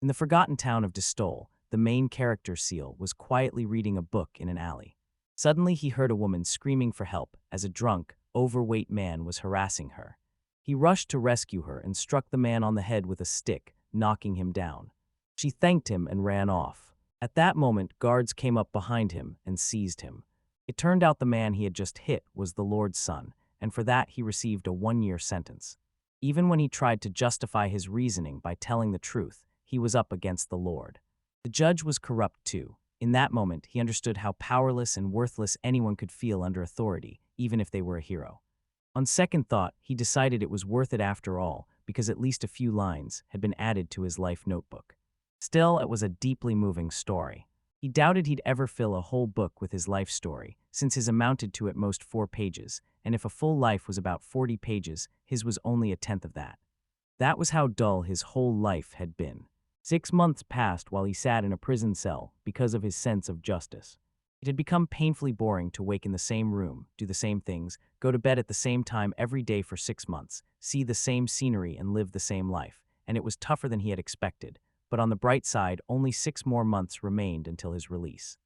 In the forgotten town of Distol, the main character Seal was quietly reading a book in an alley. Suddenly he heard a woman screaming for help as a drunk, overweight man was harassing her. He rushed to rescue her and struck the man on the head with a stick, knocking him down. She thanked him and ran off. At that moment, guards came up behind him and seized him. It turned out the man he had just hit was the Lord's son, and for that he received a 1-year sentence. Even when he tried to justify his reasoning by telling the truth, he was up against the Lord. The judge was corrupt too. In that moment, he understood how powerless and worthless anyone could feel under authority, even if they were a hero. On second thought, he decided it was worth it after all, because at least a few lines had been added to his life notebook. Still, it was a deeply moving story. He doubted he'd ever fill a whole book with his life story, since his amounted to at most 4 pages, and if a full life was about 40 pages, his was only a tenth of that. That was how dull his whole life had been. 6 months passed while he sat in a prison cell because of his sense of justice. It had become painfully boring to wake in the same room, do the same things, go to bed at the same time every day for 6 months, see the same scenery and live the same life, and it was tougher than he had expected. But on the bright side, only 6 more months remained until his release.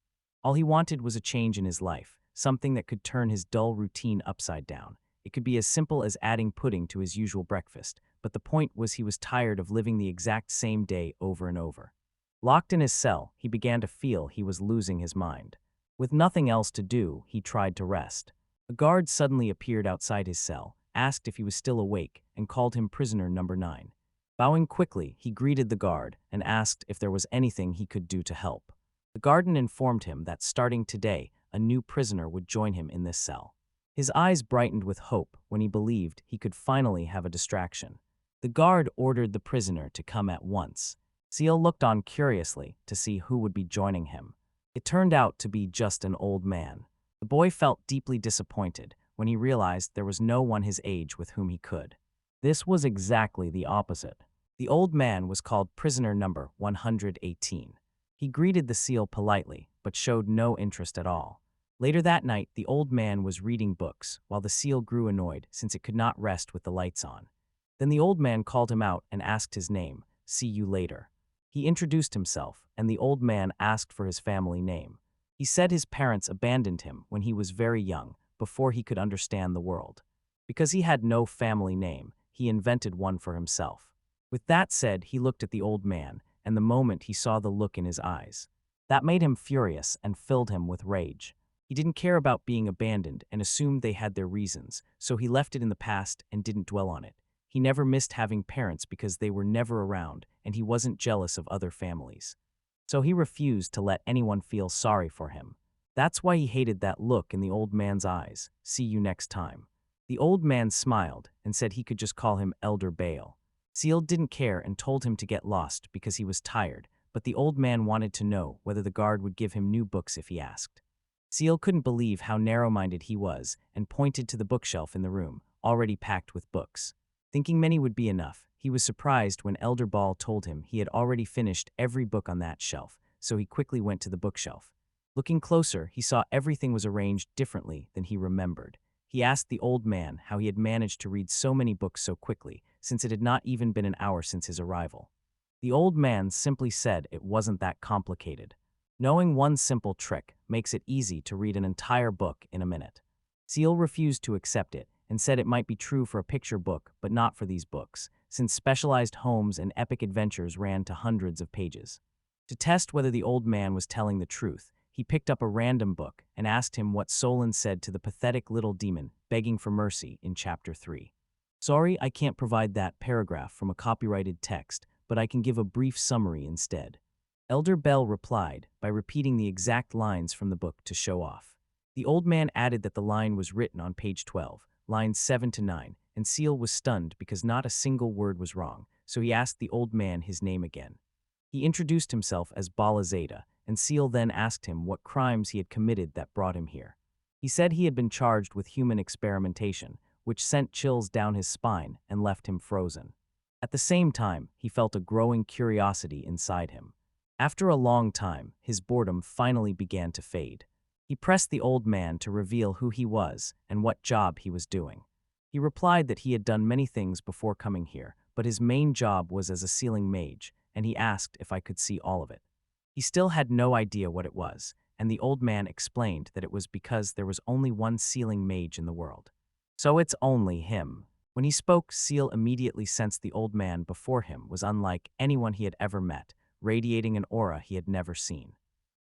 All he wanted was a change in his life, something that could turn his dull routine upside down. It could be as simple as adding pudding to his usual breakfast, but the point was he was tired of living the exact same day over and over. Locked in his cell, he began to feel he was losing his mind. With nothing else to do, he tried to rest. A guard suddenly appeared outside his cell, asked if he was still awake, and called him prisoner number 9. Bowing quickly, he greeted the guard and asked if there was anything he could do to help. The guardian informed him that starting today, a new prisoner would join him in this cell. His eyes brightened with hope when he believed he could finally have a distraction. The guard ordered the prisoner to come at once. Seal looked on curiously to see who would be joining him. It turned out to be just an old man. The boy felt deeply disappointed when he realized there was no one his age with whom he could. This was exactly the opposite. The old man was called prisoner number 118. He greeted the Seal politely, but showed no interest at all. Later that night, the old man was reading books, while the Seal grew annoyed since it could not rest with the lights on. Then the old man called him out and asked his name. "See you later." He introduced himself, and the old man asked for his family name. He said his parents abandoned him when he was very young, before he could understand the world. Because he had no family name, he invented one for himself. With that said, he looked at the old man, and the moment he saw the look in his eyes, that made him furious and filled him with rage. He didn't care about being abandoned and assumed they had their reasons, so he left it in the past and didn't dwell on it. He never missed having parents because they were never around, and he wasn't jealous of other families. So he refused to let anyone feel sorry for him. That's why he hated that look in the old man's eyes. "See you next time." The old man smiled and said he could just call him Elder Bale. Seal didn't care and told him to get lost because he was tired, but the old man wanted to know whether the guard would give him new books if he asked. Seal couldn't believe how narrow-minded he was and pointed to the bookshelf in the room, already packed with books. Thinking many would be enough, he was surprised when Elder Ball told him he had already finished every book on that shelf, so he quickly went to the bookshelf. Looking closer, he saw everything was arranged differently than he remembered. He asked the old man how he had managed to read so many books so quickly, since it had not even been an hour since his arrival. The old man simply said it wasn't that complicated. Knowing one simple trick makes it easy to read an entire book in a minute. Seal refused to accept it and said it might be true for a picture book, but not for these books, since specialized homes and epic adventures ran to hundreds of pages. To test whether the old man was telling the truth, he picked up a random book and asked him what Solon said to the pathetic little demon begging for mercy in chapter 3. "Sorry, I can't provide that paragraph from a copyrighted text, but I can give a brief summary instead." Elder Bell replied by repeating the exact lines from the book to show off. The old man added that the line was written on page 12, lines 7 to 9, and Seal was stunned because not a single word was wrong, so he asked the old man his name again. He introduced himself as Bala Zeta, and Seal then asked him what crimes he had committed that brought him here. He said he had been charged with human experimentation, which sent chills down his spine and left him frozen. At the same time, he felt a growing curiosity inside him. After a long time, his boredom finally began to fade. He pressed the old man to reveal who he was and what job he was doing. He replied that he had done many things before coming here, but his main job was as a sealing mage, and he asked if I could see all of it. He still had no idea what it was, and the old man explained that it was because there was only one sealing mage in the world. So it's only him. When he spoke, Seal immediately sensed the old man before him was unlike anyone he had ever met, radiating an aura he had never seen.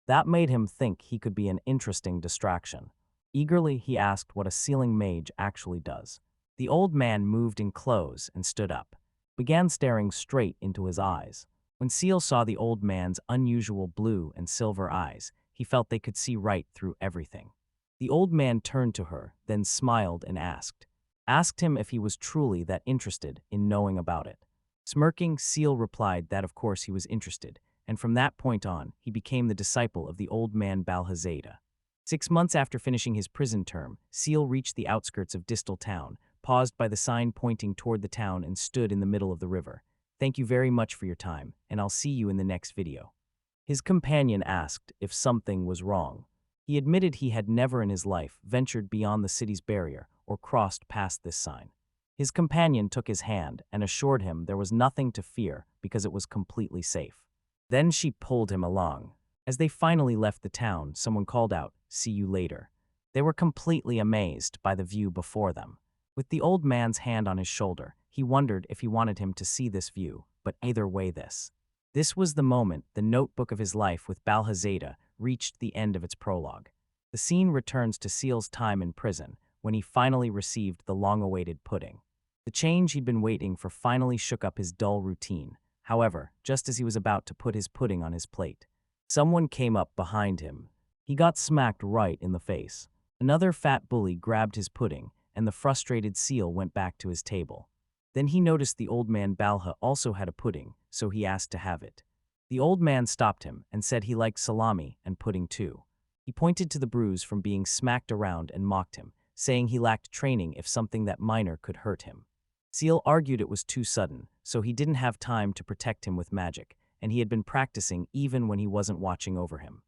That made him think he could be an interesting distraction. Eagerly, he asked what a sealing mage actually does. The old man moved in clothes and stood up, began staring straight into his eyes. When Seal saw the old man's unusual blue and silver eyes, he felt they could see right through everything. The old man turned to her, then smiled and asked him if he was truly that interested in knowing about it. Smirking, Seal replied that of course he was interested, and from that point on, he became the disciple of the old man Balhazada. 6 months after finishing his prison term, Seal reached the outskirts of Distal Town, paused by the sign pointing toward the town and stood in the middle of the river. Thank you very much for your time, and I'll see you in the next video. His companion asked if something was wrong. He admitted he had never in his life ventured beyond the city's barrier or crossed past this sign. His companion took his hand and assured him there was nothing to fear because it was completely safe. Then she pulled him along. As they finally left the town, someone called out, "See you later." They were completely amazed by the view before them. With the old man's hand on his shoulder, he wondered if he wanted him to see this view, but either way This was the moment the notebook of his life with Balhazada reached the end of its prologue. The scene returns to Seal's time in prison, when he finally received the long-awaited pudding. The change he'd been waiting for finally shook up his dull routine. However, just as he was about to put his pudding on his plate, someone came up behind him. He got smacked right in the face. Another fat bully grabbed his pudding, and the frustrated Seal went back to his table. Then he noticed the old man Balha also had a pudding, so he asked to have it. The old man stopped him and said he liked salami and pudding too. He pointed to the bruise from being smacked around and mocked him, saying he lacked training if something that minor could hurt him. Seal argued it was too sudden, so he didn't have time to protect him with magic, and he had been practicing even when he wasn't watching over him.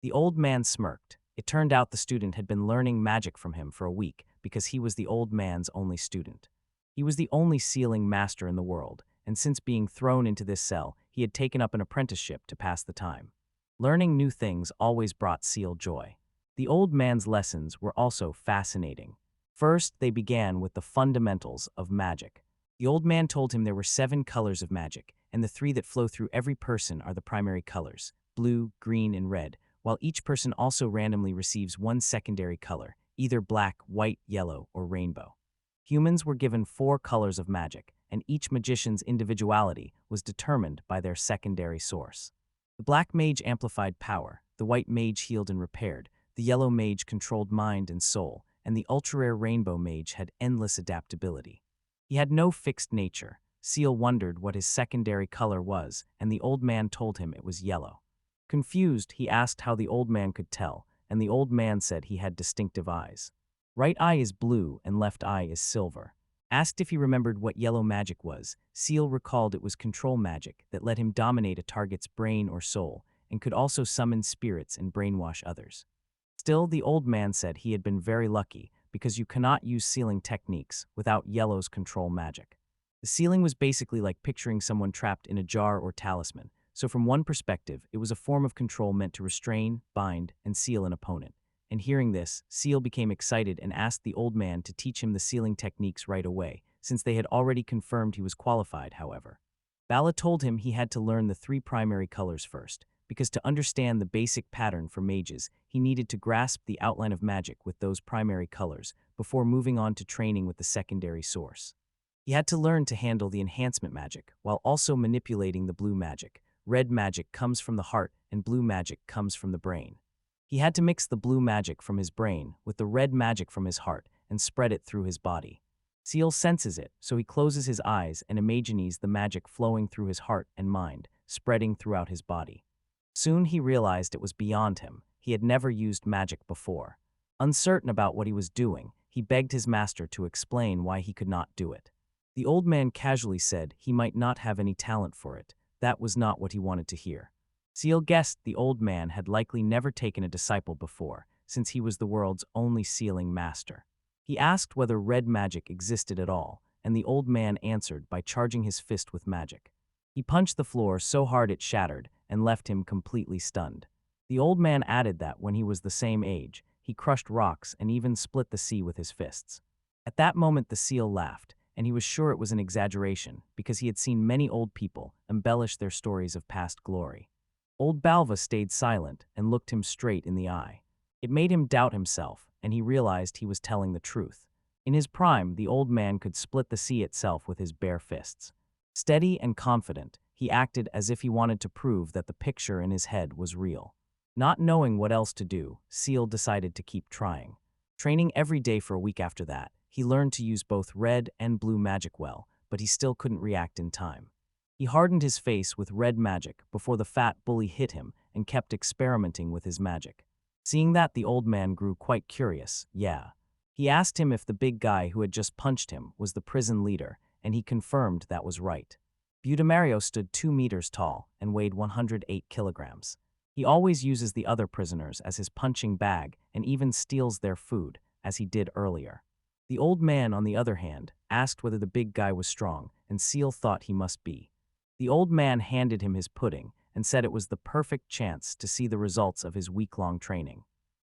The old man smirked. It turned out the student had been learning magic from him for a week because he was the old man's only student. He was the only sealing master in the world, and since being thrown into this cell, he had taken up an apprenticeship to pass the time. Learning new things always brought Seal joy. The old man's lessons were also fascinating. First, they began with the fundamentals of magic. The old man told him there were 7 colors of magic, and the 3 that flow through every person are the primary colors, blue, green, and red, while each person also randomly receives 1 secondary color, either black, white, yellow, or rainbow. Humans were given 4 colors of magic, and each magician's individuality was determined by their secondary source. The black mage amplified power, the white mage healed and repaired, the yellow mage controlled mind and soul, and the ultra-rare rainbow mage had endless adaptability. He had no fixed nature. Seal wondered what his secondary color was, and the old man told him it was yellow. Confused, he asked how the old man could tell, and the old man said he had distinctive eyes. Right eye is blue and left eye is silver. Asked if he remembered what yellow magic was, Seal recalled it was control magic that let him dominate a target's brain or soul, and could also summon spirits and brainwash others. Still, the old man said he had been very lucky because you cannot use sealing techniques without yellow's control magic. The sealing was basically like picturing someone trapped in a jar or talisman, so from one perspective, it was a form of control meant to restrain, bind, and seal an opponent. And hearing this, Seal became excited and asked the old man to teach him the sealing techniques right away, since they had already confirmed he was qualified, however. Bala told him he had to learn the 3 primary colors first, because to understand the basic pattern for mages, he needed to grasp the outline of magic with those primary colors before moving on to training with the secondary source. He had to learn to handle the enhancement magic while also manipulating the blue magic. Red magic comes from the heart and blue magic comes from the brain. He had to mix the blue magic from his brain with the red magic from his heart and spread it through his body. Seal senses it, so he closes his eyes and imagines the magic flowing through his heart and mind, spreading throughout his body. Soon he realized it was beyond him. He had never used magic before. Uncertain about what he was doing, he begged his master to explain why he could not do it. The old man casually said he might not have any talent for it. That was not what he wanted to hear. Seal guessed the old man had likely never taken a disciple before, since he was the world's only sealing master. He asked whether red magic existed at all, and the old man answered by charging his fist with magic. He punched the floor so hard it shattered and left him completely stunned. The old man added that when he was the same age, he crushed rocks and even split the sea with his fists. At that moment the seal laughed, and he was sure it was an exaggeration because he had seen many old people embellish their stories of past glory. Old Balva stayed silent and looked him straight in the eye. It made him doubt himself, and he realized he was telling the truth. In his prime, the old man could split the sea itself with his bare fists. Steady and confident, he acted as if he wanted to prove that the picture in his head was real. Not knowing what else to do, Seal decided to keep trying. Training every day for a week after that, he learned to use both red and blue magic well, but he still couldn't react in time. He hardened his face with red magic before the fat bully hit him and kept experimenting with his magic. Seeing that, the old man grew quite curious. Yeah. He asked him if the big guy who had just punched him was the prison leader, and he confirmed that was right. Budamario stood 2 meters tall and weighed 108 kilograms. He always uses the other prisoners as his punching bag and even steals their food, as he did earlier. The old man, on the other hand, asked whether the big guy was strong, and Seal thought he must be. The old man handed him his pudding and said it was the perfect chance to see the results of his week-long training.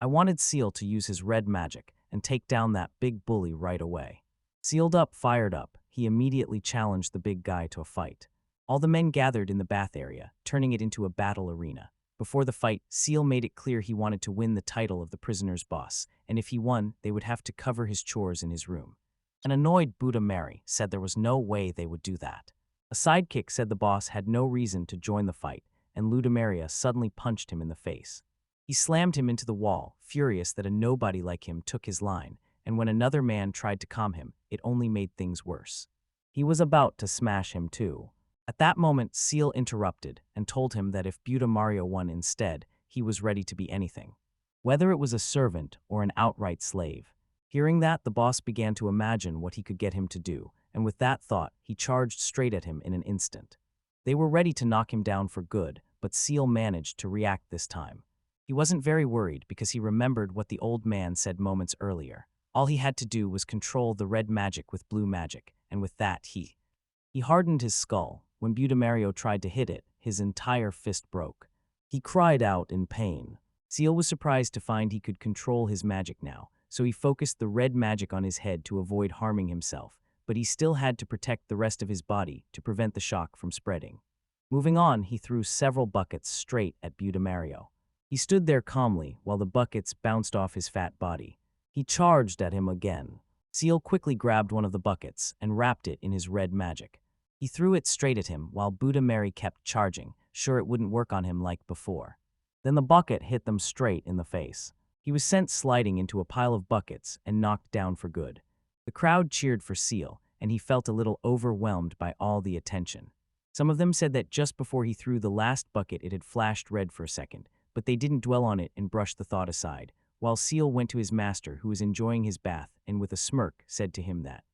I wanted Seal to use his red magic and take down that big bully right away. Fired up, he immediately challenged the big guy to a fight. All the men gathered in the bath area, turning it into a battle arena. Before the fight, Seal made it clear he wanted to win the title of the prisoner's boss, and if he won, they would have to cover his chores in his room. An annoyed Buddha Mary said there was no way they would do that. A sidekick said the boss had no reason to join the fight, and Ludamaria suddenly punched him in the face. He slammed him into the wall, furious that a nobody like him took his line, and when another man tried to calm him, it only made things worse. He was about to smash him too. At that moment, Seal interrupted and told him that if Budamario won instead, he was ready to be anything, whether it was a servant or an outright slave. Hearing that, the boss began to imagine what he could get him to do, and with that thought, he charged straight at him in an instant. They were ready to knock him down for good, but Seal managed to react this time. He wasn't very worried because he remembered what the old man said moments earlier. All he had to do was control the red magic with blue magic, and with that he hardened his skull. When Budamario tried to hit it, his entire fist broke. He cried out in pain. Seal was surprised to find he could control his magic now, so he focused the red magic on his head to avoid harming himself, but he still had to protect the rest of his body to prevent the shock from spreading. Moving on, he threw several buckets straight at Budamario. He stood there calmly while the buckets bounced off his fat body. He charged at him again. Seal quickly grabbed one of the buckets and wrapped it in his red magic. He threw it straight at him while Budamari kept charging, sure it wouldn't work on him like before. Then the bucket hit them straight in the face. He was sent sliding into a pile of buckets and knocked down for good. The crowd cheered for Seal, and he felt a little overwhelmed by all the attention. Some of them said that just before he threw the last bucket it had flashed red for a second, but they didn't dwell on it and brushed the thought aside, while Seal went to his master, who was enjoying his bath, and with a smirk said to him that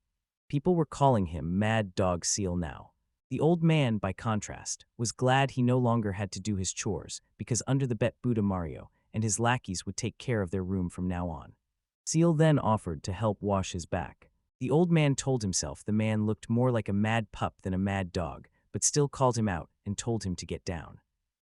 people were calling him Mad Dog Seal now. The old man, by contrast, was glad he no longer had to do his chores, because under the bet Budamario and his lackeys would take care of their room from now on. Seal then offered to help wash his back. The old man told himself the man looked more like a mad pup than a mad dog, but still called him out and told him to get down.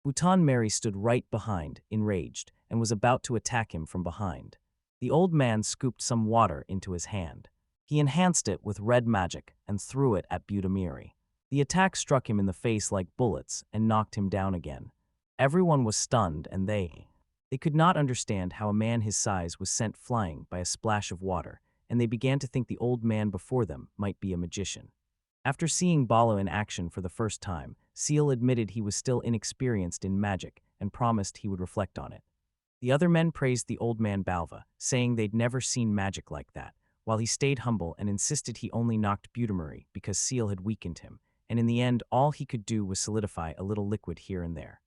Bhutan Mary stood right behind, enraged, and was about to attack him from behind. The old man scooped some water into his hand. He enhanced it with red magic and threw it at Budamiri. The attack struck him in the face like bullets and knocked him down again. Everyone was stunned, and they could not understand how a man his size was sent flying by a splash of water, and they began to think the old man before them might be a magician. After seeing Bala in action for the first time, Seal admitted he was still inexperienced in magic and promised he would reflect on it. The other men praised the old man Balva, saying they'd never seen magic like that, while he stayed humble and insisted he only knocked Budamari because Seal had weakened him, and in the end all he could do was solidify a little liquid here and there.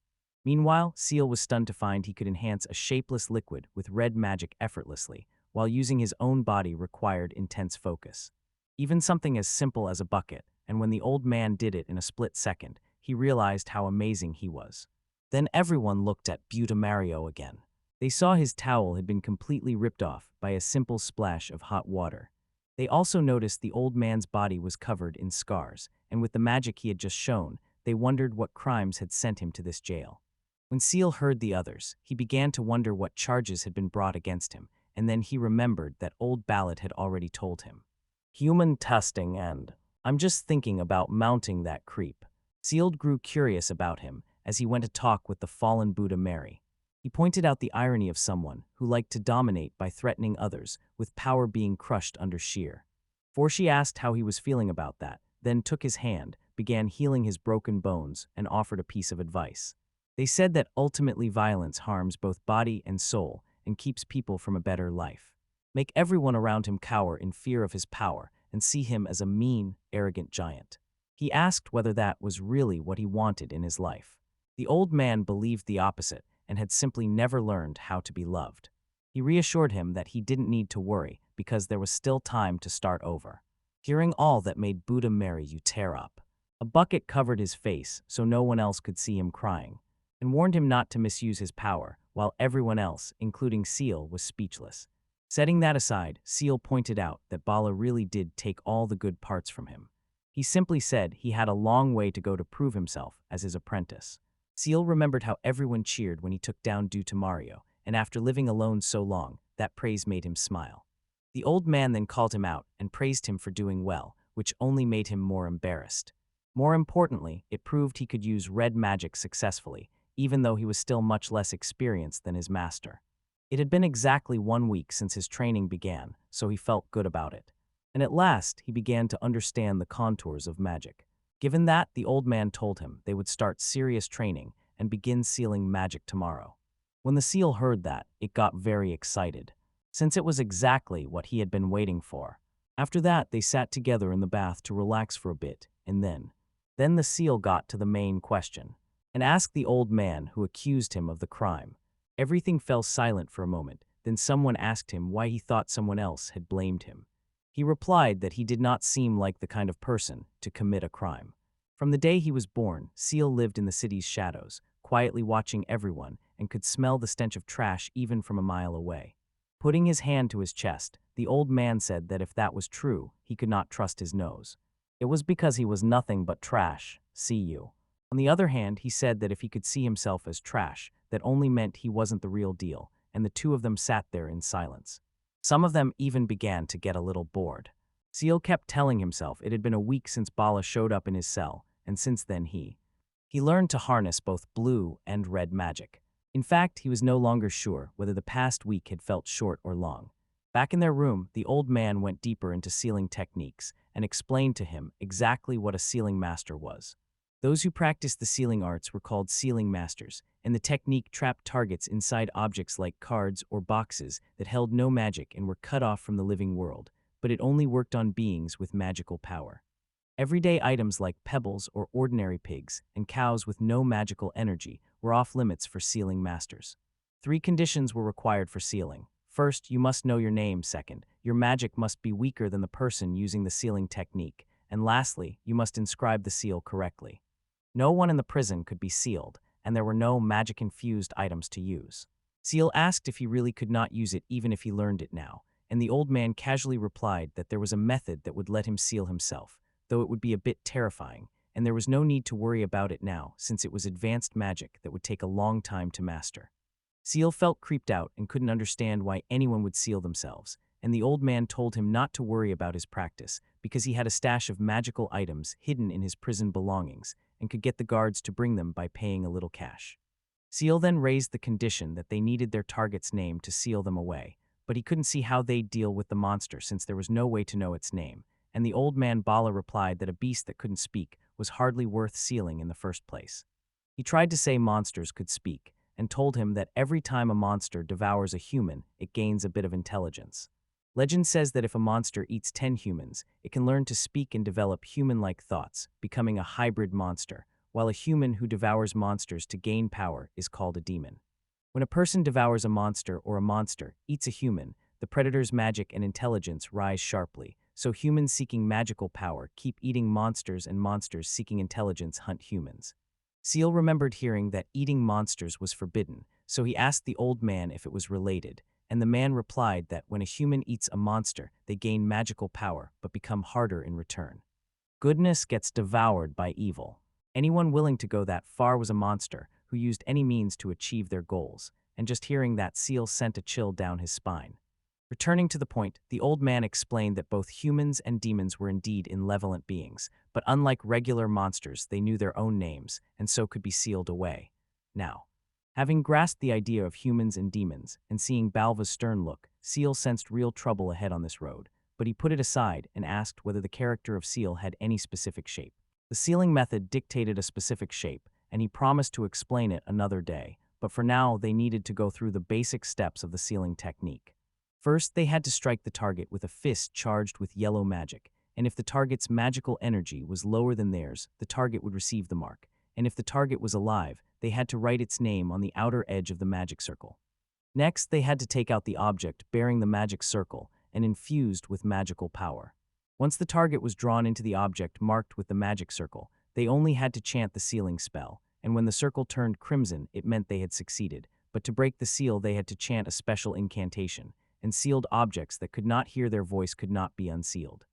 Meanwhile, Seal was stunned to find he could enhance a shapeless liquid with red magic effortlessly, while using his own body required intense focus. Even something as simple as a bucket, and when the old man did it in a split second, he realized how amazing he was. Then everyone looked at Budamario again. They saw his towel had been completely ripped off by a simple splash of hot water. They also noticed the old man's body was covered in scars, and with the magic he had just shown, they wondered what crimes had sent him to this jail. When Seal heard the others, he began to wonder what charges had been brought against him, and then he remembered that old ballad had already told him. Human testing and I'm just thinking about mounting that creep. Sealed grew curious about him as he went to talk with the fallen Buddha Mary. He pointed out the irony of someone who liked to dominate by threatening others, with power being crushed under sheer. For she asked how he was feeling about that, then took his hand, began healing his broken bones, and offered a piece of advice. They said that ultimately violence harms both body and soul and keeps people from a better life. Make everyone around him cower in fear of his power and see him as a mean, arrogant giant. He asked whether that was really what he wanted in his life. The old man believed the opposite and had simply never learned how to be loved. He reassured him that he didn't need to worry because there was still time to start over. Hearing all that made Buddha Mary tear up. A bucket covered his face so no one else could see him crying, and warned him not to misuse his power, while everyone else, including Seal, was speechless. Setting that aside, Seal pointed out that Bala really did take all the good parts from him. He simply said he had a long way to go to prove himself as his apprentice. Seal remembered how everyone cheered when he took down to Mario, and after living alone so long, that praise made him smile. The old man then called him out and praised him for doing well, which only made him more embarrassed. More importantly, it proved he could use red magic successfully, even though he was still much less experienced than his master. It had been exactly 1 week since his training began, so he felt good about it. And at last, he began to understand the contours of magic. Given that, the old man told him they would start serious training and begin sealing magic tomorrow. When the seal heard that, it got very excited, since it was exactly what he had been waiting for. After that, they sat together in the bath to relax for a bit, and then the seal got to the main question, and asked the old man who accused him of the crime. Everything fell silent for a moment, then someone asked him why he thought someone else had blamed him. He replied that he did not seem like the kind of person to commit a crime. From the day he was born, Seal lived in the city's shadows, quietly watching everyone, and could smell the stench of trash even from a mile away. Putting his hand to his chest, the old man said that if that was true, he could not trust his nose. It was because he was nothing but trash, see you. On the other hand, he said that if he could see himself as trash, that only meant he wasn't the real deal, and the two of them sat there in silence. Some of them even began to get a little bored. Seal kept telling himself it had been a week since Bala showed up in his cell, and since then he learned to harness both blue and red magic. In fact, he was no longer sure whether the past week had felt short or long. Back in their room, the old man went deeper into sealing techniques and explained to him exactly what a sealing master was. Those who practiced the sealing arts were called sealing masters, and the technique trapped targets inside objects like cards or boxes that held no magic and were cut off from the living world, but it only worked on beings with magical power. Everyday items like pebbles or ordinary pigs and cows with no magical energy were off limits for sealing masters. 3 conditions were required for sealing. First, you must know your name. Second, your magic must be weaker than the person using the sealing technique. And lastly, you must inscribe the seal correctly. No one in the prison could be sealed, and there were no magic-infused items to use. Seal asked if he really could not use it even if he learned it now, and the old man casually replied that there was a method that would let him seal himself, though it would be a bit terrifying, and there was no need to worry about it now since it was advanced magic that would take a long time to master. Seal felt creeped out and couldn't understand why anyone would seal themselves, and the old man told him not to worry about his practice because he had a stash of magical items hidden in his prison belongings and could get the guards to bring them by paying a little cash. Seal then raised the condition that they needed their target's name to seal them away, but he couldn't see how they'd deal with the monster since there was no way to know its name, and the old man Bala replied that a beast that couldn't speak was hardly worth sealing in the first place. He tried to say monsters could speak, and told him that every time a monster devours a human, it gains a bit of intelligence. Legend says that if a monster eats 10 humans, it can learn to speak and develop human-like thoughts, becoming a hybrid monster, while a human who devours monsters to gain power is called a demon. When a person devours a monster or a monster eats a human, the predator's magic and intelligence rise sharply, so humans seeking magical power keep eating monsters and monsters seeking intelligence hunt humans. Seal remembered hearing that eating monsters was forbidden, so he asked the old man if it was related, and the man replied that when a human eats a monster, they gain magical power but become harder in return. Goodness gets devoured by evil. Anyone willing to go that far was a monster who used any means to achieve their goals, and just hearing that Seal sent a chill down his spine. Returning to the point, the old man explained that both humans and demons were indeed malevolent beings, but unlike regular monsters, they knew their own names, and so could be sealed away. Now, having grasped the idea of humans and demons, and seeing Balva's stern look, Seal sensed real trouble ahead on this road, but he put it aside and asked whether the character of Seal had any specific shape. The sealing method dictated a specific shape, and he promised to explain it another day, but for now they needed to go through the basic steps of the sealing technique. First, they had to strike the target with a fist charged with yellow magic, and if the target's magical energy was lower than theirs, the target would receive the mark, and if the target was alive, they had to write its name on the outer edge of the magic circle. Next, they had to take out the object bearing the magic circle and infused with magical power. Once the target was drawn into the object marked with the magic circle, they only had to chant the sealing spell, and when the circle turned crimson, it meant they had succeeded, but to break the seal they had to chant a special incantation, and sealed objects that could not hear their voice could not be unsealed.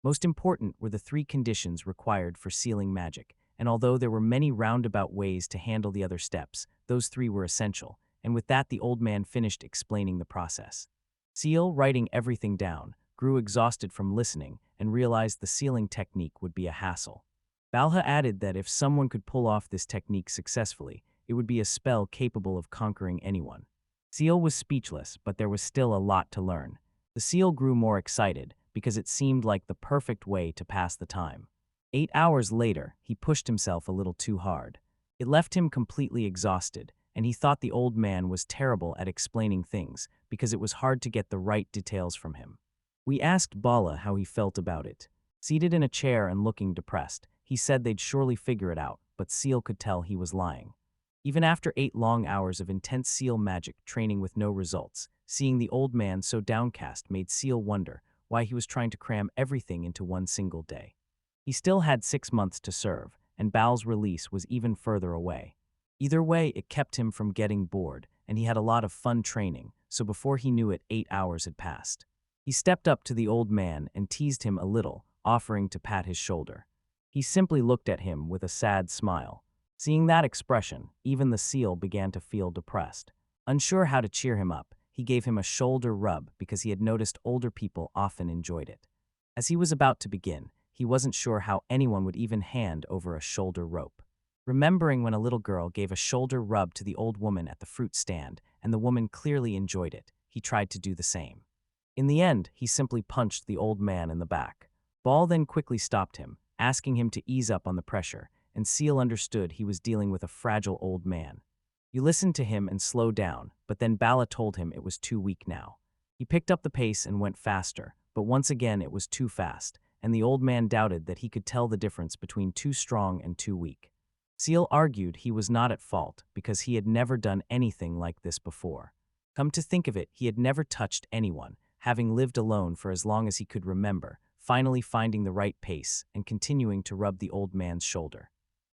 Most important were the 3 conditions required for sealing magic, and although there were many roundabout ways to handle the other steps, those 3 were essential, and with that the old man finished explaining the process. Seal, writing everything down, grew exhausted from listening and realized the sealing technique would be a hassle. Balha added that if someone could pull off this technique successfully, it would be a spell capable of conquering anyone. Seal was speechless, but there was still a lot to learn. The seal grew more excited because it seemed like the perfect way to pass the time. 8 hours later, he pushed himself a little too hard. It left him completely exhausted, and he thought the old man was terrible at explaining things because it was hard to get the right details from him. We asked Bala how he felt about it. Seated in a chair and looking depressed, he said they'd surely figure it out, but Seal could tell he was lying. Even after 8 long hours of intense seal magic training with no results, seeing the old man so downcast made Seal wonder why he was trying to cram everything into one single day. He still had 6 months to serve, and Bal's release was even further away. Either way, it kept him from getting bored, and he had a lot of fun training, so before he knew it, 8 hours had passed. He stepped up to the old man and teased him a little, offering to pat his shoulder. He simply looked at him with a sad smile. Seeing that expression, even the seal began to feel depressed. Unsure how to cheer him up, he gave him a shoulder rub because he had noticed older people often enjoyed it. As he was about to begin, he wasn't sure how anyone would even hand over a shoulder rope. Remembering when a little girl gave a shoulder rub to the old woman at the fruit stand, and the woman clearly enjoyed it, he tried to do the same. In the end, he simply punched the old man in the back. Ball then quickly stopped him, asking him to ease up on the pressure, and Seal understood he was dealing with a fragile old man. You listened to him and slowed down, but then Bala told him it was too weak now. He picked up the pace and went faster, but once again it was too fast, and the old man doubted that he could tell the difference between too strong and too weak. Seal argued he was not at fault because he had never done anything like this before. Come to think of it, he had never touched anyone, having lived alone for as long as he could remember, finally finding the right pace and continuing to rub the old man's shoulder.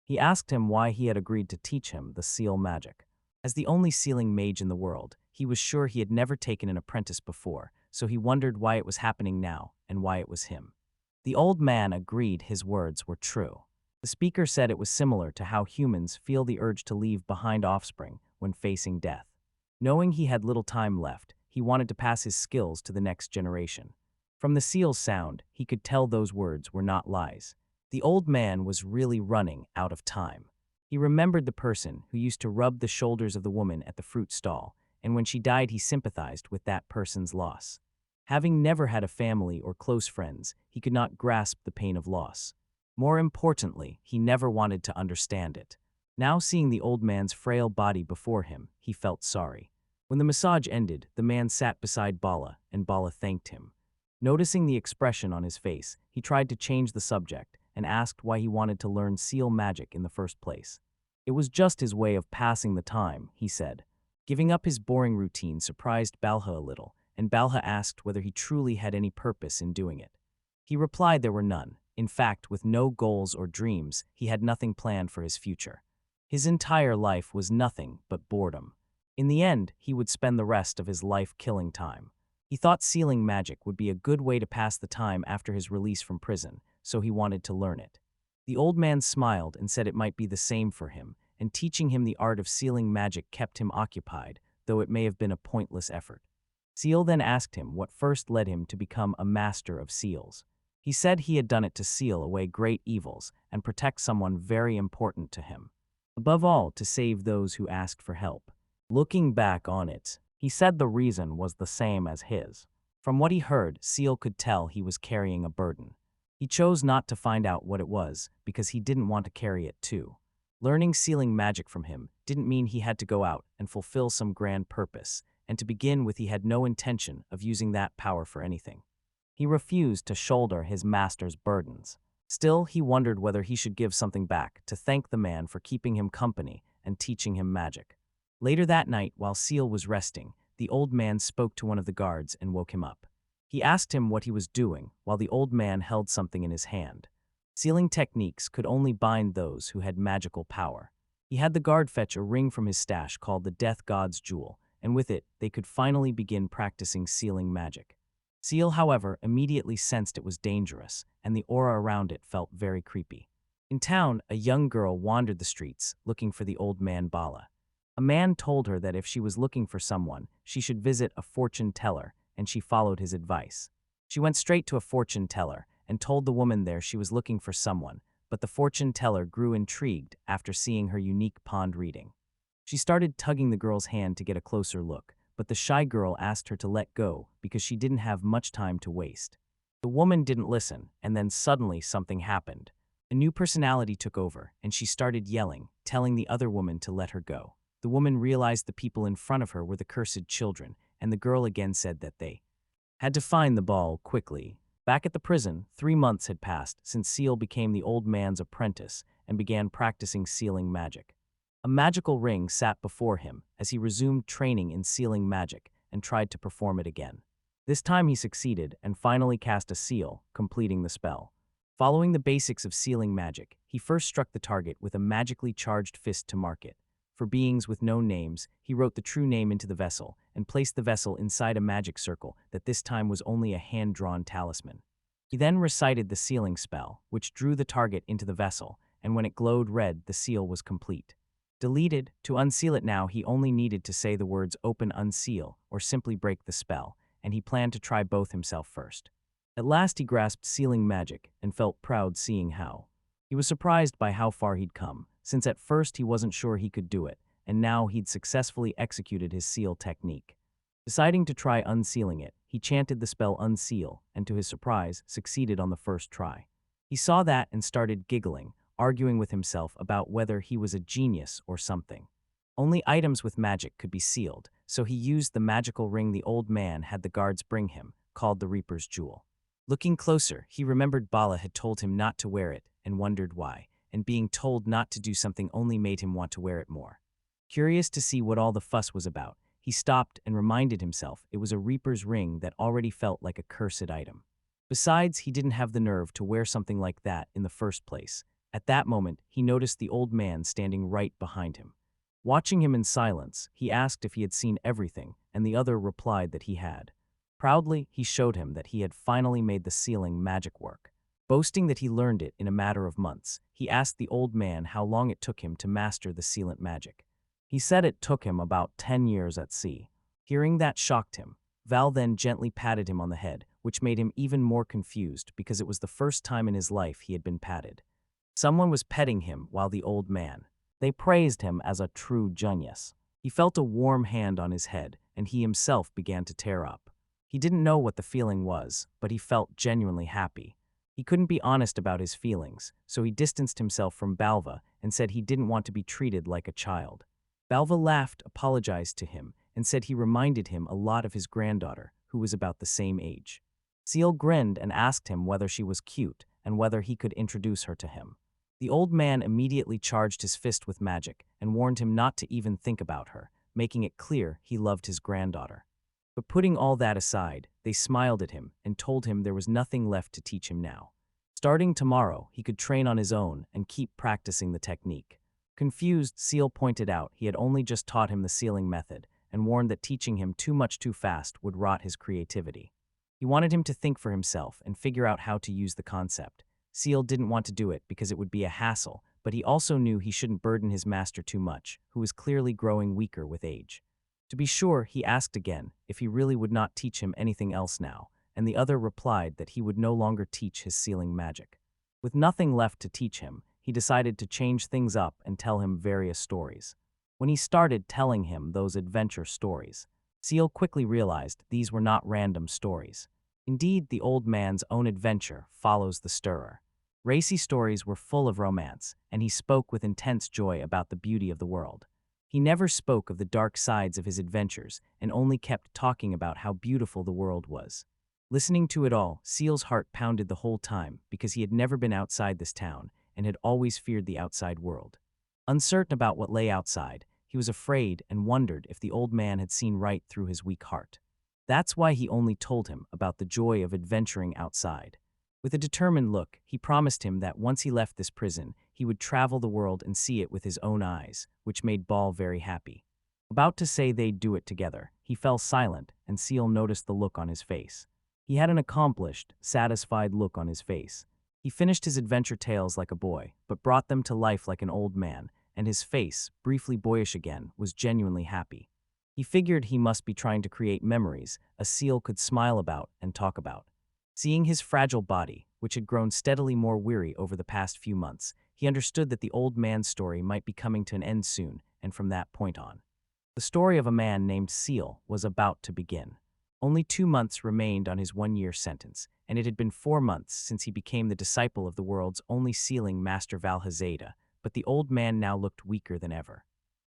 He asked him why he had agreed to teach him the seal magic. As the only sealing mage in the world, he was sure he had never taken an apprentice before, so he wondered why it was happening now and why it was him. The old man agreed his words were true. The speaker said it was similar to how humans feel the urge to leave behind offspring when facing death. Knowing he had little time left, he wanted to pass his skills to the next generation. From the seal's sound, he could tell those words were not lies. The old man was really running out of time. He remembered the person who used to rub the shoulders of the woman at the fruit stall, and when she died he sympathized with that person's loss. Having never had a family or close friends, he could not grasp the pain of loss. More importantly, he never wanted to understand it. Now seeing the old man's frail body before him, he felt sorry. When the massage ended, the man sat beside Bala, and Bala thanked him. Noticing the expression on his face, he tried to change the subject and asked why he wanted to learn seal magic in the first place. It was just his way of passing the time, he said. Giving up his boring routine surprised Balha a little, and Balha asked whether he truly had any purpose in doing it. He replied there were none. In fact, with no goals or dreams, he had nothing planned for his future. His entire life was nothing but boredom. In the end, he would spend the rest of his life killing time. He thought sealing magic would be a good way to pass the time after his release from prison, so he wanted to learn it. The old man smiled and said it might be the same for him, and teaching him the art of sealing magic kept him occupied, though it may have been a pointless effort. Seal then asked him what first led him to become a master of seals. He said he had done it to seal away great evils and protect someone very important to him. Above all, to save those who asked for help. Looking back on it, he said the reason was the same as his. From what he heard, Seal could tell he was carrying a burden. He chose not to find out what it was because he didn't want to carry it too. Learning sealing magic from him didn't mean he had to go out and fulfill some grand purpose, and to begin with he had no intention of using that power for anything. He refused to shoulder his master's burdens. Still, he wondered whether he should give something back to thank the man for keeping him company and teaching him magic. Later that night, while Seal was resting, the old man spoke to one of the guards and woke him up. He asked him what he was doing while the old man held something in his hand. Sealing techniques could only bind those who had magical power. He had the guard fetch a ring from his stash called the Death God's Jewel, and with it, they could finally begin practicing sealing magic. Seal, however, immediately sensed it was dangerous, and the aura around it felt very creepy. In town, a young girl wandered the streets, looking for the old man Bala. A man told her that if she was looking for someone, she should visit a fortune teller, and she followed his advice. She went straight to a fortune teller and told the woman there she was looking for someone, but the fortune teller grew intrigued after seeing her unique palm reading. She started tugging the girl's hand to get a closer look, but the shy girl asked her to let go because she didn't have much time to waste. The woman didn't listen, and then suddenly something happened. A new personality took over, and she started yelling, telling the other woman to let her go. The woman realized the people in front of her were the cursed children, and the girl again said that they had to find the ball quickly. Back at the prison, 3 months had passed since Seal became the old man's apprentice and began practicing sealing magic. A magical ring sat before him as he resumed training in sealing magic and tried to perform it again. This time he succeeded and finally cast a seal, completing the spell. Following the basics of sealing magic, he first struck the target with a magically charged fist to mark it. For beings with no names, he wrote the true name into the vessel and placed the vessel inside a magic circle that this time was only a hand-drawn talisman. He then recited the sealing spell, which drew the target into the vessel, and when it glowed red, the seal was complete. Deleted, to unseal it now, he only needed to say the words open unseal or simply break the spell, and he planned to try both himself first. At last he grasped sealing magic and felt proud seeing how. He was surprised by how far he'd come, since at first he wasn't sure he could do it, and now he'd successfully executed his seal technique. Deciding to try unsealing it, he chanted the spell unseal, and to his surprise, succeeded on the first try. He saw that and started giggling, arguing with himself about whether he was a genius or something. Only items with magic could be sealed, so he used the magical ring the old man had the guards bring him, called the Reaper's Jewel. Looking closer, he remembered Bala had told him not to wear it and wondered why, and being told not to do something only made him want to wear it more. Curious to see what all the fuss was about, he stopped and reminded himself it was a Reaper's ring that already felt like a cursed item. Besides, he didn't have the nerve to wear something like that in the first place. At that moment, he noticed the old man standing right behind him. Watching him in silence, he asked if he had seen everything, and the other replied that he had. Proudly, he showed him that he had finally made the sealing magic work. Boasting that he learned it in a matter of months, he asked the old man how long it took him to master the sealant magic. He said it took him about 10 years at sea. Hearing that shocked him. Val then gently patted him on the head, which made him even more confused because it was the first time in his life he had been patted. Someone was petting him while the old man. They praised him as a true genius. He felt a warm hand on his head, and he himself began to tear up. He didn't know what the feeling was, but he felt genuinely happy. He couldn't be honest about his feelings, so he distanced himself from Balva and said he didn't want to be treated like a child. Balva laughed, apologized to him, and said he reminded him a lot of his granddaughter, who was about the same age. Seal grinned and asked him whether she was cute and whether he could introduce her to him. The old man immediately charged his fist with magic and warned him not to even think about her, making it clear he loved his granddaughter. But putting all that aside, they smiled at him and told him there was nothing left to teach him now. Starting tomorrow, he could train on his own and keep practicing the technique. Confused, Seal pointed out he had only just taught him the sealing method and warned that teaching him too much too fast would rot his creativity. He wanted him to think for himself and figure out how to use the concept. Seal didn't want to do it because it would be a hassle, but he also knew he shouldn't burden his master too much, who was clearly growing weaker with age. To be sure, he asked again if he really would not teach him anything else now, and the other replied that he would no longer teach his sealing magic. With nothing left to teach him, he decided to change things up and tell him various stories. When he started telling him those adventure stories, Seal quickly realized these were not random stories. Indeed, the old man's own adventure follows the stirrer. Racy stories were full of romance, and he spoke with intense joy about the beauty of the world. He never spoke of the dark sides of his adventures and only kept talking about how beautiful the world was. Listening to it all, Seal's heart pounded the whole time because he had never been outside this town and had always feared the outside world. Uncertain about what lay outside, he was afraid and wondered if the old man had seen right through his weak heart. That's why he only told him about the joy of adventuring outside. With a determined look, he promised him that once he left this prison, he would travel the world and see it with his own eyes, which made Ball very happy. About to say they'd do it together, he fell silent, and Seal noticed the look on his face. He had an accomplished, satisfied look on his face. He finished his adventure tales like a boy, but brought them to life like an old man, and his face, briefly boyish again, was genuinely happy. He figured he must be trying to create memories a seal could smile about and talk about. Seeing his fragile body, which had grown steadily more weary over the past few months, he understood that the old man's story might be coming to an end soon, and from that point on, the story of a man named Seal was about to begin. Only 2 months remained on his 1-year sentence, and it had been 4 months since he became the disciple of the world's only sealing master Valhazada, but the old man now looked weaker than ever.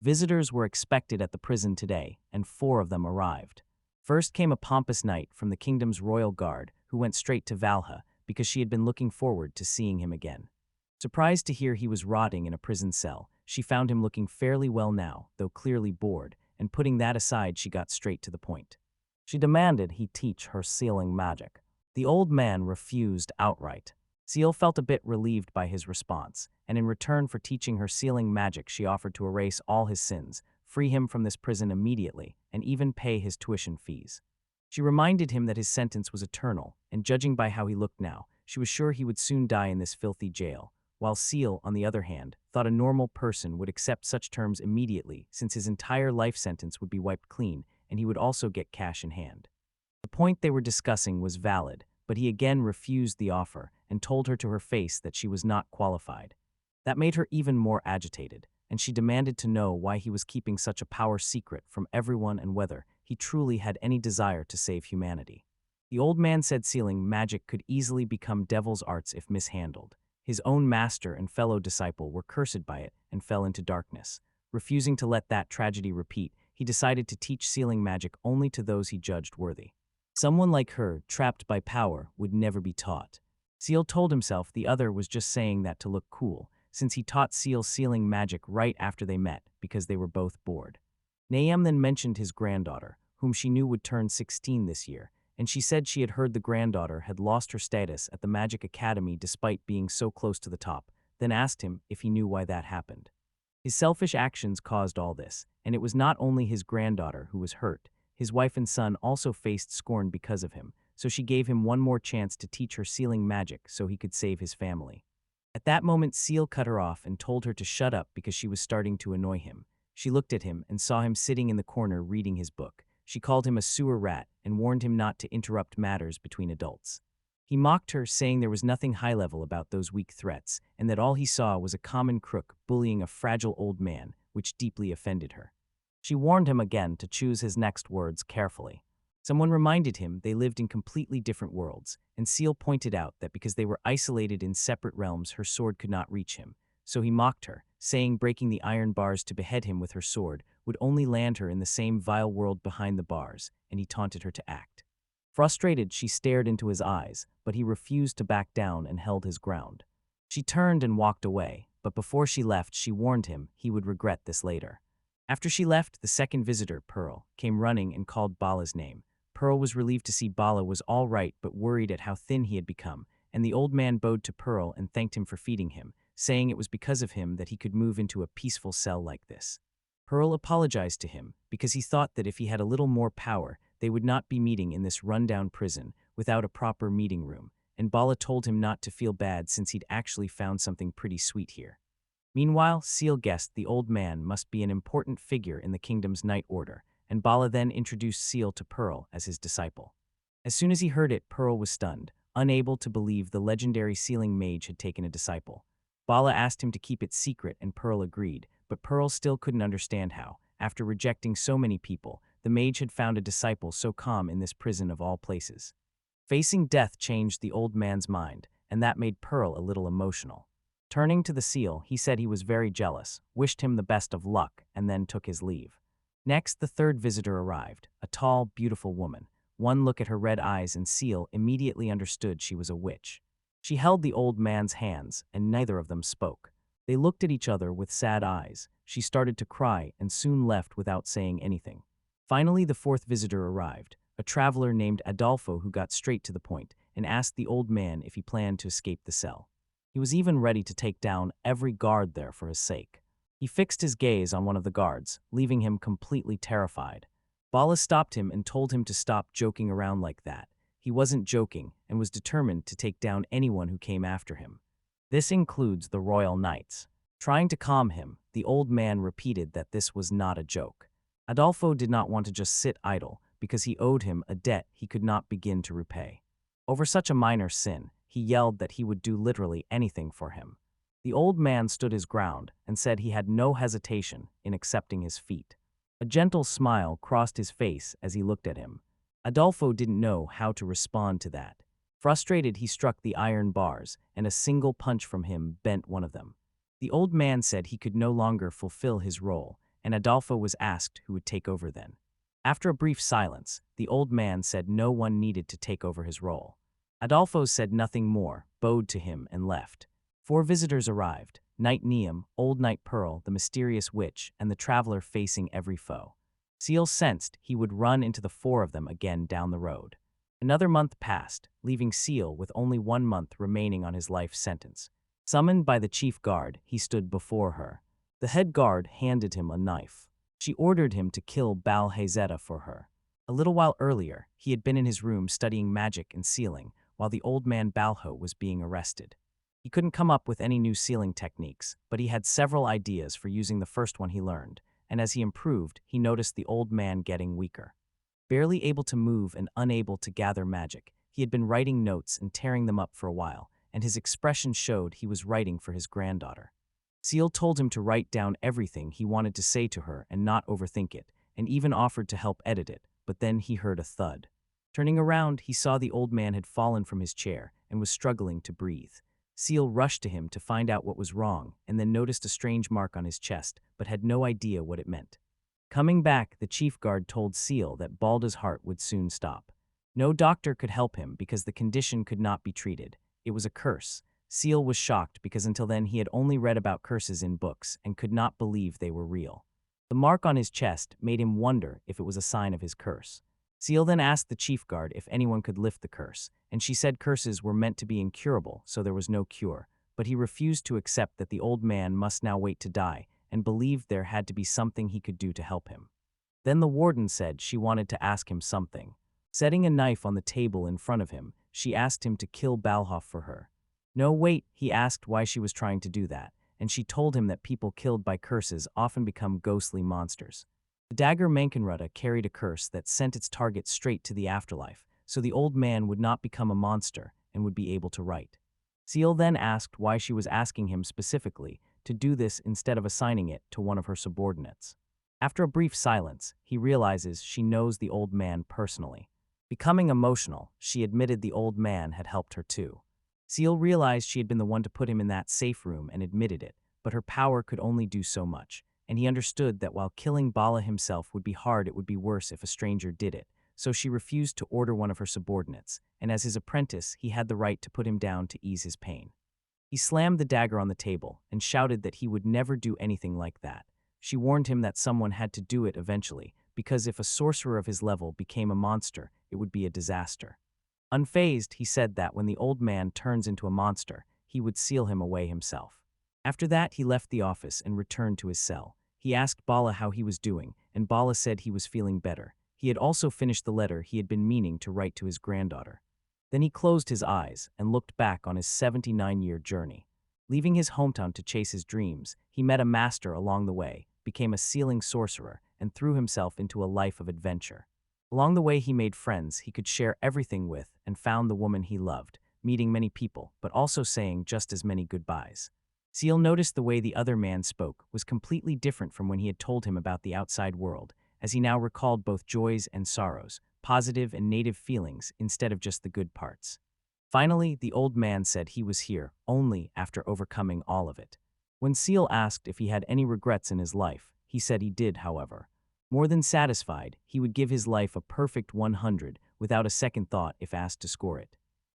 Visitors were expected at the prison today, and 4 of them arrived. First came a pompous knight from the kingdom's royal guard who went straight to Valha because she had been looking forward to seeing him again. Surprised to hear he was rotting in a prison cell, she found him looking fairly well now, though clearly bored, and putting that aside she got straight to the point. She demanded he teach her sealing magic. The old man refused outright. Seal felt a bit relieved by his response, and in return for teaching her sealing magic she offered to erase all his sins, free him from this prison immediately, and even pay his tuition fees. She reminded him that his sentence was eternal, and judging by how he looked now, she was sure he would soon die in this filthy jail, while Seal, on the other hand, thought a normal person would accept such terms immediately since his entire life sentence would be wiped clean, and he would also get cash in hand. The point they were discussing was valid, but he again refused the offer and told her to her face that she was not qualified. That made her even more agitated, and she demanded to know why he was keeping such a power secret from everyone and whether he truly had any desire to save humanity. The old man said sealing magic could easily become devil's arts if mishandled. His own master and fellow disciple were cursed by it and fell into darkness. Refusing to let that tragedy repeat, he decided to teach sealing magic only to those he judged worthy. Someone like her, trapped by power, would never be taught. Seal told himself the other was just saying that to look cool, since he taught Seal sealing magic right after they met because they were both bored. Nayam then mentioned his granddaughter, whom she knew would turn 16 this year, and she said she had heard the granddaughter had lost her status at the Magic Academy despite being so close to the top, then asked him if he knew why that happened. His selfish actions caused all this, and it was not only his granddaughter who was hurt. His wife and son also faced scorn because of him, so she gave him one more chance to teach her sealing magic so he could save his family. At that moment, Seal cut her off and told her to shut up because she was starting to annoy him. She looked at him and saw him sitting in the corner reading his book. She called him a sewer rat and warned him not to interrupt matters between adults. He mocked her, saying there was nothing high-level about those weak threats, and that all he saw was a common crook bullying a fragile old man, which deeply offended her. She warned him again to choose his next words carefully. Someone reminded him they lived in completely different worlds, and Seal pointed out that because they were isolated in separate realms, her sword could not reach him. So he mocked her, saying breaking the iron bars to behead him with her sword would only land her in the same vile world behind the bars, and he taunted her to act. Frustrated, she stared into his eyes, but he refused to back down and held his ground. She turned and walked away, but before she left, she warned him he would regret this later. After she left, the second visitor, Pearl, came running and called Bala's name. Pearl was relieved to see Bala was all right but worried at how thin he had become, and the old man bowed to Pearl and thanked him for feeding him, saying it was because of him that he could move into a peaceful cell like this. Pearl apologized to him because he thought that if he had a little more power, they would not be meeting in this rundown prison without a proper meeting room, and Bala told him not to feel bad since he'd actually found something pretty sweet here. Meanwhile, Seal guessed the old man must be an important figure in the kingdom's night order, and Bala then introduced Seal to Pearl as his disciple. As soon as he heard it, Pearl was stunned, unable to believe the legendary sealing mage had taken a disciple. Bala asked him to keep it secret and Pearl agreed, but Pearl still couldn't understand how, after rejecting so many people, the mage had found a disciple so calm in this prison of all places. Facing death changed the old man's mind, and that made Pearl a little emotional. Turning to the Seal, he said he was very jealous, wished him the best of luck, and then took his leave. Next, the third visitor arrived, a tall, beautiful woman. One look at her red eyes and Seal immediately understood she was a witch. She held the old man's hands, and neither of them spoke. They looked at each other with sad eyes. She started to cry and soon left without saying anything. Finally, the fourth visitor arrived, a traveler named Adolfo who got straight to the point and asked the old man if he planned to escape the cell. He was even ready to take down every guard there for his sake. He fixed his gaze on one of the guards, leaving him completely terrified. Bala stopped him and told him to stop joking around like that. He wasn't joking and was determined to take down anyone who came after him. This includes the royal knights. Trying to calm him, the old man repeated that this was not a joke. Adolfo did not want to just sit idle, because he owed him a debt he could not begin to repay. Over such a minor sin, he yelled that he would do literally anything for him. The old man stood his ground and said he had no hesitation in accepting his feat. A gentle smile crossed his face as he looked at him. Adolfo didn't know how to respond to that. Frustrated, he struck the iron bars, and a single punch from him bent one of them. The old man said he could no longer fulfill his role, and Adolfo was asked who would take over then. After a brief silence, the old man said no one needed to take over his role. Adolfo said nothing more, bowed to him, and left. 4 visitors arrived: Knight Neum, Old Knight Pearl, the mysterious witch, and the traveler facing every foe. Seal sensed he would run into the 4 of them again down the road. Another month passed, leaving Seal with only 1 month remaining on his life sentence. Summoned by the chief guard, he stood before her. The head guard handed him a knife. She ordered him to kill Bal Hazeta for her. A little while earlier, he had been in his room studying magic and sealing, while the old man Balho was being arrested. He couldn't come up with any new sealing techniques, but he had several ideas for using the first one he learned, and as he improved, he noticed the old man getting weaker. Barely able to move and unable to gather magic, he had been writing notes and tearing them up for a while, and his expression showed he was writing for his granddaughter. Seal told him to write down everything he wanted to say to her and not overthink it, and even offered to help edit it, but then he heard a thud. Turning around, he saw the old man had fallen from his chair and was struggling to breathe. Seal rushed to him to find out what was wrong and then noticed a strange mark on his chest, but had no idea what it meant. Coming back, the chief guard told Seal that Balda's heart would soon stop. No doctor could help him because the condition could not be treated. It was a curse. Seal was shocked because until then he had only read about curses in books and could not believe they were real. The mark on his chest made him wonder if it was a sign of his curse. Seal then asked the chief guard if anyone could lift the curse, and she said curses were meant to be incurable, so there was no cure, but he refused to accept that the old man must now wait to die and believed there had to be something he could do to help him. Then the warden said she wanted to ask him something. Setting a knife on the table in front of him, she asked him to kill Balhoff for her. No, wait, he asked why she was trying to do that, and she told him that people killed by curses often become ghostly monsters. The dagger Mankenruda carried a curse that sent its target straight to the afterlife, so the old man would not become a monster and would be able to write. Seal then asked why she was asking him specifically to do this instead of assigning it to one of her subordinates. After a brief silence, he realizes she knows the old man personally. Becoming emotional, she admitted the old man had helped her too. Seal realized she had been the one to put him in that safe room and admitted it, but her power could only do so much, and he understood that while killing Bala himself would be hard, it would be worse if a stranger did it, so she refused to order one of her subordinates, and as his apprentice, he had the right to put him down to ease his pain. He slammed the dagger on the table and shouted that he would never do anything like that. She warned him that someone had to do it eventually, because if a sorcerer of his level became a monster, it would be a disaster. Unfazed, he said that when the old man turns into a monster, he would seal him away himself. After that, he left the office and returned to his cell. He asked Bala how he was doing, and Bala said he was feeling better. He had also finished the letter he had been meaning to write to his granddaughter. Then he closed his eyes and looked back on his 79-year journey. Leaving his hometown to chase his dreams, he met a master along the way, became a sealing sorcerer, and threw himself into a life of adventure. Along the way he made friends he could share everything with and found the woman he loved, meeting many people but also saying just as many goodbyes. Seal noticed the way the other man spoke was completely different from when he had told him about the outside world, as he now recalled both joys and sorrows, positive and native feelings instead of just the good parts. Finally, the old man said he was here only after overcoming all of it. When Seal asked if he had any regrets in his life, he said he did, however. More than satisfied, he would give his life a perfect 100 without a second thought if asked to score it.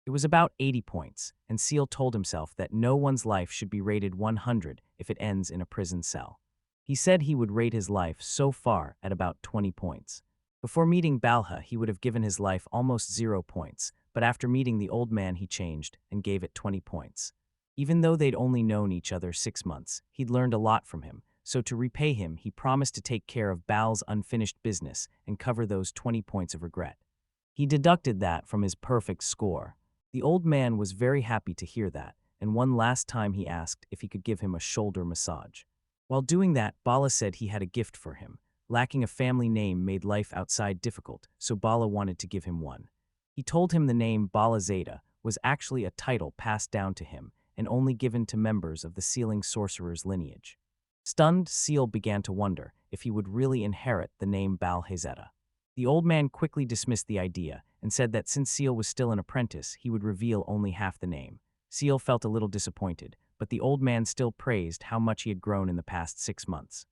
It was about 80 points, and Seal told himself that no one's life should be rated 100 if it ends in a prison cell. He said he would rate his life so far at about 20 points. Before meeting Balha, he would have given his life almost 0 points, but after meeting the old man he changed and gave it 20 points. Even though they'd only known each other 6 months, he'd learned a lot from him, so to repay him he promised to take care of Bal's unfinished business and cover those 20 points of regret. He deducted that from his perfect score. The old man was very happy to hear that, and one last time he asked if he could give him a shoulder massage. While doing that, Bala said he had a gift for him. Lacking a family name made life outside difficult, so Bala wanted to give him one. He told him the name Bala Zeta was actually a title passed down to him and only given to members of the sealing sorcerer's lineage. Stunned, Seal began to wonder if he would really inherit the name Bal Hazeta. The old man quickly dismissed the idea and said that since Seal was still an apprentice, he would reveal only half the name. Seal felt a little disappointed, but the old man still praised how much he had grown in the past 6 months.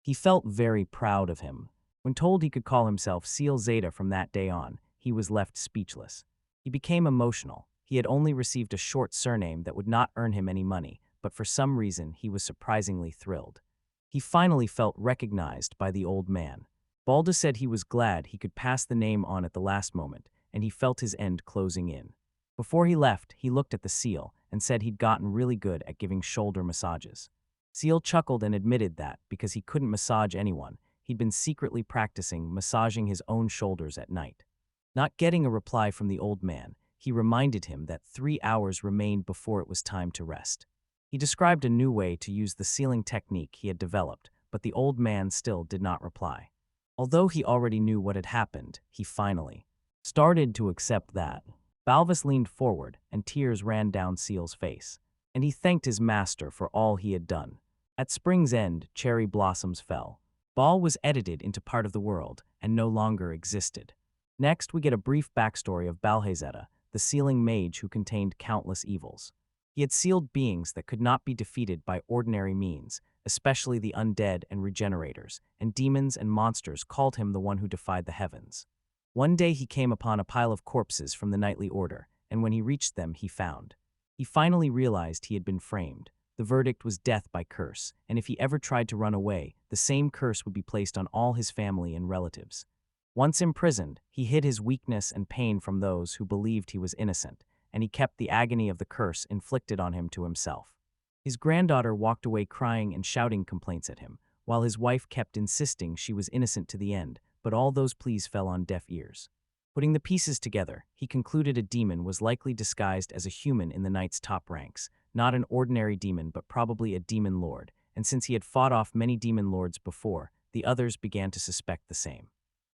He felt very proud of him. When told he could call himself Seal Zeta from that day on, he was left speechless. He became emotional. He had only received a short surname that would not earn him any money, but for some reason he was surprisingly thrilled. He finally felt recognized by the old man. Balda said he was glad he could pass the name on at the last moment, and he felt his end closing in. Before he left, he looked at the Seal and said he'd gotten really good at giving shoulder massages. Seal chuckled and admitted that, because he couldn't massage anyone, he'd been secretly practicing massaging his own shoulders at night. Not getting a reply from the old man, he reminded him that 3 hours remained before it was time to rest. He described a new way to use the sealing technique he had developed, but the old man still did not reply. Although he already knew what had happened, he finally started to accept that. Balvis leaned forward, and tears ran down Seal's face, and he thanked his master for all he had done. At spring's end, cherry blossoms fell. Bal was edited into part of the world and no longer existed. Next, we get a brief backstory of Balhazeta, the sealing mage who contained countless evils. He had sealed beings that could not be defeated by ordinary means, especially the undead and regenerators, and demons and monsters called him the one who defied the heavens. One day he came upon a pile of corpses from the knightly order, and when he reached them he finally realized he had been framed. The verdict was death by curse, and if he ever tried to run away, the same curse would be placed on all his family and relatives. Once imprisoned, he hid his weakness and pain from those who believed he was innocent, and he kept the agony of the curse inflicted on him to himself. His granddaughter walked away crying and shouting complaints at him, while his wife kept insisting she was innocent to the end, but all those pleas fell on deaf ears. Putting the pieces together, he concluded a demon was likely disguised as a human in the knight's top ranks, not an ordinary demon but probably a demon lord, and since he had fought off many demon lords before, the others began to suspect the same.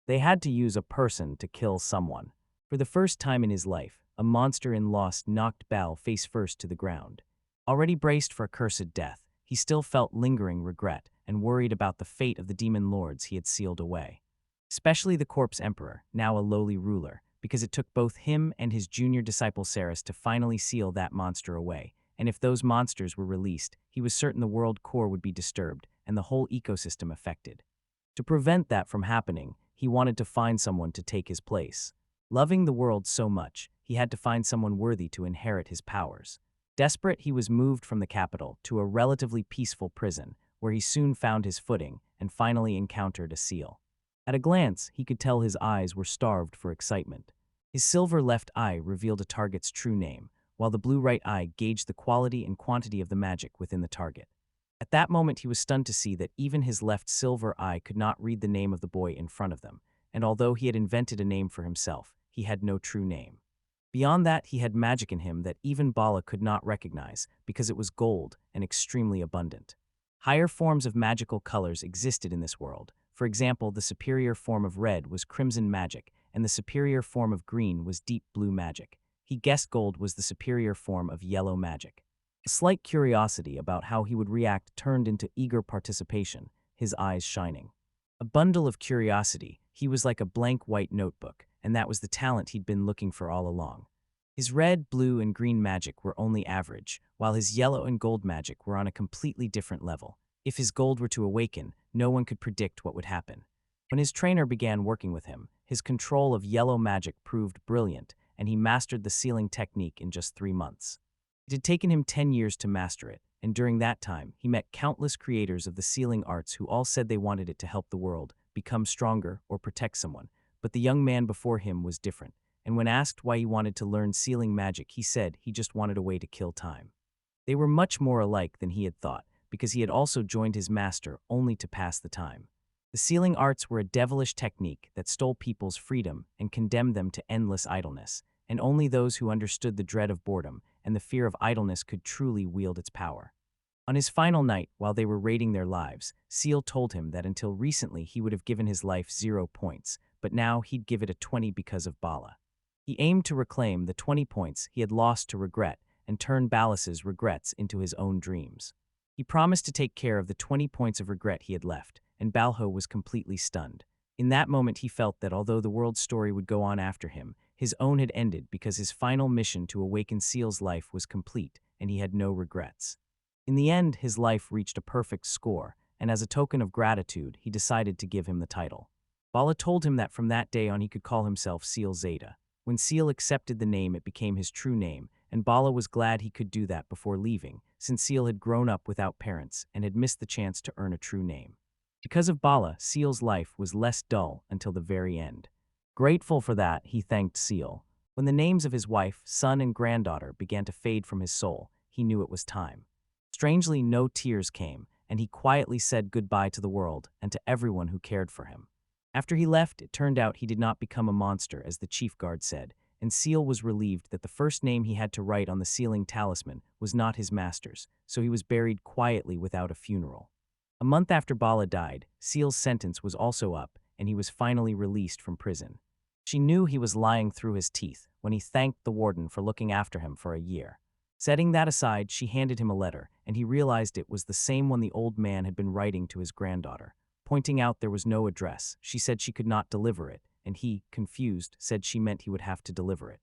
They had to use a person to kill someone. For the first time in his life, a monster in Lost knocked Bal face first to the ground. Already braced for a cursed death, he still felt lingering regret and worried about the fate of the demon lords he had sealed away. Especially the corpse emperor, now a lowly ruler, because it took both him and his junior disciple Ceres to finally seal that monster away, and if those monsters were released, he was certain the world core would be disturbed and the whole ecosystem affected. To prevent that from happening, he wanted to find someone to take his place. Loving the world so much, he had to find someone worthy to inherit his powers. Desperate, he was moved from the capital to a relatively peaceful prison, where he soon found his footing and finally encountered a seal. At a glance, he could tell his eyes were starved for excitement. His silver left eye revealed a target's true name, while the blue right eye gauged the quality and quantity of the magic within the target. At that moment, he was stunned to see that even his left silver eye could not read the name of the boy in front of them, and although he had invented a name for himself, he had no true name. Beyond that, he had magic in him that even Bala could not recognize because it was gold and extremely abundant. Higher forms of magical colors existed in this world. For example, the superior form of red was crimson magic, and the superior form of green was deep blue magic. He guessed gold was the superior form of yellow magic. A slight curiosity about how he would react turned into eager participation, his eyes shining. A bundle of curiosity, he was like a blank white notebook, and that was the talent he'd been looking for all along. His red, blue, and green magic were only average, while his yellow and gold magic were on a completely different level. If his gold were to awaken, no one could predict what would happen. When his trainer began working with him, his control of yellow magic proved brilliant, and he mastered the sealing technique in just 3 months. It had taken him 10 years to master it, and during that time, he met countless creators of the sealing arts who all said they wanted it to help the world, become stronger, or protect someone. But the young man before him was different, and when asked why he wanted to learn sealing magic, he said he just wanted a way to kill time. They were much more alike than he had thought, because he had also joined his master only to pass the time. The sealing arts were a devilish technique that stole people's freedom and condemned them to endless idleness, and only those who understood the dread of boredom and the fear of idleness could truly wield its power. On his final night, while they were rating their lives, Seal told him that until recently he would have given his life 0 points, but now he'd give it a 20 because of Bala. He aimed to reclaim the 20 points he had lost to regret and turn Balas's regrets into his own dreams. He promised to take care of the 20 points of regret he had left, and Balho was completely stunned. In that moment he felt that although the world's story would go on after him, his own had ended because his final mission to awaken Seal's life was complete, and he had no regrets. In the end, his life reached a perfect score, and as a token of gratitude, he decided to give him the title. Bala told him that from that day on he could call himself Seal Zeta. When Seal accepted the name, it became his true name, and Bala was glad he could do that before leaving, since Seal had grown up without parents and had missed the chance to earn a true name. Because of Bala, Seal's life was less dull until the very end. Grateful for that, he thanked Seal. When the names of his wife, son, and granddaughter began to fade from his soul, he knew it was time. Strangely, no tears came, and he quietly said goodbye to the world and to everyone who cared for him. After he left, it turned out he did not become a monster, as the chief guard said, and Seal was relieved that the first name he had to write on the sealing talisman was not his master's, so he was buried quietly without a funeral. A month after Bala died, Seal's sentence was also up, and he was finally released from prison. She knew he was lying through his teeth when he thanked the warden for looking after him for a year. Setting that aside, she handed him a letter, and he realized it was the same one the old man had been writing to his granddaughter. Pointing out there was no address, she said she could not deliver it, and he, confused, said she meant he would have to deliver it.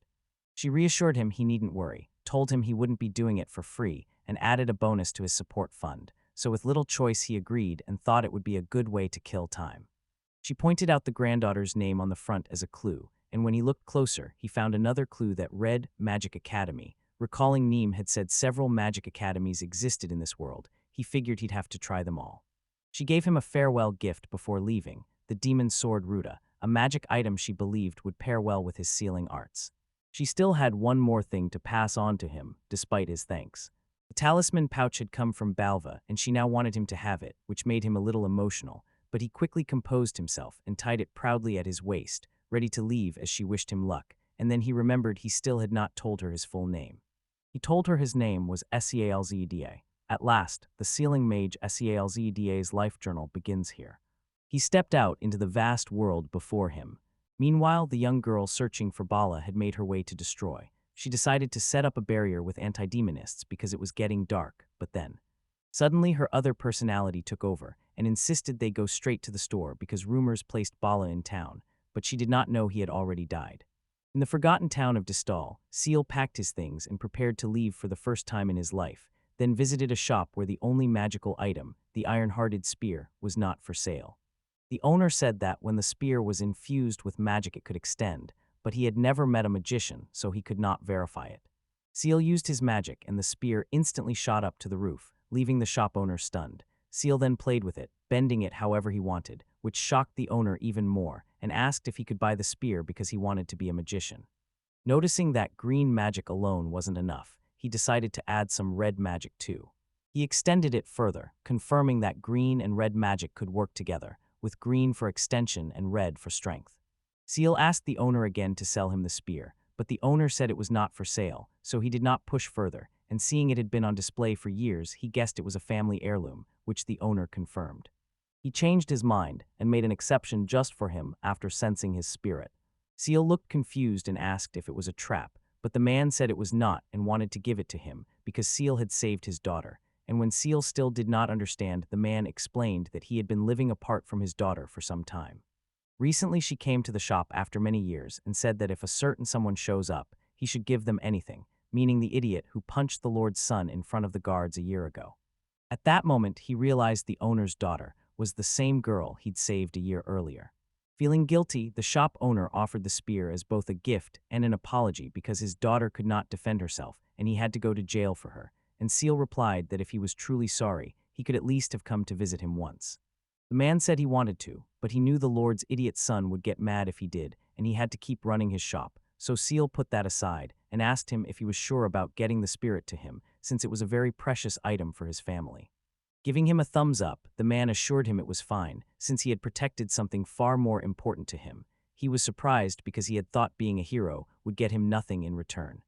She reassured him he needn't worry, told him he wouldn't be doing it for free, and added a bonus to his support fund. So with little choice he agreed and thought it would be a good way to kill time. She pointed out the granddaughter's name on the front as a clue, and when he looked closer, he found another clue that read Magic Academy. Recalling Neem had said several magic academies existed in this world, he figured he'd have to try them all. She gave him a farewell gift before leaving, the demon sword Ruta, a magic item she believed would pair well with his sealing arts. She still had one more thing to pass on to him, despite his thanks. The talisman pouch had come from Balva, and she now wanted him to have it, which made him a little emotional, but he quickly composed himself and tied it proudly at his waist, ready to leave as she wished him luck, and then he remembered he still had not told her his full name. He told her his name was Sealzeda. At last, the sealing mage Sealzeda's life journal begins here. He stepped out into the vast world before him. Meanwhile, the young girl searching for Bala had made her way to destroy. She decided to set up a barrier with anti-demonists because it was getting dark, but then, suddenly her other personality took over and insisted they go straight to the store because rumors placed Bala in town, but she did not know he had already died. In the forgotten town of Distal, Seal packed his things and prepared to leave for the first time in his life, then visited a shop where the only magical item, the iron-hearted spear, was not for sale. The owner said that when the spear was infused with magic it could extend, but he had never met a magician, so he could not verify it. Seal used his magic and the spear instantly shot up to the roof, leaving the shop owner stunned. Seal then played with it, bending it however he wanted, which shocked the owner even more, and asked if he could buy the spear because he wanted to be a magician. Noticing that green magic alone wasn't enough, he decided to add some red magic too. He extended it further, confirming that green and red magic could work together, with green for extension and red for strength. Seal asked the owner again to sell him the spear, but the owner said it was not for sale, so he did not push further, and seeing it had been on display for years, he guessed it was a family heirloom, which the owner confirmed. He changed his mind and made an exception just for him after sensing his spirit. Seal looked confused and asked if it was a trap, but the man said it was not and wanted to give it to him because Seal had saved his daughter. And when Seal still did not understand, the man explained that he had been living apart from his daughter for some time. Recently, she came to the shop after many years and said that if a certain someone shows up, he should give them anything, meaning the idiot who punched the Lord's son in front of the guards a year ago. At that moment, he realized the owner's daughter was the same girl he'd saved a year earlier. Feeling guilty, the shop owner offered the spear as both a gift and an apology because his daughter could not defend herself and he had to go to jail for her, and Seal replied that if he was truly sorry, he could at least have come to visit him once. The man said he wanted to, but he knew the Lord's idiot son would get mad if he did, and he had to keep running his shop, so Seal put that aside and asked him if he was sure about getting the spirit to him, since it was a very precious item for his family. Giving him a thumbs up, the man assured him it was fine, since he had protected something far more important to him. He was surprised because he had thought being a hero would get him nothing in return.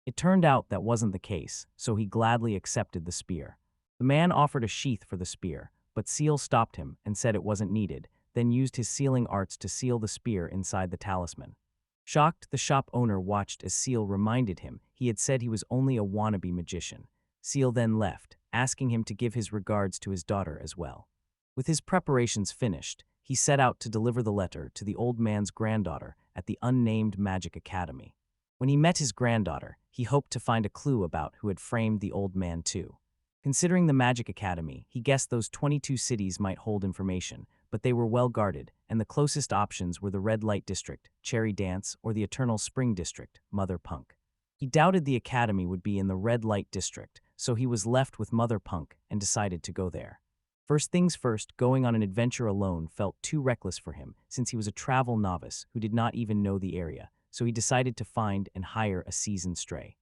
It turned out that wasn't the case, so he gladly accepted the spear. The man offered a sheath for the spear, but Seal stopped him and said it wasn't needed, then used his sealing arts to seal the spear inside the talisman. Shocked, the shop owner watched as Seal reminded him he had said he was only a wannabe magician. Seal then left, asking him to give his regards to his daughter as well. With his preparations finished, he set out to deliver the letter to the old man's granddaughter at the unnamed Magic Academy. When he met his granddaughter, he hoped to find a clue about who had framed the old man too. Considering the Magic Academy, he guessed those 22 cities might hold information, but they were well guarded, and the closest options were the Red Light District, Cherry Dance, or the Eternal Spring District, Mother Punk. He doubted the academy would be in the Red Light District, so he was left with Mother Punk and decided to go there. First things first, going on an adventure alone felt too reckless for him since he was a travel novice who did not even know the area, so he decided to find and hire a seasoned stray.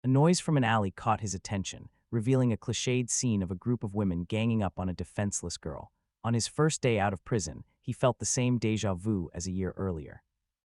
A noise from an alley caught his attention, revealing a cliched scene of a group of women ganging up on a defenseless girl. On his first day out of prison, he felt the same déjà vu as a year earlier.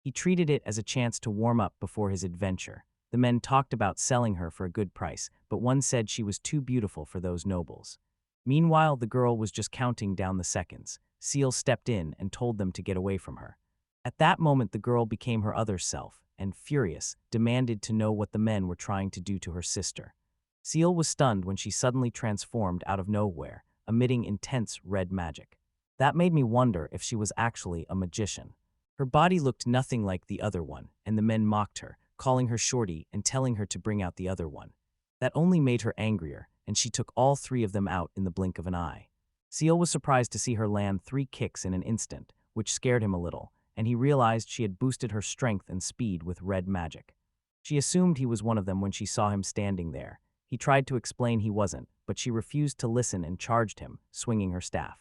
He treated it as a chance to warm up before his adventure. The men talked about selling her for a good price, but one said she was too beautiful for those nobles. Meanwhile, the girl was just counting down the seconds. Seal stepped in and told them to get away from her. At that moment, the girl became her other self, and furious, demanded to know what the men were trying to do to her sister. Seal was stunned when she suddenly transformed out of nowhere, emitting intense red magic. That made me wonder if she was actually a magician. Her body looked nothing like the other one, and the men mocked her, calling her shorty and telling her to bring out the other one. That only made her angrier, and she took all three of them out in the blink of an eye. Seal was surprised to see her land 3 kicks in an instant, which scared him a little, and he realized she had boosted her strength and speed with red magic. She assumed he was one of them when she saw him standing there. He tried to explain he wasn't, but she refused to listen and charged him, swinging her staff.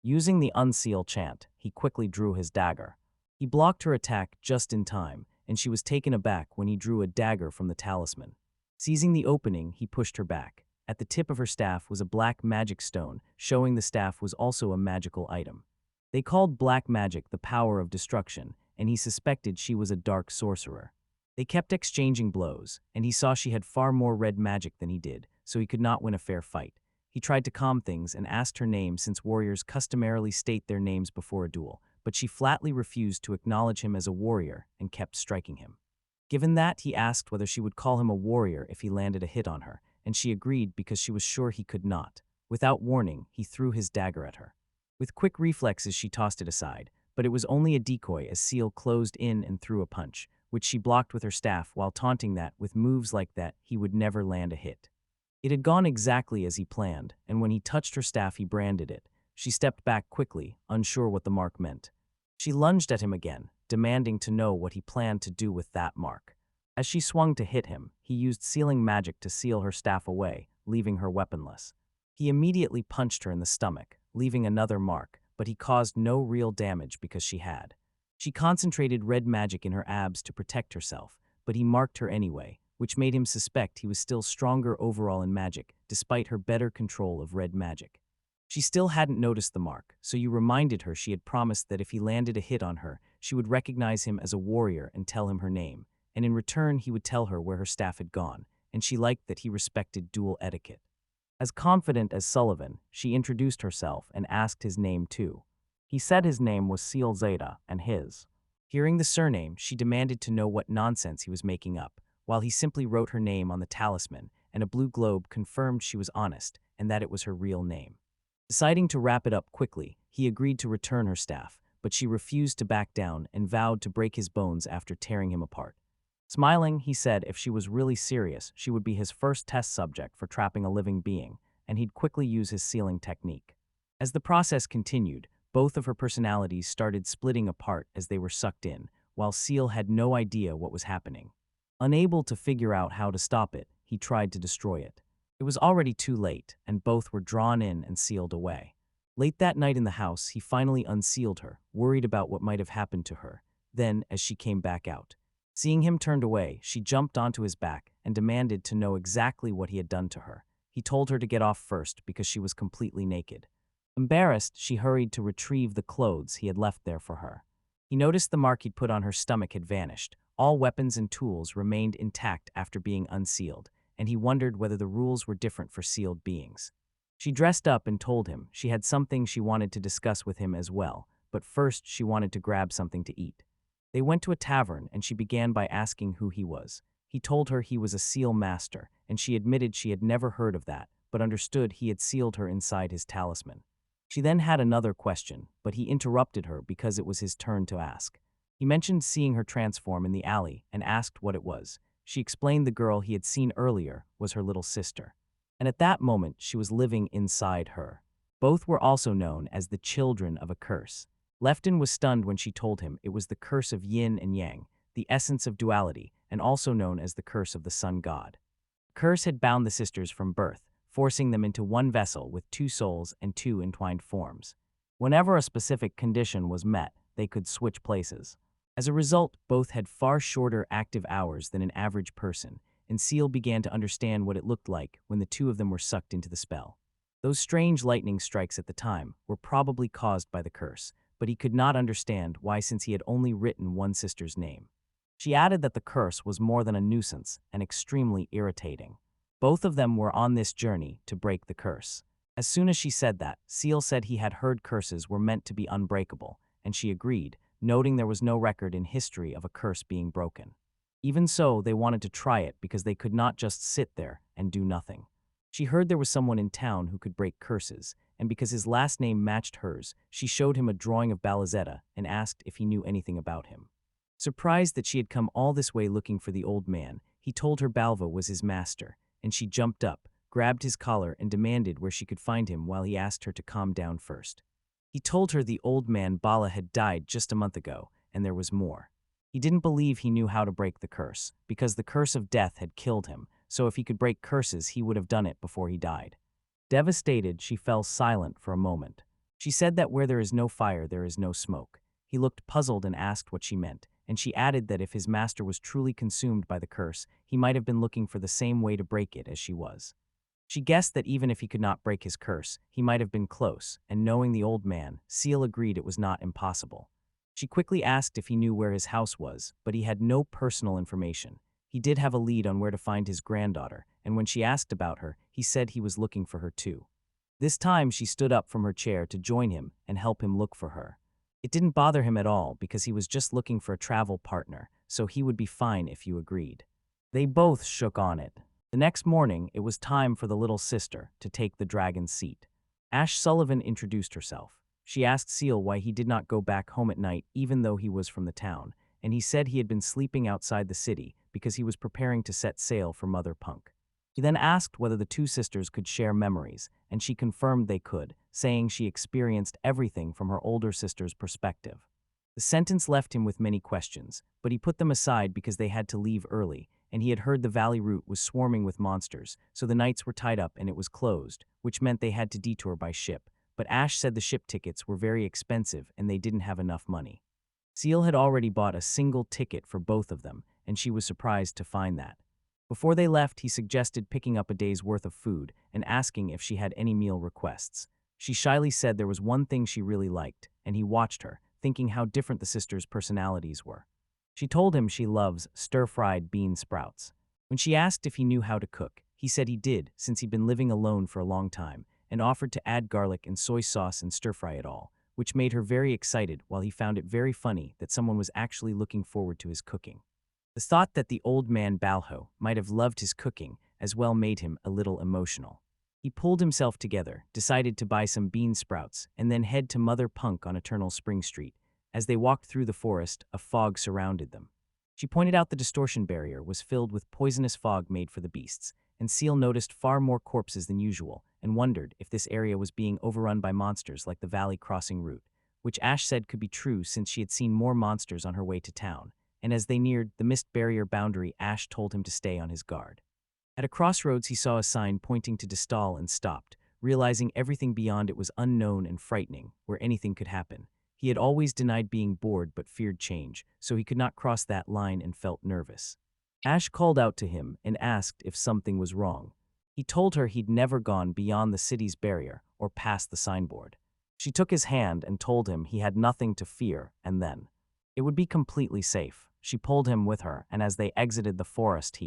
Using the unseal chant, he quickly drew his dagger. He blocked her attack just in time, and she was taken aback when he drew a dagger from the talisman. Seizing the opening, he pushed her back. At the tip of her staff was a black magic stone, showing the staff was also a magical item. They called black magic the power of destruction, and he suspected she was a dark sorcerer. They kept exchanging blows, and he saw she had far more red magic than he did, so he could not win a fair fight. He tried to calm things and asked her name since warriors customarily state their names before a duel, but she flatly refused to acknowledge him as a warrior and kept striking him. Given that, he asked whether she would call him a warrior if he landed a hit on her, and she agreed because she was sure he could not. Without warning, he threw his dagger at her. With quick reflexes, she tossed it aside, but it was only a decoy as Seal closed in and threw a punch, which she blocked with her staff while taunting that with moves like that he would never land a hit. It had gone exactly as he planned, and when he touched her staff he branded it. She stepped back quickly, unsure what the mark meant. She lunged at him again, demanding to know what he planned to do with that mark. As she swung to hit him, he used sealing magic to seal her staff away, leaving her weaponless. He immediately punched her in the stomach, leaving another mark, but he caused no real damage because she had. She concentrated red magic in her abs to protect herself, but he marked her anyway, which made him suspect he was still stronger overall in magic, despite her better control of red magic. She still hadn't noticed the mark, so you reminded her she had promised that if he landed a hit on her, she would recognize him as a warrior and tell him her name. and in return he would tell her where her staff had gone, and she liked that he respected duel etiquette. As confident as Sullivan, she introduced herself and asked his name too. He said his name was Seal Zeta, and his. Hearing the surname, she demanded to know what nonsense he was making up, while he simply wrote her name on the talisman, and a blue globe confirmed she was honest and that it was her real name. Deciding to wrap it up quickly, he agreed to return her staff, but she refused to back down and vowed to break his bones after tearing him apart. Smiling, he said if she was really serious, she would be his first test subject for trapping a living being, and he'd quickly use his sealing technique. As the process continued, both of her personalities started splitting apart as they were sucked in, while Seal had no idea what was happening. Unable to figure out how to stop it, he tried to destroy it. It was already too late, and both were drawn in and sealed away. Late that night in the house, he finally unsealed her, worried about what might have happened to her. Then, as she came back out, seeing him turned away, she jumped onto his back and demanded to know exactly what he had done to her. He told her to get off first because she was completely naked. Embarrassed, she hurried to retrieve the clothes he had left there for her. He noticed the mark he'd put on her stomach had vanished. All weapons and tools remained intact after being unsealed, and he wondered whether the rules were different for sealed beings. She dressed up and told him she had something she wanted to discuss with him as well, but first she wanted to grab something to eat. They went to a tavern and she began by asking who he was. He told her he was a seal master, and she admitted she had never heard of that, but understood he had sealed her inside his talisman. She then had another question, but he interrupted her because it was his turn to ask. He mentioned seeing her transform in the alley and asked what it was. She explained the girl he had seen earlier was her little sister, and at that moment she was living inside her. Both were also known as the children of a curse. Lefton was stunned when she told him it was the curse of yin and yang, the essence of duality, and also known as the curse of the sun god. The curse had bound the sisters from birth, forcing them into one vessel with two souls and two entwined forms. Whenever a specific condition was met, they could switch places. As a result, both had far shorter active hours than an average person, and Seal began to understand what it looked like when the two of them were sucked into the spell. Those strange lightning strikes at the time were probably caused by the curse, but he could not understand why since he had only written one sister's name. She added that the curse was more than a nuisance and extremely irritating. Both of them were on this journey to break the curse. As soon as she said that, Seal said he had heard curses were meant to be unbreakable, and she agreed, noting there was no record in history of a curse being broken. Even so, they wanted to try it because they could not just sit there and do nothing. She heard there was someone in town who could break curses, and because his last name matched hers, she showed him a drawing of Balazetta and asked if he knew anything about him. Surprised that she had come all this way looking for the old man, he told her Balva was his master, and she jumped up, grabbed his collar, and demanded where she could find him while he asked her to calm down first. He told her the old man Bala had died just a month ago, and there was more. He didn't believe he knew how to break the curse, because the curse of death had killed him, so if he could break curses, he would have done it before he died. Devastated, she fell silent for a moment. She said that where there is no fire, there is no smoke. He looked puzzled and asked what she meant, and she added that if his master was truly consumed by the curse, he might have been looking for the same way to break it as she was. She guessed that even if he could not break his curse, he might have been close, and knowing the old man, Seal agreed it was not impossible. She quickly asked if he knew where his house was, but he had no personal information. He did have a lead on where to find his granddaughter, and when she asked about her, he said he was looking for her too. This time she stood up from her chair to join him and help him look for her. It didn't bother him at all because he was just looking for a travel partner, so he would be fine if you agreed. They both shook on it. The next morning, it was time for the little sister to take the dragon's seat. Ash Sullivan introduced herself. She asked Seal why he did not go back home at night even though he was from the town, and he said he had been sleeping outside the city because he was preparing to set sail for Mother Punk. He then asked whether the two sisters could share memories, and she confirmed they could, saying she experienced everything from her older sister's perspective. The sentence left him with many questions, but he put them aside because they had to leave early, and he had heard the valley route was swarming with monsters, so the nights were tied up and it was closed, which meant they had to detour by ship. But Ash said the ship tickets were very expensive and they didn't have enough money. Seal had already bought a single ticket for both of them, and she was surprised to find that. Before they left, he suggested picking up a day's worth of food and asking if she had any meal requests. She shyly said there was one thing she really liked, and he watched her, thinking how different the sisters' personalities were. She told him she loves stir-fried bean sprouts. When she asked if he knew how to cook, he said he did since he'd been living alone for a long time, and offered to add garlic and soy sauce and stir-fry it all, which made her very excited while he found it very funny that someone was actually looking forward to his cooking. The thought that the old man Balho might have loved his cooking as well made him a little emotional. He pulled himself together, decided to buy some bean sprouts, and then head to Mother Punk on Eternal Spring Street. As they walked through the forest, a fog surrounded them. She pointed out the distortion barrier was filled with poisonous fog made for the beasts, and Seal noticed far more corpses than usual and wondered if this area was being overrun by monsters like the valley crossing route, which Ash said could be true since she had seen more monsters on her way to town. And as they neared the mist barrier boundary, Ash told him to stay on his guard. At a crossroads, he saw a sign pointing to Distal and stopped, realizing everything beyond it was unknown and frightening, where anything could happen. He had always denied being bored but feared change, so he could not cross that line and felt nervous. Ash called out to him and asked if something was wrong. He told her he'd never gone beyond the city's barrier or past the signboard. She took his hand and told him he had nothing to fear, and then it would be completely safe. She pulled him with her, and as they exited the forest,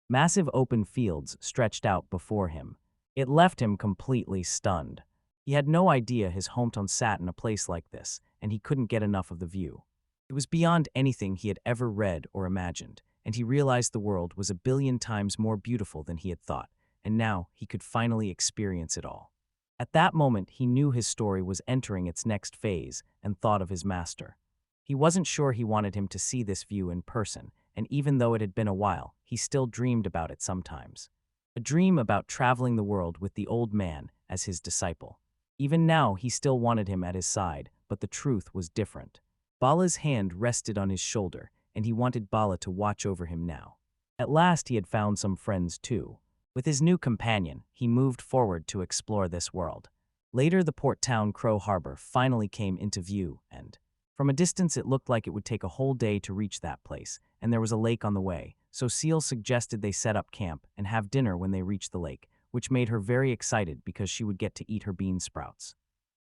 massive open fields stretched out before him. It left him completely stunned. He had no idea his hometown sat in a place like this, and he couldn't get enough of the view. It was beyond anything he had ever read or imagined, and he realized the world was a billion times more beautiful than he had thought, and now he could finally experience it all. At that moment, he knew his story was entering its next phase and thought of his master. He wasn't sure he wanted him to see this view in person, and even though it had been a while, he still dreamed about it sometimes. A dream about traveling the world with the old man as his disciple. Even now, he still wanted him at his side, but the truth was different. Bala's hand rested on his shoulder, and he wanted Bala to watch over him now. At last, he had found some friends too. With his new companion, he moved forward to explore this world. Later, the port town Crow Harbor finally came into view, and from a distance it looked like it would take a whole day to reach that place, and there was a lake on the way, so Seal suggested they set up camp and have dinner when they reached the lake, which made her very excited because she would get to eat her bean sprouts.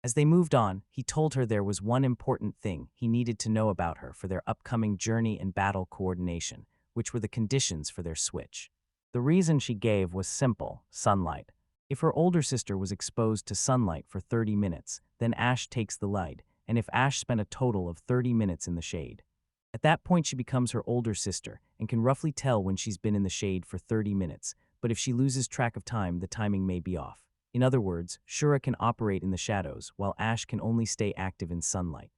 As they moved on, he told her there was one important thing he needed to know about her for their upcoming journey and battle coordination, which were the conditions for their switch. The reason she gave was simple: sunlight. If her older sister was exposed to sunlight for 30 minutes, then Ash takes the lead, and if Ash spent a total of 30 minutes in the shade. At that point, she becomes her older sister and can roughly tell when she's been in the shade for 30 minutes, but if she loses track of time, the timing may be off. In other words, Shura can operate in the shadows, while Ash can only stay active in sunlight.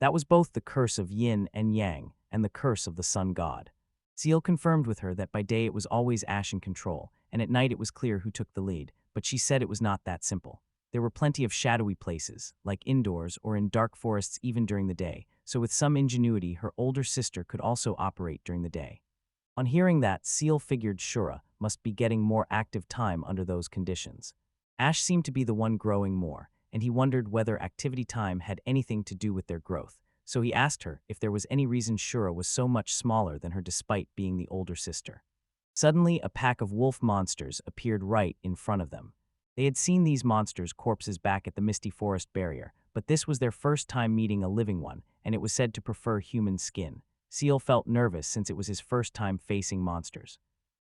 That was both the curse of yin and yang, and the curse of the sun god. Seal confirmed with her that by day it was always Ash in control, and at night it was clear who took the lead, but she said it was not that simple. There were plenty of shadowy places, like indoors or in dark forests even during the day, so with some ingenuity her older sister could also operate during the day. On hearing that, Seal figured Shura must be getting more active time under those conditions. Ash seemed to be the one growing more, and he wondered whether activity time had anything to do with their growth, so he asked her if there was any reason Shura was so much smaller than her despite being the older sister. Suddenly, a pack of wolf monsters appeared right in front of them. They had seen these monsters' corpses back at the misty forest barrier, but this was their first time meeting a living one, and it was said to prefer human skin. Seal felt nervous since it was his first time facing monsters.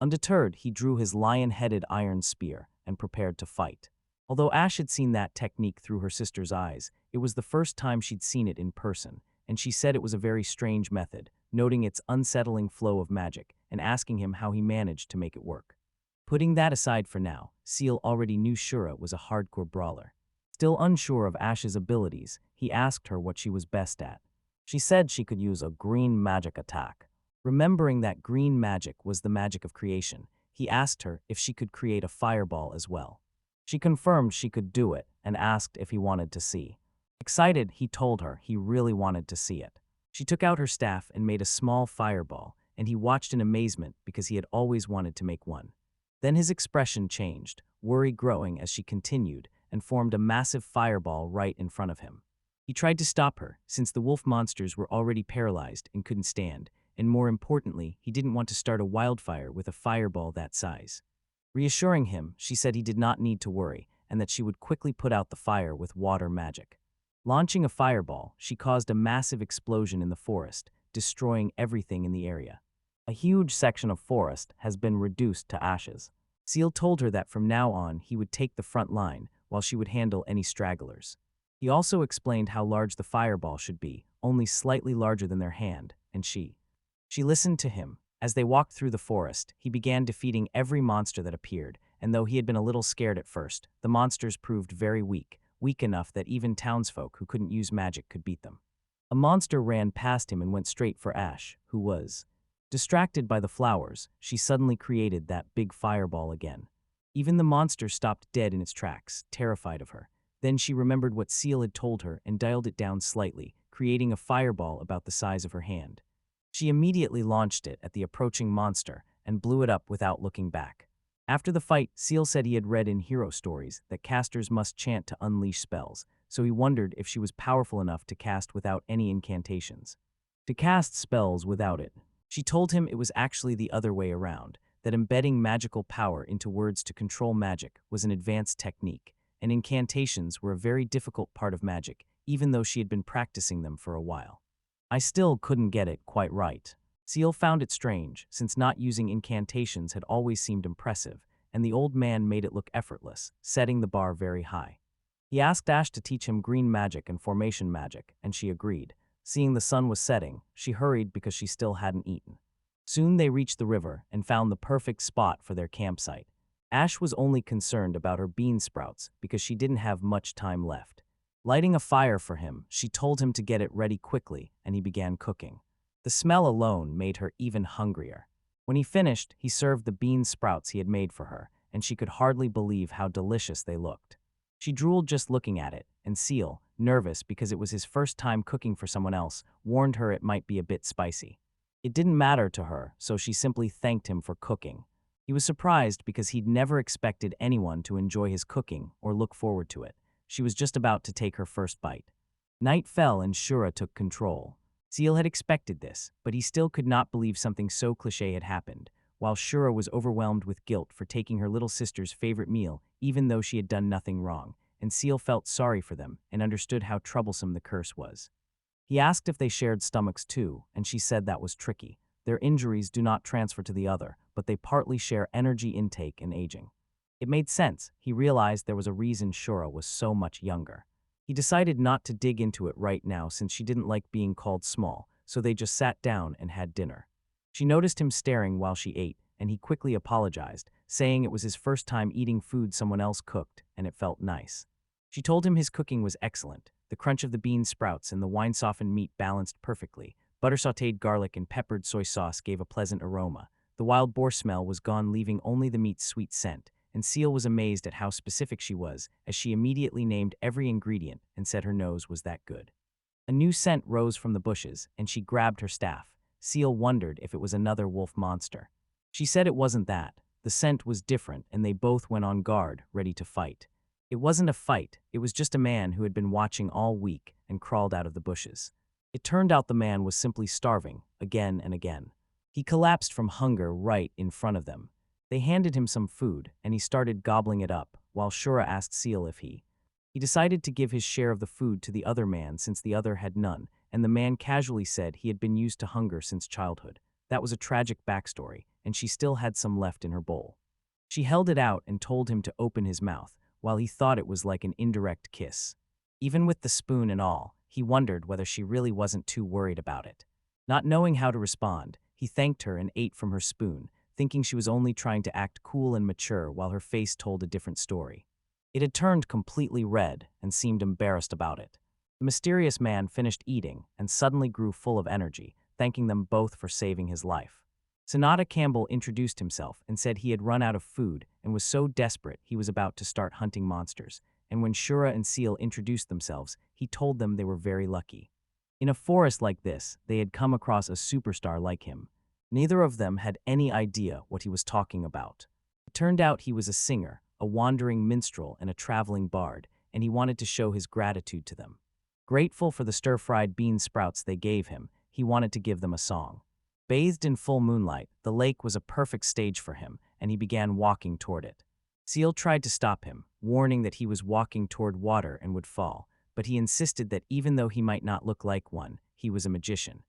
Undeterred, he drew his lion-headed iron spear and prepared to fight. Although Ash had seen that technique through her sister's eyes, it was the first time she'd seen it in person, and she said it was a very strange method, noting its unsettling flow of magic and asking him how he managed to make it work. Putting that aside for now, Seal already knew Shura was a hardcore brawler. Still unsure of Ash's abilities, he asked her what she was best at. She said she could use a green magic attack. Remembering that green magic was the magic of creation, he asked her if she could create a fireball as well. She confirmed she could do it and asked if he wanted to see. Excited, he told her he really wanted to see it. She took out her staff and made a small fireball, and he watched in amazement because he had always wanted to make one. Then his expression changed, worry growing as she continued, and formed a massive fireball right in front of him. He tried to stop her, since the wolf monsters were already paralyzed and couldn't stand, and more importantly, he didn't want to start a wildfire with a fireball that size. Reassuring him, she said he did not need to worry, and that she would quickly put out the fire with water magic. Launching a fireball, she caused a massive explosion in the forest, destroying everything in the area. A huge section of forest has been reduced to ashes. Seal told her that from now on he would take the front line, while she would handle any stragglers. He also explained how large the fireball should be, only slightly larger than their hand, and she listened to him. As they walked through the forest, he began defeating every monster that appeared, and though he had been a little scared at first, the monsters proved very weak enough that even townsfolk who couldn't use magic could beat them. A monster ran past him and went straight for Ash, who was distracted by the flowers. She suddenly created that big fireball again. Even the monster stopped dead in its tracks, terrified of her. Then she remembered what Seal had told her and dialed it down slightly, creating a fireball about the size of her hand. She immediately launched it at the approaching monster and blew it up without looking back. After the fight, Seal said he had read in hero stories that casters must chant to unleash spells, so he wondered if she was powerful enough to cast without any incantations. To cast spells without it. She told him it was actually the other way around, that embedding magical power into words to control magic was an advanced technique, and incantations were a very difficult part of magic, even though she had been practicing them for a while. I still couldn't get it quite right. Seal found it strange, since not using incantations had always seemed impressive, and the old man made it look effortless, setting the bar very high. He asked Ash to teach him green magic and formation magic, and she agreed. Seeing the sun was setting, she hurried because she still hadn't eaten. Soon they reached the river and found the perfect spot for their campsite. Ash was only concerned about her bean sprouts because she didn't have much time left. Lighting a fire for him, she told him to get it ready quickly, and he began cooking. The smell alone made her even hungrier. When he finished, he served the bean sprouts he had made for her, and she could hardly believe how delicious they looked. She drooled just looking at it, and Seal, nervous because it was his first time cooking for someone else, warned her it might be a bit spicy. It didn't matter to her, so she simply thanked him for cooking. He was surprised because he'd never expected anyone to enjoy his cooking or look forward to it. She was just about to take her first bite. Night fell and Shura took control. Seal had expected this, but he still could not believe something so cliché had happened, while Shura was overwhelmed with guilt for taking her little sister's favorite meal even though she had done nothing wrong, and Seal felt sorry for them and understood how troublesome the curse was. He asked if they shared stomachs too, and she said that was tricky. Their injuries do not transfer to the other, but they partly share energy intake and aging. It made sense. He realized there was a reason Shura was so much younger. He decided not to dig into it right now since she didn't like being called small, so they just sat down and had dinner. She noticed him staring while she ate, and he quickly apologized, saying it was his first time eating food someone else cooked, and it felt nice. She told him his cooking was excellent. The crunch of the bean sprouts and the wine-softened meat balanced perfectly. Butter-sautéed garlic and peppered soy sauce gave a pleasant aroma. The wild boar smell was gone, leaving only the meat's sweet scent, and Seal was amazed at how specific she was, as she immediately named every ingredient and said her nose was that good. A new scent rose from the bushes, and she grabbed her staff. Seal wondered if it was another wolf monster. She said it wasn't that. The scent was different, and they both went on guard, ready to fight. It wasn't a fight, it was just a man who had been watching all week and crawled out of the bushes. It turned out the man was simply starving, again and again. He collapsed from hunger right in front of them. They handed him some food, and he started gobbling it up, while Shura asked Seal if he decided to give his share of the food to the other man since the other had none, and the man casually said he had been used to hunger since childhood. That was a tragic backstory, and she still had some left in her bowl. She held it out and told him to open his mouth, while he thought it was like an indirect kiss. Even with the spoon and all, he wondered whether she really wasn't too worried about it. Not knowing how to respond, he thanked her and ate from her spoon, thinking she was only trying to act cool and mature while her face told a different story. It had turned completely red and seemed embarrassed about it. The mysterious man finished eating and suddenly grew full of energy, thanking them both for saving his life. Sonata Campbell introduced himself and said he had run out of food and was so desperate he was about to start hunting monsters, and when Shura and Seal introduced themselves, he told them they were very lucky. In a forest like this, they had come across a superstar like him. Neither of them had any idea what he was talking about. It turned out he was a singer, a wandering minstrel, and a traveling bard, and he wanted to show his gratitude to them. Grateful for the stir-fried bean sprouts they gave him, he wanted to give them a song. Bathed in full moonlight, the lake was a perfect stage for him, and he began walking toward it. Seal tried to stop him, warning that he was walking toward water and would fall, but he insisted that even though he might not look like one, he was a magician.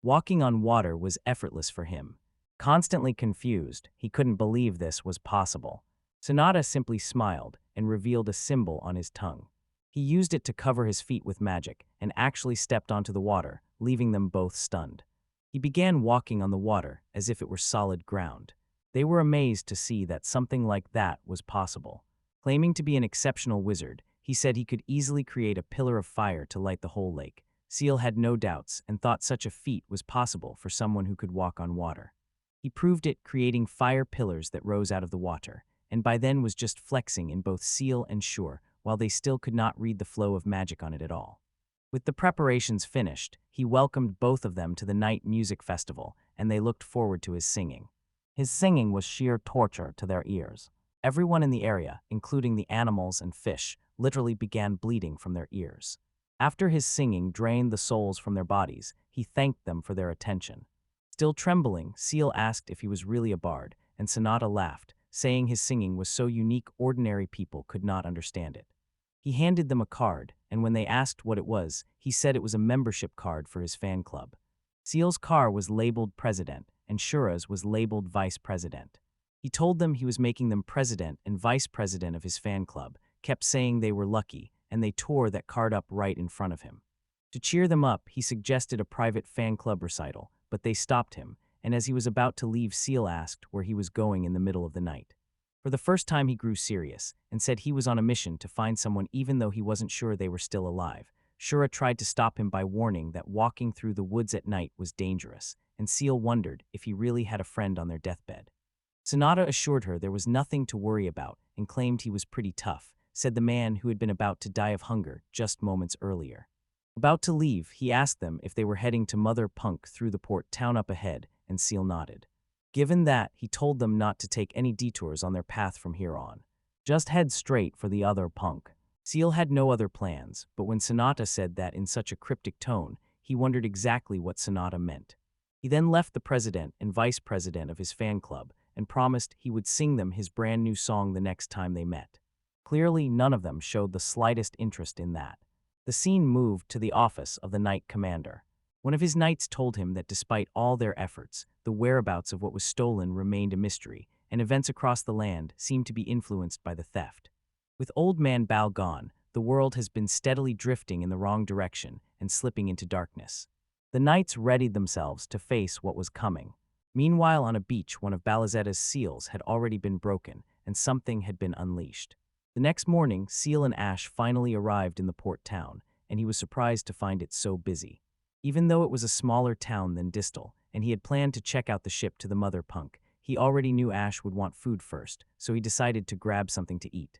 Walking on water was effortless for him. Constantly confused, he couldn't believe this was possible. Sonata simply smiled and revealed a symbol on his tongue. He used it to cover his feet with magic and actually stepped onto the water, leaving them both stunned. He began walking on the water as if it were solid ground. They were amazed to see that something like that was possible. Claiming to be an exceptional wizard, he said he could easily create a pillar of fire to light the whole lake. Seal had no doubts and thought such a feat was possible for someone who could walk on water. He proved it, creating fire pillars that rose out of the water, and by then was just flexing in both Seal and Shore, while they still could not read the flow of magic on it at all. With the preparations finished, he welcomed both of them to the night music festival, and they looked forward to his singing. His singing was sheer torture to their ears. Everyone in the area, including the animals and fish, literally began bleeding from their ears. After his singing drained the souls from their bodies, he thanked them for their attention. Still trembling, Seal asked if he was really a bard, and Sonata laughed, saying his singing was so unique ordinary people could not understand it. He handed them a card, and when they asked what it was, he said it was a membership card for his fan club. Seal's car was labeled President, and Shura's was labeled Vice President. He told them he was making them President and Vice President of his fan club, kept saying they were lucky, and they tore that card up right in front of him. To cheer them up, he suggested a private fan club recital, but they stopped him, and as he was about to leave, Seal asked where he was going in the middle of the night. For the first time he grew serious, and said he was on a mission to find someone even though he wasn't sure they were still alive. Shura tried to stop him by warning that walking through the woods at night was dangerous, and Seal wondered if he really had a friend on their deathbed. Sonata assured her there was nothing to worry about and claimed he was pretty tough, said the man who had been about to die of hunger just moments earlier. About to leave, he asked them if they were heading to Mother Punk through the port town up ahead, and Seal nodded. Given that, he told them not to take any detours on their path from here on. Just head straight for the other punk. Seal had no other plans, but when Sonata said that in such a cryptic tone, he wondered exactly what Sonata meant. He then left the president and vice president of his fan club and promised he would sing them his brand new song the next time they met. Clearly, none of them showed the slightest interest in that. The scene moved to the office of the Knight Commander. One of his knights told him that despite all their efforts, the whereabouts of what was stolen remained a mystery, and events across the land seemed to be influenced by the theft. With Old Man Bao gone, the world has been steadily drifting in the wrong direction and slipping into darkness. The knights readied themselves to face what was coming. Meanwhile, on a beach, one of Balazetta's seals had already been broken, and something had been unleashed. The next morning, Seal and Ash finally arrived in the port town, and he was surprised to find it so busy. Even though it was a smaller town than Distal, and he had planned to check out the ship to the Mother Punk, he already knew Ash would want food first, so he decided to grab something to eat.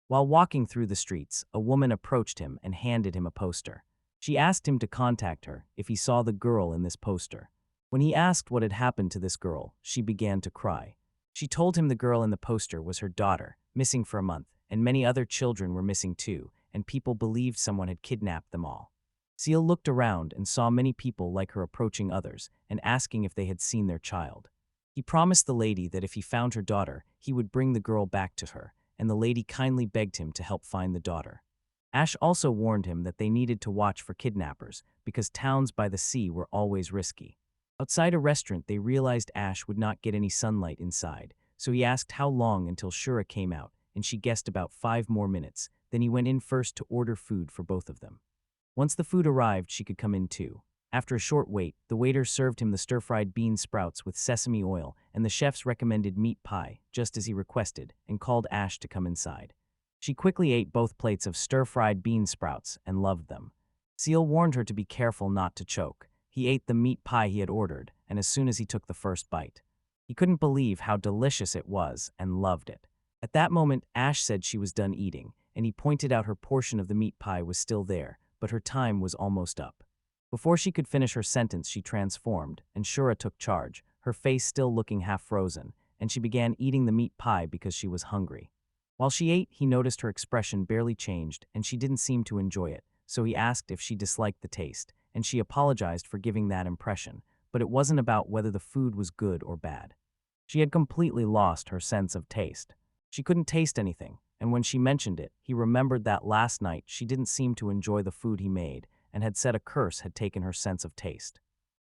While walking through the streets, a woman approached him and handed him a poster. She asked him to contact her if he saw the girl in this poster. When he asked what had happened to this girl, she began to cry. She told him the girl in the poster was her daughter, missing for a month, and many other children were missing too, and people believed someone had kidnapped them all. Seal looked around and saw many people like her approaching others and asking if they had seen their child. He promised the lady that if he found her daughter, he would bring the girl back to her, and the lady kindly begged him to help find the daughter. Ash also warned him that they needed to watch for kidnappers because towns by the sea were always risky. Outside a restaurant, they realized Ash would not get any sunlight inside, so he asked how long until Shura came out, and she guessed about 5 more minutes. Then he went in first to order food for both of them. Once the food arrived, she could come in too. After a short wait, the waiter served him the stir-fried bean sprouts with sesame oil and the chef's recommended meat pie, just as he requested, and called Ash to come inside. She quickly ate both plates of stir-fried bean sprouts and loved them. Seal warned her to be careful not to choke. He ate the meat pie he had ordered, and as soon as he took the first bite, he couldn't believe how delicious it was and loved it. At that moment, Ash said she was done eating, and he pointed out her portion of the meat pie was still there, but her time was almost up. Before she could finish her sentence, she transformed, and Shura took charge, her face still looking half frozen, and she began eating the meat pie because she was hungry. While she ate, he noticed her expression barely changed, and she didn't seem to enjoy it, so he asked if she disliked the taste, and she apologized for giving that impression, but it wasn't about whether the food was good or bad. She had completely lost her sense of taste. She couldn't taste anything, and when she mentioned it, he remembered that last night she didn't seem to enjoy the food he made, and had said a curse had taken her sense of taste.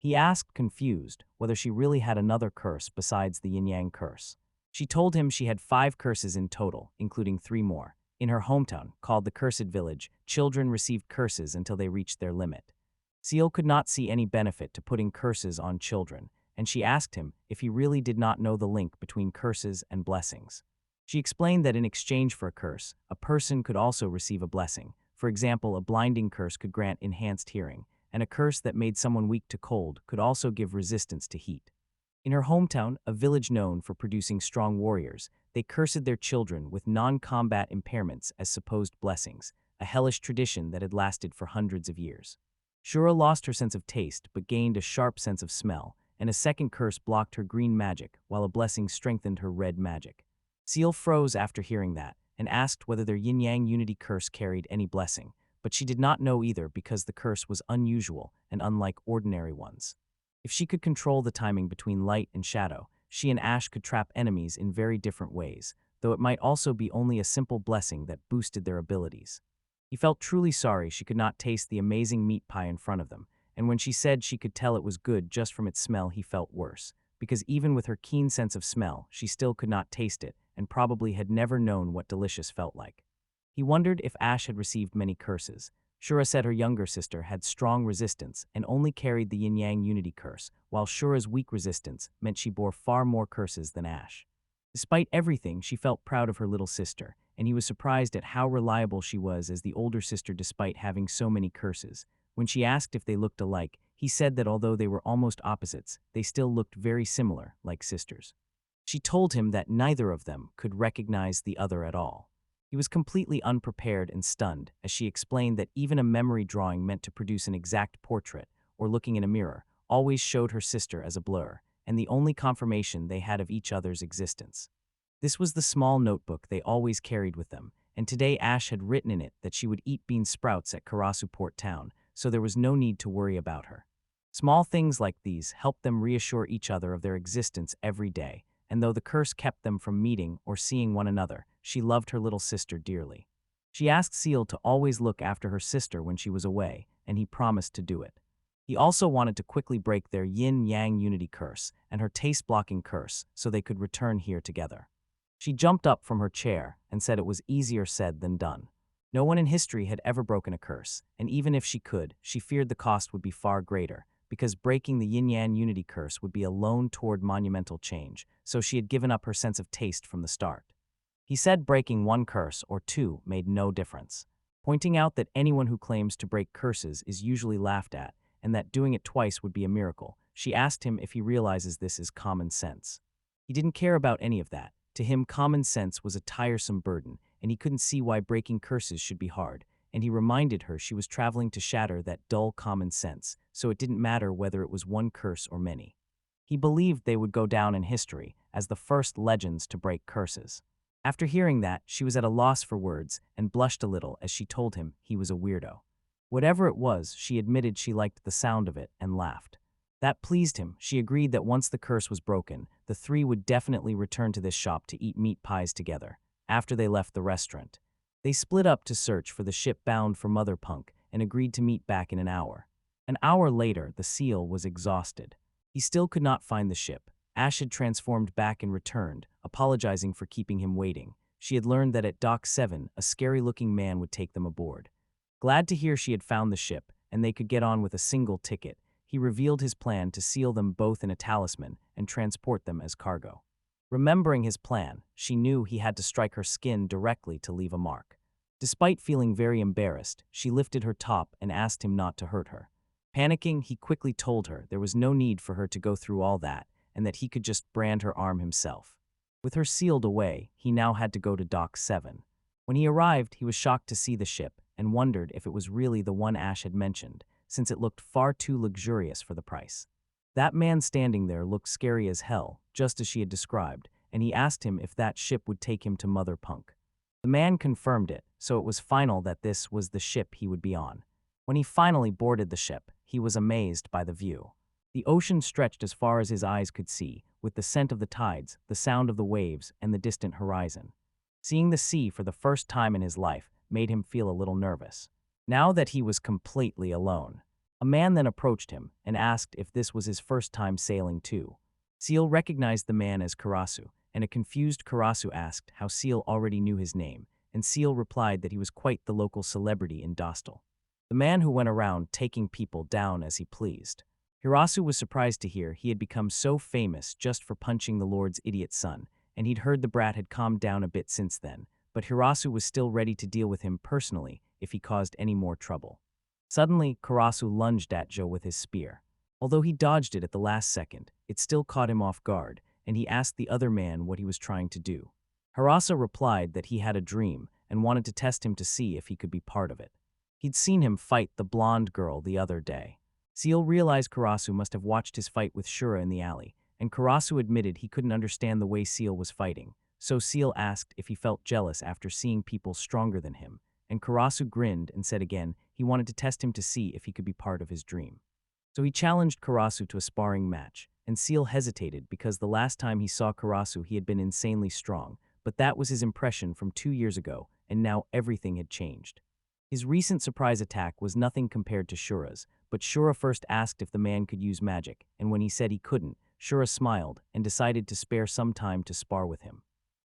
He asked, confused, whether she really had another curse besides the yin-yang curse. She told him she had 5 curses in total, including 3 more. In her hometown, called the Cursed Village, children received curses until they reached their limit. Seal could not see any benefit to putting curses on children, and she asked him if he really did not know the link between curses and blessings. She explained that in exchange for a curse, a person could also receive a blessing. For example, a blinding curse could grant enhanced hearing, and a curse that made someone weak to cold could also give resistance to heat. In her hometown, a village known for producing strong warriors, they cursed their children with non-combat impairments as supposed blessings, a hellish tradition that had lasted for hundreds of years. Shura lost her sense of taste but gained a sharp sense of smell, and a second curse blocked her green magic while a blessing strengthened her red magic. Seal froze after hearing that and asked whether their yin-yang unity curse carried any blessing, but she did not know either because the curse was unusual and unlike ordinary ones. If she could control the timing between light and shadow, she and Ash could trap enemies in very different ways, though it might also be only a simple blessing that boosted their abilities. He felt truly sorry she could not taste the amazing meat pie in front of them, and when she said she could tell it was good just from its smell, he felt worse, because even with her keen sense of smell, she still could not taste it and probably had never known what delicious felt like. He wondered if Ash had received many curses. Shura said her younger sister had strong resistance and only carried the yin-yang unity curse, while Shura's weak resistance meant she bore far more curses than Ash. Despite everything, she felt proud of her little sister, and he was surprised at how reliable she was as the older sister despite having so many curses. When she asked if they looked alike, he said that although they were almost opposites, they still looked very similar, like sisters. She told him that neither of them could recognize the other at all. He was completely unprepared and stunned as she explained that even a memory drawing meant to produce an exact portrait, or looking in a mirror, always showed her sister as a blur, and the only confirmation they had of each other's existence. This was the small notebook they always carried with them, and today Ash had written in it that she would eat bean sprouts at Karasu Port Town, so there was no need to worry about her. Small things like these helped them reassure each other of their existence every day, and though the curse kept them from meeting or seeing one another, she loved her little sister dearly. She asked Seal to always look after her sister when she was away, and he promised to do it. He also wanted to quickly break their yin-yang unity curse and her taste-blocking curse so they could return here together. She jumped up from her chair and said it was easier said than done. No one in history had ever broken a curse, and even if she could, she feared the cost would be far greater, because breaking the yin-yang unity curse would be a loan toward monumental change, so she had given up her sense of taste from the start. He said breaking 1 curse or 2 made no difference, pointing out that anyone who claims to break curses is usually laughed at, and that doing it twice would be a miracle. She asked him if he realizes this is common sense. He didn't care about any of that. To him, common sense was a tiresome burden, and he couldn't see why breaking curses should be hard, and he reminded her she was traveling to shatter that dull common sense, so it didn't matter whether it was 1 curse or many. He believed they would go down in history as the first legends to break curses. After hearing that, she was at a loss for words and blushed a little as she told him he was a weirdo. Whatever it was, she admitted she liked the sound of it and laughed. That pleased him. She agreed that once the curse was broken, the 3 would definitely return to this shop to eat meat pies together, after they left the restaurant. They split up to search for the ship bound for Mother Punk and agreed to meet back in an hour. An hour later, the seal was exhausted. He still could not find the ship. Ash had transformed back and returned, apologizing for keeping him waiting. She had learned that at Dock 7, a scary-looking man would take them aboard. Glad to hear she had found the ship, and they could get on with a single ticket, he revealed his plan to seal them both in a talisman and transport them as cargo. Remembering his plan, she knew he had to strike her skin directly to leave a mark. Despite feeling very embarrassed, she lifted her top and asked him not to hurt her. Panicking, he quickly told her there was no need for her to go through all that, and that he could just brand her arm himself. With her sealed away, he now had to go to Dock 7. When he arrived, he was shocked to see the ship and wondered if it was really the one Ash had mentioned, since it looked far too luxurious for the price. That man standing there looked scary as hell, just as she had described, and he asked him if that ship would take him to Mother Punk. The man confirmed it, so it was final that this was the ship he would be on. When he finally boarded the ship, he was amazed by the view. The ocean stretched as far as his eyes could see, with the scent of the tides, the sound of the waves, and the distant horizon. Seeing the sea for the first time in his life made him feel a little nervous. Now that he was completely alone, A man then approached him and asked if this was his first time sailing too. Seal recognized the man as Karasu, and a confused Karasu asked how Seal already knew his name, and Seal replied that he was quite the local celebrity in Dostal, the man who went around taking people down as he pleased. Hirasu was surprised to hear he had become so famous just for punching the Lord's idiot son, and he'd heard the brat had calmed down a bit since then, but Hirasu was still ready to deal with him personally if he caused any more trouble. Suddenly, Karasu lunged at Joe with his spear. Although he dodged it at the last second, it still caught him off guard, and he asked the other man what he was trying to do. Harasa replied that he had a dream and wanted to test him to see if he could be part of it. He'd seen him fight the blonde girl the other day. Seal realized Karasu must have watched his fight with Shura in the alley, and Karasu admitted he couldn't understand the way Seal was fighting, so Seal asked if he felt jealous after seeing people stronger than him, and Karasu grinned and said again he wanted to test him to see if he could be part of his dream. So he challenged Karasu to a sparring match, and Seal hesitated because the last time he saw Karasu he had been insanely strong, but that was his impression from 2 years ago, and now everything had changed. His recent surprise attack was nothing compared to Shura's, but Shura first asked if the man could use magic, and when he said he couldn't, Shura smiled and decided to spare some time to spar with him.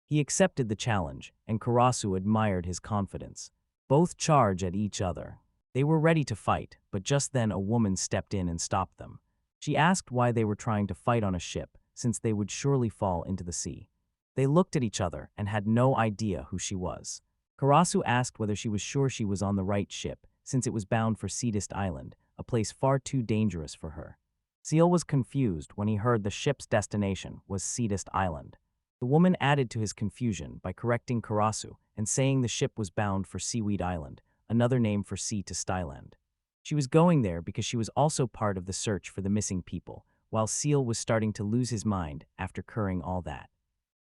He accepted the challenge, and Karasu admired his confidence. Both charged at each other. They were ready to fight, but just then a woman stepped in and stopped them. She asked why they were trying to fight on a ship, since they would surely fall into the sea. They looked at each other and had no idea who she was. Karasu asked whether she was sure she was on the right ship, since it was bound for Seedist Island, a place far too dangerous for her. Seal was confused when he heard the ship's destination was Seedist Island. The woman added to his confusion by correcting Karasu and saying the ship was bound for Seaweed Island, another name for Sea to Styland. She was going there because she was also part of the search for the missing people, while Seal was starting to lose his mind after curring all that.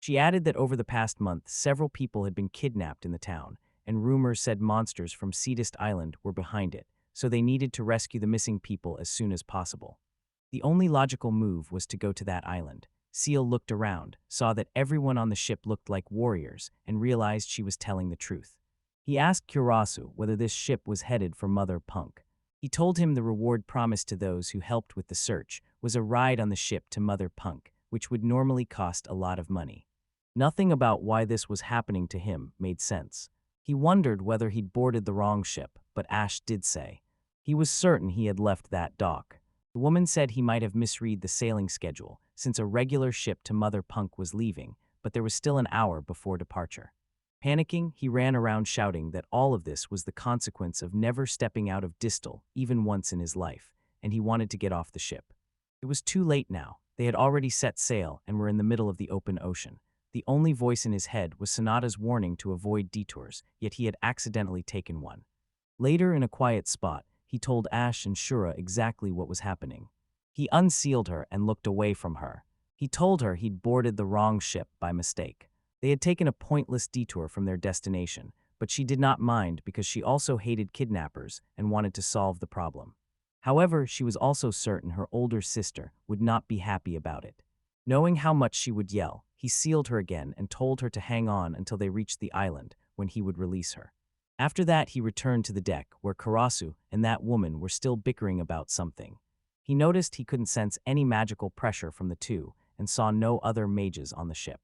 She added that over the past month, several people had been kidnapped in the town, and rumors said monsters from Seedist Island were behind it, so they needed to rescue the missing people as soon as possible. The only logical move was to go to that island. Seal looked around, saw that everyone on the ship looked like warriors, and realized she was telling the truth. He asked Kurasu whether this ship was headed for Mother Punk. He told him the reward promised to those who helped with the search was a ride on the ship to Mother Punk, which would normally cost a lot of money. Nothing about why this was happening to him made sense. He wondered whether he'd boarded the wrong ship, but Ash did say he was certain he had left that dock. The woman said he might have misread the sailing schedule, since a regular ship to Mother Punk was leaving, but there was still an hour before departure. Panicking, he ran around shouting that all of this was the consequence of never stepping out of Distal even once in his life, and he wanted to get off the ship. It was too late now. They had already set sail and were in the middle of the open ocean. The only voice in his head was Sonata's warning to avoid detours, yet he had accidentally taken one. Later, in a quiet spot, he told Ash and Shura exactly what was happening. He unsealed her and looked away from her. He told her he'd boarded the wrong ship by mistake. They had taken a pointless detour from their destination, but she did not mind because she also hated kidnappers and wanted to solve the problem. However, she was also certain her older sister would not be happy about it. Knowing how much she would yell, he sealed her again and told her to hang on until they reached the island, when he would release her. After that, he returned to the deck, where Karasu and that woman were still bickering about something. He noticed he couldn't sense any magical pressure from the two and saw no other mages on the ship.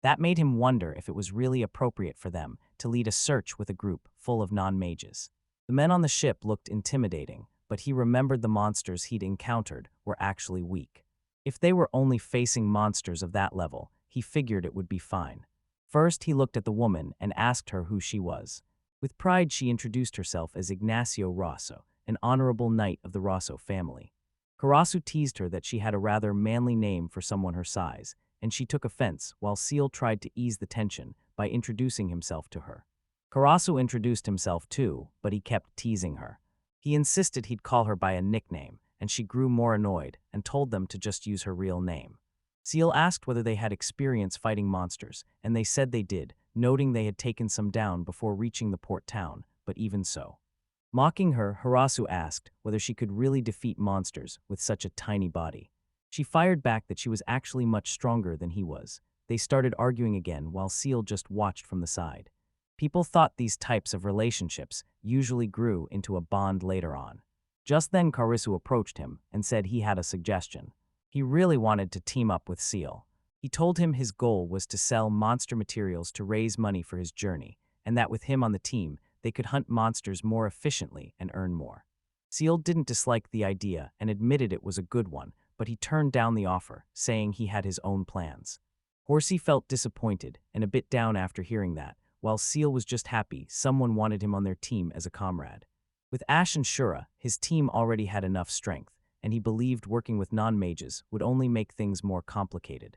That made him wonder if it was really appropriate for them to lead a search with a group full of non-mages. The men on the ship looked intimidating, but he remembered the monsters he'd encountered were actually weak. If they were only facing monsters of that level, he figured it would be fine. First, he looked at the woman and asked her who she was. With pride, she introduced herself as Ignacio Rosso, an honorable knight of the Rosso family. Karasu teased her that she had a rather manly name for someone her size, and she took offense while Seal tried to ease the tension by introducing himself to her. Karasu introduced himself too, but he kept teasing her. He insisted he'd call her by a nickname, and she grew more annoyed and told them to just use her real name. Seal asked whether they had experience fighting monsters, and they said they did, noting they had taken some down before reaching the port town, but even so. Mocking her, Harasu asked whether she could really defeat monsters with such a tiny body. She fired back that she was actually much stronger than he was. They started arguing again while Seal just watched from the side. People thought these types of relationships usually grew into a bond later on. Just then Karisu approached him and said he had a suggestion. He really wanted to team up with Seal. He told him his goal was to sell monster materials to raise money for his journey, and that with him on the team, they could hunt monsters more efficiently and earn more. Seal didn't dislike the idea and admitted it was a good one, but he turned down the offer, saying he had his own plans. Horsey felt disappointed and a bit down after hearing that, while Seal was just happy someone wanted him on their team as a comrade. With Ash and Shura, his team already had enough strength, and he believed working with non-mages would only make things more complicated.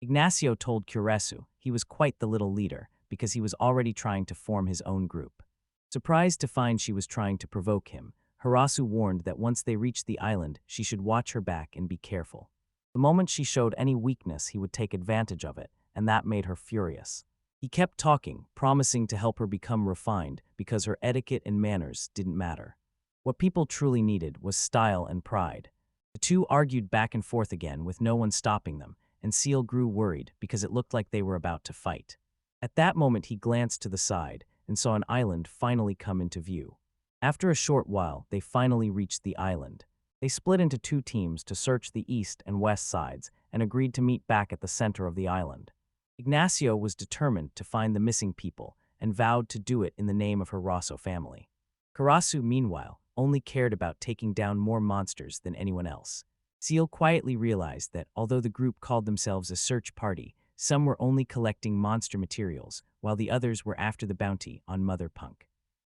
Ignacio told Kuresu he was quite the little leader because he was already trying to form his own group. Surprised to find she was trying to provoke him, Harasu warned that once they reached the island, she should watch her back and be careful. The moment she showed any weakness, he would take advantage of it, and that made her furious. He kept talking, promising to help her become refined because her etiquette and manners didn't matter. What people truly needed was style and pride. The two argued back and forth again with no one stopping them, and Seal grew worried because it looked like they were about to fight. At that moment he glanced to the side and saw an island finally come into view. After a short while, they finally reached the island. They split into two teams to search the east and west sides and agreed to meet back at the center of the island. Ignacio was determined to find the missing people and vowed to do it in the name of her Rosso family. Karasu, meanwhile, only cared about taking down more monsters than anyone else. Seal quietly realized that although the group called themselves a search party, some were only collecting monster materials, while the others were after the bounty on Mother Punk.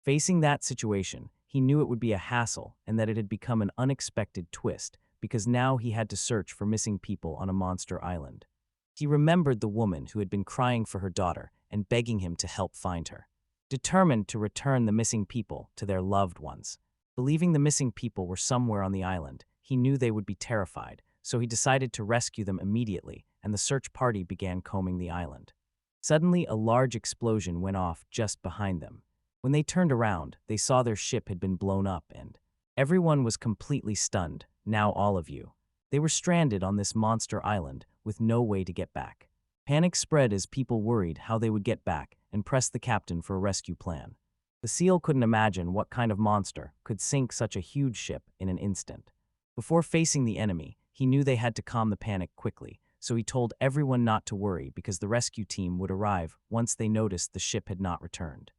Facing that situation, he knew it would be a hassle and that it had become an unexpected twist because now he had to search for missing people on a monster island. He remembered the woman who had been crying for her daughter and begging him to help find her. Determined to return the missing people to their loved ones. Believing the missing people were somewhere on the island, he knew they would be terrified, so he decided to rescue them immediately, and the search party began combing the island. Suddenly, a large explosion went off just behind them. When they turned around, they saw their ship had been blown up and everyone was completely stunned, now all of you. They were stranded on this monster island with no way to get back. Panic spread as people worried how they would get back and pressed the captain for a rescue plan. The Seal couldn't imagine what kind of monster could sink such a huge ship in an instant. Before facing the enemy, he knew they had to calm the panic quickly, so he told everyone not to worry because the rescue team would arrive once they noticed the ship had not returned.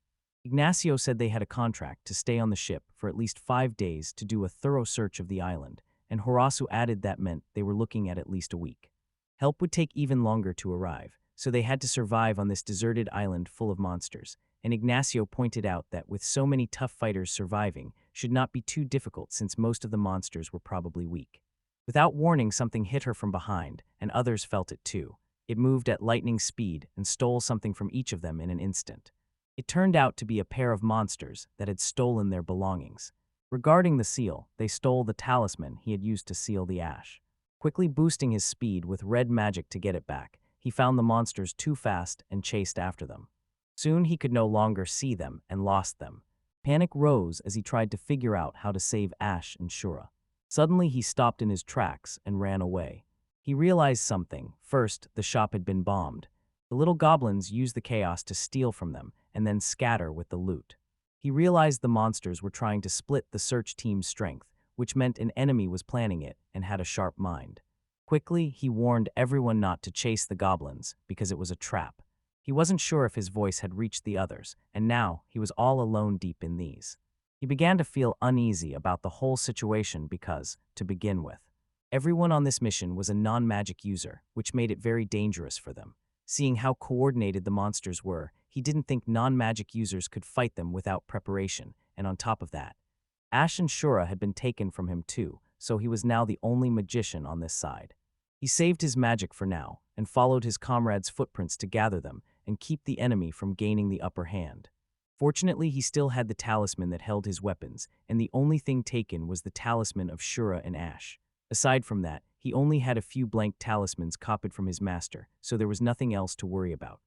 Ignacio said they had a contract to stay on the ship for at least 5 days to do a thorough search of the island, and Horasu added that meant they were looking at least a week. Help would take even longer to arrive, so they had to survive on this deserted island full of monsters, and Ignacio pointed out that with so many tough fighters surviving should not be too difficult since most of the monsters were probably weak. Without warning, something hit her from behind, and others felt it too. It moved at lightning speed and stole something from each of them in an instant. It turned out to be a pair of monsters that had stolen their belongings. Regarding the Seal, they stole the talisman he had used to seal the ash. Quickly boosting his speed with red magic to get it back, he found the monsters too fast and chased after them. Soon he could no longer see them and lost them. Panic rose as he tried to figure out how to save Ash and Shura. Suddenly he stopped in his tracks and ran away. He realized something. First, the shop had been bombed. The little goblins used the chaos to steal from them and then scatter with the loot. He realized the monsters were trying to split the search team's strength, which meant an enemy was planning it and had a sharp mind. Quickly, he warned everyone not to chase the goblins because it was a trap. He wasn't sure if his voice had reached the others, and now he was all alone deep in these. He began to feel uneasy about the whole situation because, to begin with, everyone on this mission was a non-magic user, which made it very dangerous for them. Seeing how coordinated the monsters were, he didn't think non-magic users could fight them without preparation, and on top of that, Ash and Shura had been taken from him too, so he was now the only magician on this side. He saved his magic for now, and followed his comrades' footprints to gather them and keep the enemy from gaining the upper hand. Fortunately, he still had the talisman that held his weapons, and the only thing taken was the talisman of Shura and Ash. Aside from that, he only had a few blank talismans copied from his master, so there was nothing else to worry about.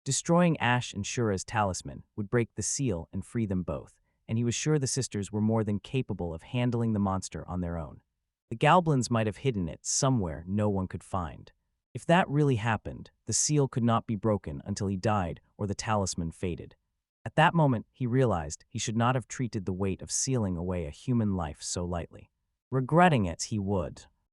Destroying Ash and Shura's talisman would break the seal and free them both, and he was sure the sisters were more than capable of handling the monster on their own. The goblins might have hidden it somewhere no one could find. If that really happened, the seal could not be broken until he died or the talisman faded. At that moment, he realized he should not have treated the weight of sealing away a human life so lightly. Regretting it, he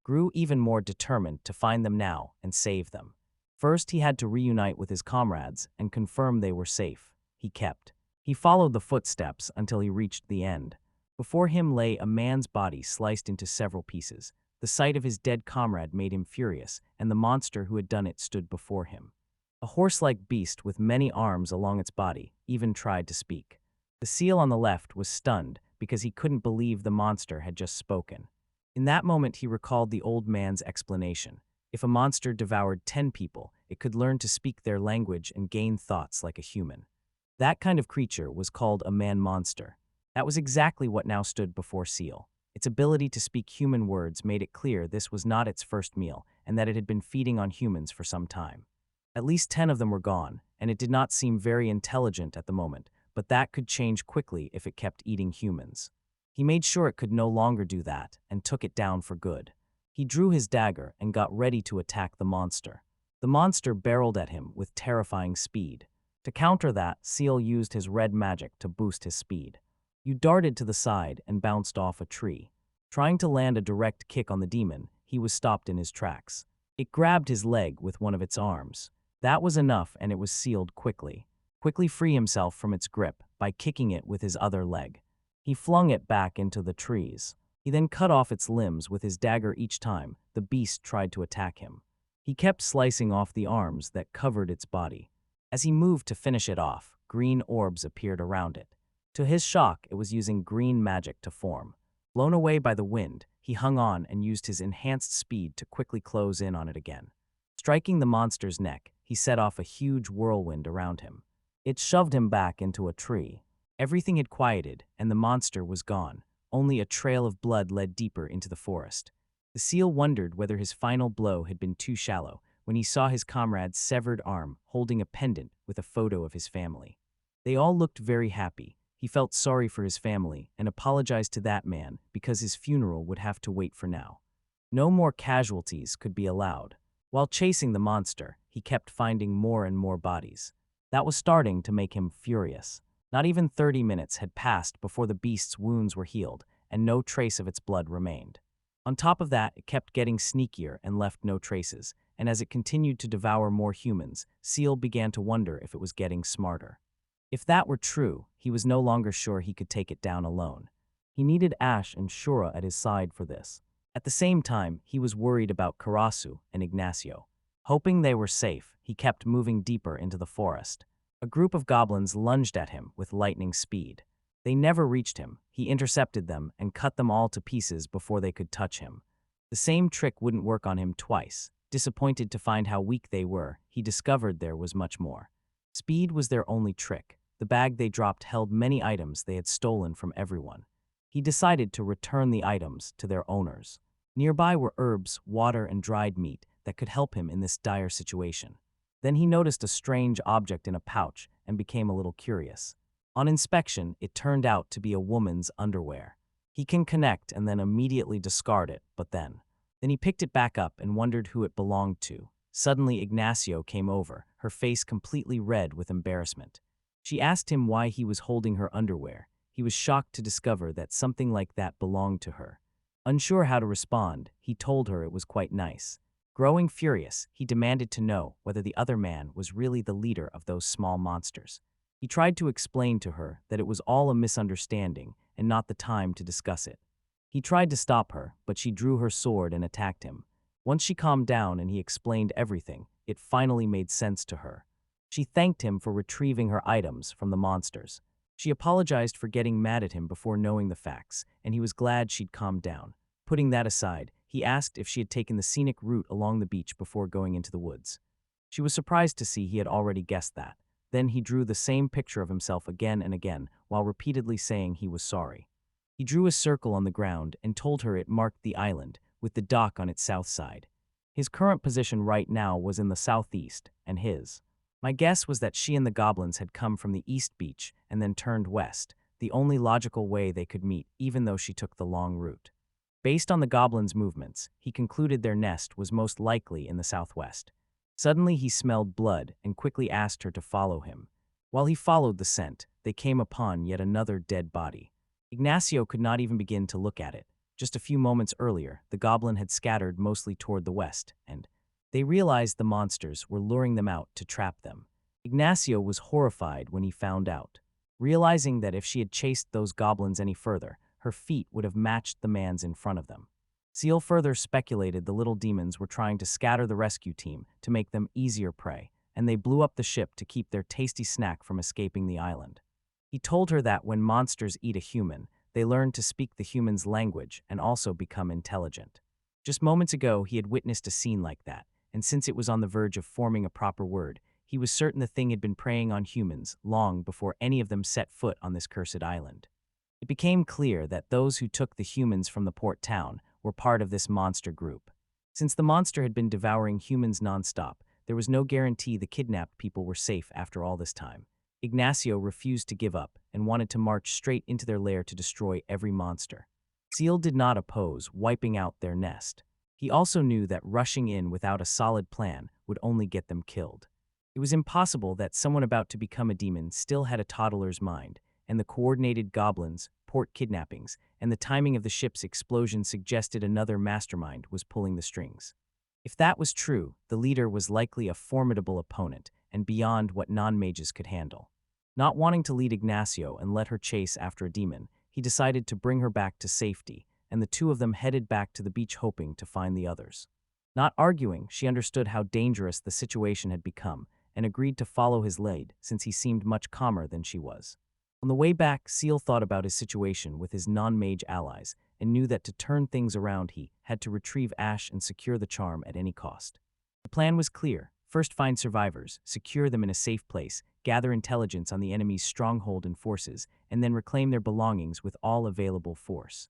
grew even more determined to find them now and save them. First, he had to reunite with his comrades and confirm they were safe. He followed the footsteps until he reached the end. Before him lay a man's body sliced into several pieces. The sight of his dead comrade made him furious, and the monster who had done it stood before him. A horse-like beast with many arms along its body even tried to speak. The seal on the left was stunned because he couldn't believe the monster had just spoken. In that moment, he recalled the old man's explanation. If a monster devoured 10 people, it could learn to speak their language and gain thoughts like a human. That kind of creature was called a man-monster. That was exactly what now stood before Seal. Its ability to speak human words made it clear this was not its first meal and that it had been feeding on humans for some time. At least 10 of them were gone, and it did not seem very intelligent at the moment, but that could change quickly if it kept eating humans. He made sure it could no longer do that and took it down for good. He drew his dagger and got ready to attack the monster. The monster barreled at him with terrifying speed. To counter that, Seal used his red magic to boost his speed. You darted to the side and bounced off a tree. Trying to land a direct kick on the demon, he was stopped in his tracks. It grabbed his leg with one of its arms. That was enough, and it was sealed quickly. Quickly free himself from its grip by kicking it with his other leg. He flung it back into the trees. He then cut off its limbs with his dagger each time the beast tried to attack him. He kept slicing off the arms that covered its body. As he moved to finish it off, green orbs appeared around it. To his shock, it was using green magic to form. Blown away by the wind, he hung on and used his enhanced speed to quickly close in on it again. Striking the monster's neck, he set off a huge whirlwind around him. It shoved him back into a tree. Everything had quieted, and the monster was gone. Only a trail of blood led deeper into the forest. The seal wondered whether his final blow had been too shallow when he saw his comrade's severed arm holding a pendant with a photo of his family. They all looked very happy. He felt sorry for his family and apologized to that man because his funeral would have to wait for now. No more casualties could be allowed. While chasing the monster, he kept finding more and more bodies. That was starting to make him furious. Not even 30 minutes had passed before the beast's wounds were healed, and no trace of its blood remained. On top of that, it kept getting sneakier and left no traces, and as it continued to devour more humans, Seal began to wonder if it was getting smarter. If that were true, he was no longer sure he could take it down alone. He needed Ash and Shura at his side for this. At the same time, he was worried about Karasu and Ignacio. Hoping they were safe, he kept moving deeper into the forest. A group of goblins lunged at him with lightning speed. They never reached him. He intercepted them and cut them all to pieces before they could touch him. The same trick wouldn't work on him twice. Disappointed to find how weak they were, he discovered there was much more. Speed was their only trick. The bag they dropped held many items they had stolen from everyone. He decided to return the items to their owners. Nearby were herbs, water, and dried meat that could help him in this dire situation. Then he noticed a strange object in a pouch and became a little curious. On inspection, it turned out to be a woman's underwear. He can connect and then immediately discard it, but then he picked it back up and wondered who it belonged to. Suddenly, Ignacio came over, her face completely red with embarrassment. She asked him why he was holding her underwear. He was shocked to discover that something like that belonged to her. Unsure how to respond, he told her it was quite nice. Growing furious, he demanded to know whether the other man was really the leader of those small monsters. He tried to explain to her that it was all a misunderstanding and not the time to discuss it. He tried to stop her, but she drew her sword and attacked him. Once she calmed down and he explained everything, it finally made sense to her. She thanked him for retrieving her items from the monsters. She apologized for getting mad at him before knowing the facts, and he was glad she'd calmed down. Putting that aside, he asked if she had taken the scenic route along the beach before going into the woods. She was surprised to see he had already guessed that. Then he drew the same picture of himself again and again, while repeatedly saying he was sorry. He drew a circle on the ground and told her it marked the island, with the dock on its south side. His current position right now was in the southeast, and his. My guess was that she and the goblins had come from the east beach and then turned west, the only logical way they could meet, even though she took the long route. Based on the goblins' movements, he concluded their nest was most likely in the southwest. Suddenly he smelled blood and quickly asked her to follow him. While he followed the scent, they came upon yet another dead body. Ignacio could not even begin to look at it. Just a few moments earlier, the goblin had scattered mostly toward the west, and they realized the monsters were luring them out to trap them. Ignacio was horrified when he found out, realizing that if she had chased those goblins any further, her feet would have matched the man's in front of them. Seal further speculated the little demons were trying to scatter the rescue team to make them easier prey, and they blew up the ship to keep their tasty snack from escaping the island. He told her that when monsters eat a human, they learn to speak the human's language and also become intelligent. Just moments ago, he had witnessed a scene like that, and since it was on the verge of forming a proper word, he was certain the thing had been preying on humans long before any of them set foot on this cursed island. It became clear that those who took the humans from the port town were part of this monster group. Since the monster had been devouring humans nonstop, there was no guarantee the kidnapped people were safe after all this time. Ignacio refused to give up and wanted to march straight into their lair to destroy every monster. Seal did not oppose wiping out their nest. He also knew that rushing in without a solid plan would only get them killed. It was impossible that someone about to become a demon still had a toddler's mind, and the coordinated goblins, port kidnappings, and the timing of the ship's explosion suggested another mastermind was pulling the strings. If that was true, the leader was likely a formidable opponent and beyond what non-mages could handle. Not wanting to lead Ignacio and let her chase after a demon, he decided to bring her back to safety, and the two of them headed back to the beach hoping to find the others. Not arguing, she understood how dangerous the situation had become and agreed to follow his lead since he seemed much calmer than she was. On the way back, Seal thought about his situation with his non-mage allies and knew that to turn things around he had to retrieve Ash and secure the charm at any cost. The plan was clear. First find survivors, secure them in a safe place, gather intelligence on the enemy's stronghold and forces, and then reclaim their belongings with all available force.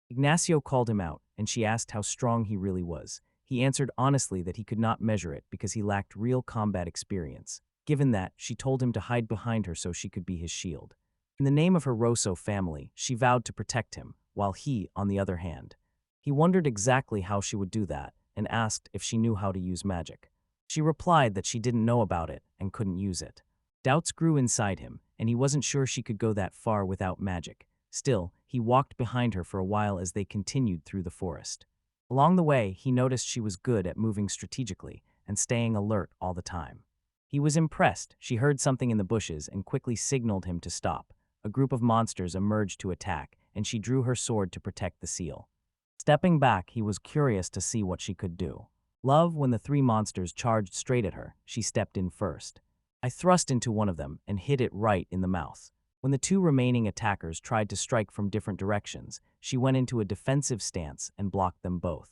Ignacio called him out, and she asked how strong he really was. He answered honestly that he could not measure it because he lacked real combat experience. Given that, she told him to hide behind her so she could be his shield. In the name of her Rosso family, she vowed to protect him, while he, on the other hand. He wondered exactly how she would do that, and asked if she knew how to use magic. She replied that she didn't know about it and couldn't use it. Doubts grew inside him, and he wasn't sure she could go that far without magic. Still, he walked behind her for a while as they continued through the forest. Along the way, he noticed she was good at moving strategically and staying alert all the time. He was impressed. She heard something in the bushes and quickly signaled him to stop. A group of monsters emerged to attack, and she drew her sword to protect the seal. Stepping back, he was curious to see what she could do. When the three monsters charged straight at her, she stepped in first. I thrust into one of them and hit it right in the mouth. When the two remaining attackers tried to strike from different directions, she went into a defensive stance and blocked them both.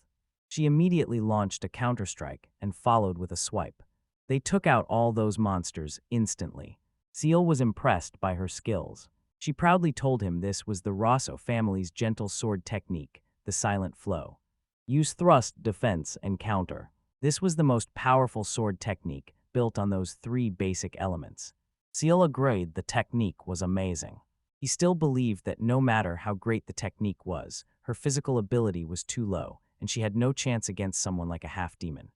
She immediately launched a counterstrike and followed with a swipe. They took out all those monsters instantly. Seal was impressed by her skills. She proudly told him this was the Rosso family's gentle sword technique, the silent flow. Use thrust, defense, and counter. This was the most powerful sword technique, built on those three basic elements. Seal agreed the technique was amazing. He still believed that no matter how great the technique was, her physical ability was too low, and she had no chance against someone like a half-demon.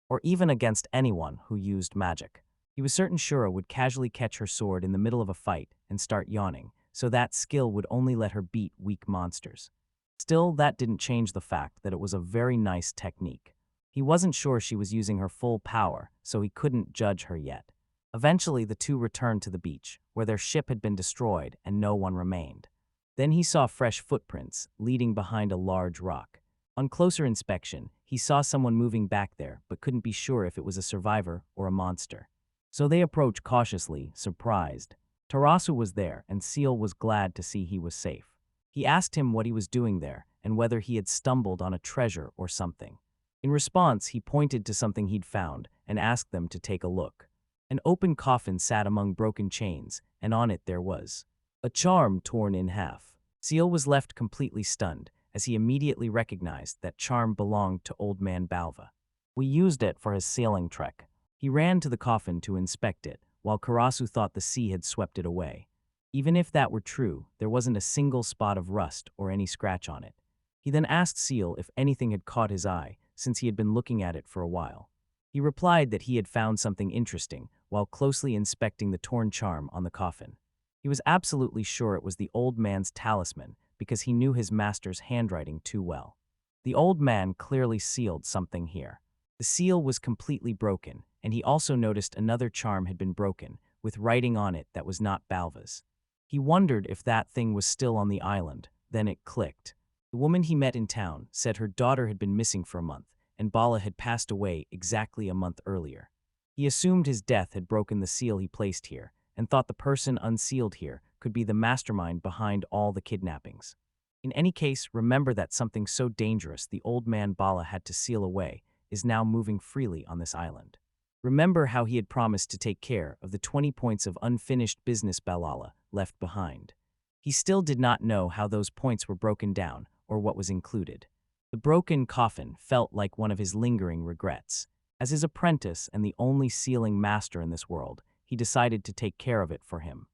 Or even against anyone who used magic. He was certain Shura would casually catch her sword in the middle of a fight and start yawning, so that skill would only let her beat weak monsters. Still, that didn't change the fact that it was a very nice technique. He wasn't sure she was using her full power, so he couldn't judge her yet. Eventually, the two returned to the beach, where their ship had been destroyed and no one remained. Then he saw fresh footprints leading behind a large rock. On closer inspection, he saw someone moving back there but couldn't be sure if it was a survivor or a monster. So they approached cautiously, surprised. Tarasu was there, and Seal was glad to see he was safe. He asked him what he was doing there and whether he had stumbled on a treasure or something. In response, he pointed to something he'd found and asked them to take a look. An open coffin sat among broken chains, and on it there was a charm torn in half. Seal was left completely stunned, as he immediately recognized that charm belonged to Old Man Balva. We used it for his sailing trek. He ran to the coffin to inspect it, while Karasu thought the sea had swept it away. Even if that were true, there wasn't a single spot of rust or any scratch on it. He then asked Seal if anything had caught his eye, since he had been looking at it for a while. He replied that he had found something interesting while closely inspecting the torn charm on the coffin. He was absolutely sure it was the old man's talisman because he knew his master's handwriting too well. The old man clearly sealed something here. The seal was completely broken, and he also noticed another charm had been broken, with writing on it that was not Balva's. He wondered if that thing was still on the island, then it clicked. The woman he met in town said her daughter had been missing for a month, and Bala had passed away exactly a month earlier. He assumed his death had broken the seal he placed here, and thought the person unsealed here could be the mastermind behind all the kidnappings. In any case, remember that something so dangerous the old man Bala had to seal away is now moving freely on this island. Remember how he had promised to take care of the 20 points of unfinished business Balala left behind. He still did not know how those points were broken down or what was included. The broken coffin felt like one of his lingering regrets. As his apprentice and the only sealing master in this world, he decided to take care of it for him.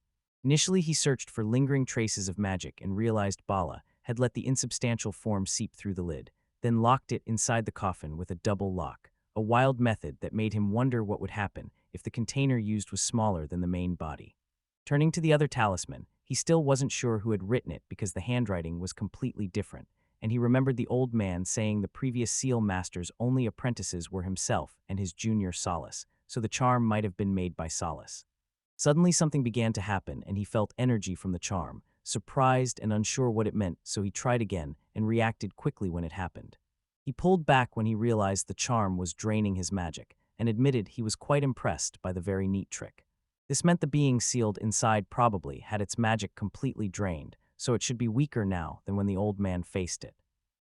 Initially, he searched for lingering traces of magic and realized Bala had let the insubstantial form seep through the lid, then locked it inside the coffin with a double lock, a wild method that made him wonder what would happen if the container used was smaller than the main body. Turning to the other talisman, he still wasn't sure who had written it because the handwriting was completely different, and he remembered the old man saying the previous seal master's only apprentices were himself and his junior Solace, so the charm might have been made by Solace. Suddenly something began to happen, and he felt energy from the charm, surprised and unsure what it meant, so he tried again and reacted quickly when it happened. He pulled back when he realized the charm was draining his magic, and admitted he was quite impressed by the very neat trick. This meant the being sealed inside probably had its magic completely drained, so it should be weaker now than when the old man faced it.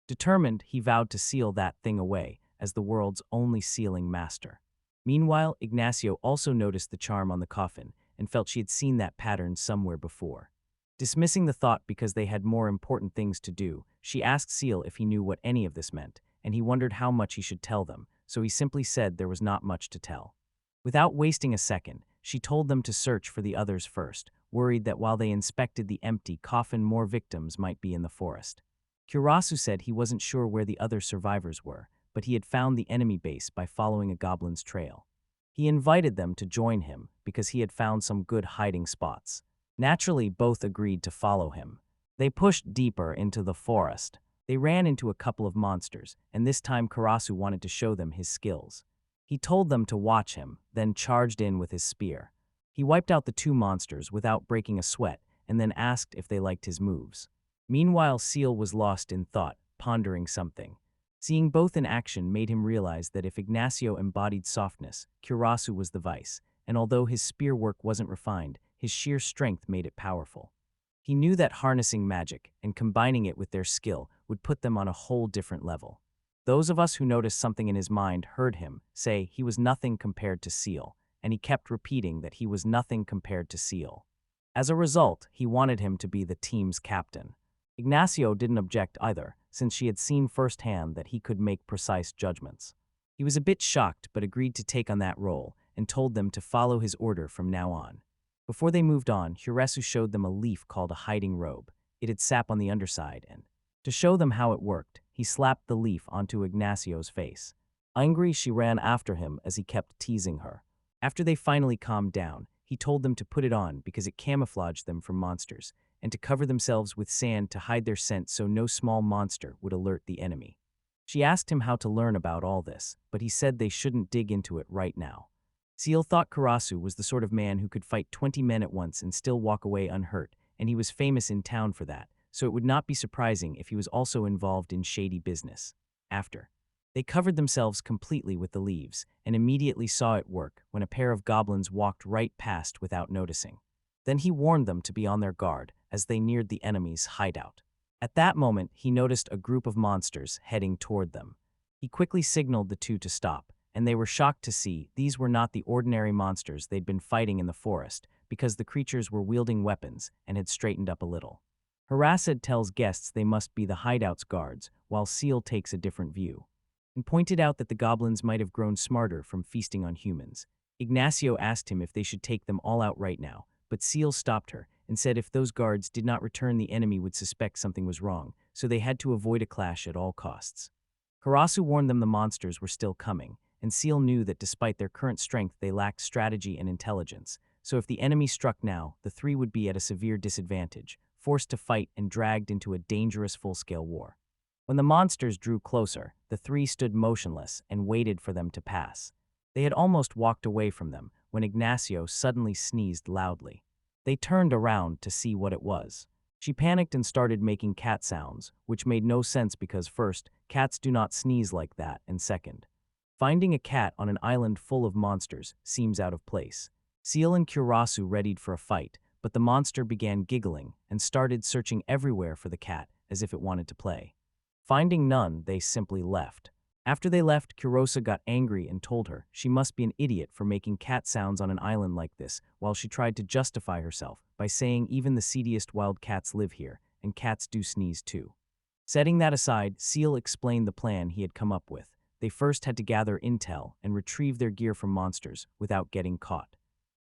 Determined, he vowed to seal that thing away as the world's only sealing master. Meanwhile, Ignacio also noticed the charm on the coffin and felt she had seen that pattern somewhere before. Dismissing the thought because they had more important things to do, she asked Seal if he knew what any of this meant, and he wondered how much he should tell them, so he simply said there was not much to tell. Without wasting a second, she told them to search for the others first, worried that while they inspected the empty coffin more victims might be in the forest. Kurasu said he wasn't sure where the other survivors were, but he had found the enemy base by following a goblin's trail. He invited them to join him because he had found some good hiding spots. Naturally, both agreed to follow him. They pushed deeper into the forest. They ran into a couple of monsters, and this time Kurasu wanted to show them his skills. He told them to watch him, then charged in with his spear. He wiped out the two monsters without breaking a sweat, and then asked if they liked his moves. Meanwhile, Seal was lost in thought, pondering something. Seeing both in action made him realize that if Ignacio embodied softness, Kurasu was the vice, and although his spear work wasn't refined, his sheer strength made it powerful. He knew that harnessing magic and combining it with their skill would put them on a whole different level. Those of us who noticed something in his mind heard him say he was nothing compared to Seal, and he kept repeating that he was nothing compared to Seal. As a result, he wanted him to be the team's captain. Ignacio didn't object either, since she had seen firsthand that he could make precise judgments. He was a bit shocked but agreed to take on that role and told them to follow his order from now on. Before they moved on, Hiresu showed them a leaf called a hiding robe. It had sap on the underside, and to show them how it worked, he slapped the leaf onto Ignacio's face. Angry, she ran after him as he kept teasing her. After they finally calmed down, he told them to put it on because it camouflaged them from monsters, and to cover themselves with sand to hide their scent so no small monster would alert the enemy. She asked him how to learn about all this, but he said they shouldn't dig into it right now. Seal thought Kurasu was the sort of man who could fight 20 men at once and still walk away unhurt, and he was famous in town for that, so it would not be surprising if he was also involved in shady business. After they covered themselves completely with the leaves and immediately saw it work when a pair of goblins walked right past without noticing. Then he warned them to be on their guard as they neared the enemy's hideout. At that moment, he noticed a group of monsters heading toward them. He quickly signaled the two to stop, and they were shocked to see these were not the ordinary monsters they'd been fighting in the forest because the creatures were wielding weapons and had straightened up a little. Harasad tells guests they must be the hideout's guards, while Seal takes a different view, and pointed out that the goblins might have grown smarter from feasting on humans. Ignacio asked him if they should take them all out right now, but Seal stopped her and said if those guards did not return, the enemy would suspect something was wrong, so they had to avoid a clash at all costs. Karasu warned them the monsters were still coming, and Seal knew that despite their current strength they lacked strategy and intelligence. So if the enemy struck now, the three would be at a severe disadvantage, forced to fight and dragged into a dangerous full-scale war. When the monsters drew closer, the three stood motionless and waited for them to pass. They had almost walked away from them when Ignacio suddenly sneezed loudly. They turned around to see what it was. She panicked and started making cat sounds, which made no sense because first, cats do not sneeze like that, and second, finding a cat on an island full of monsters seems out of place. Seal and Kurasu readied for a fight, but the monster began giggling and started searching everywhere for the cat as if it wanted to play. Finding none, they simply left. After they left, Kurosa got angry and told her she must be an idiot for making cat sounds on an island like this, while she tried to justify herself by saying even the seediest wild cats live here, and cats do sneeze too. Setting that aside, Seal explained the plan he had come up with. They first had to gather intel and retrieve their gear from monsters without getting caught.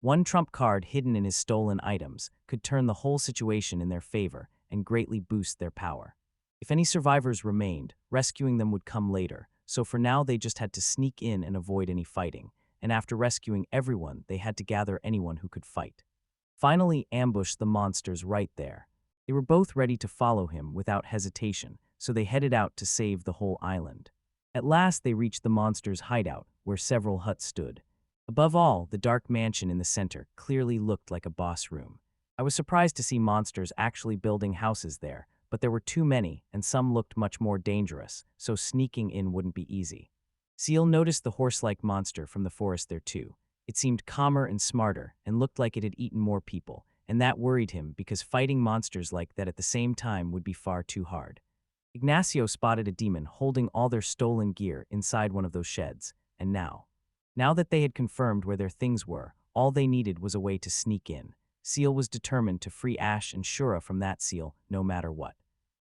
One trump card hidden in his stolen items could turn the whole situation in their favor and greatly boost their power. If any survivors remained, rescuing them would come later, so for now they just had to sneak in and avoid any fighting, and after rescuing everyone, they had to gather anyone who could fight. Finally, ambush the monsters right there. They were both ready to follow him without hesitation, so they headed out to save the whole island. At last they reached the monsters' hideout, where several huts stood. Above all, the dark mansion in the center clearly looked like a boss room. I was surprised to see monsters actually building houses there, but there were too many, and some looked much more dangerous, so sneaking in wouldn't be easy. Seal noticed the horse-like monster from the forest there too. It seemed calmer and smarter, and looked like it had eaten more people, and that worried him because fighting monsters like that at the same time would be far too hard. Ignacio spotted a demon holding all their stolen gear inside one of those sheds, and now that they had confirmed where their things were, all they needed was a way to sneak in. Seal was determined to free Ash and Shura from that seal, no matter what.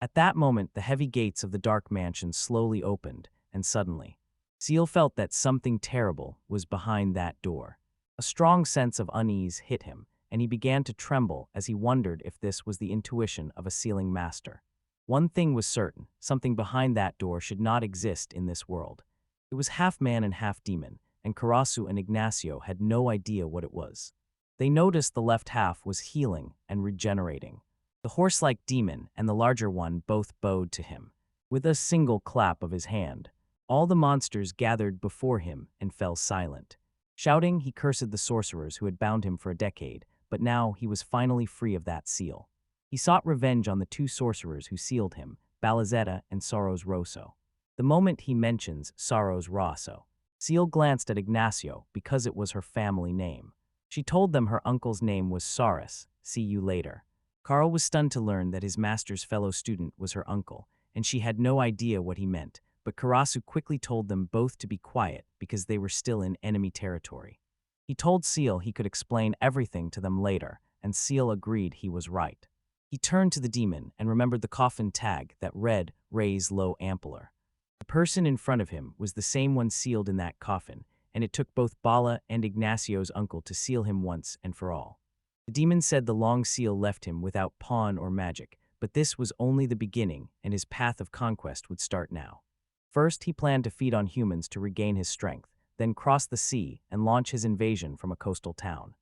At that moment, the heavy gates of the dark mansion slowly opened, and suddenly, Seal felt that something terrible was behind that door. A strong sense of unease hit him, and he began to tremble as he wondered if this was the intuition of a sealing master. One thing was certain, something behind that door should not exist in this world. It was half man and half demon, and Karasu and Ignacio had no idea what it was. They noticed the left half was healing and regenerating. The horse-like demon and the larger one both bowed to him. With a single clap of his hand, all the monsters gathered before him and fell silent. Shouting, he cursed the sorcerers who had bound him for a decade, but now he was finally free of that seal. He sought revenge on the two sorcerers who sealed him, Balazetta and Soros Rosso. The moment he mentions Soros Rosso, Seal glanced at Ignacio because it was her family name. She told them her uncle's name was Saurus. See you later. Carl was stunned to learn that his master's fellow student was her uncle, and she had no idea what he meant, but Karasu quickly told them both to be quiet because they were still in enemy territory. He told Seal he could explain everything to them later, and Seal agreed he was right. He turned to the demon and remembered the coffin tag that read, "Raise Low Ampler." The person in front of him was the same one sealed in that coffin, and it took both Bala and Ignacio's uncle to seal him once and for all. The demon said the long seal left him without pawn or magic, but this was only the beginning, and his path of conquest would start now. First, he planned to feed on humans to regain his strength, then cross the sea and launch his invasion from a coastal town.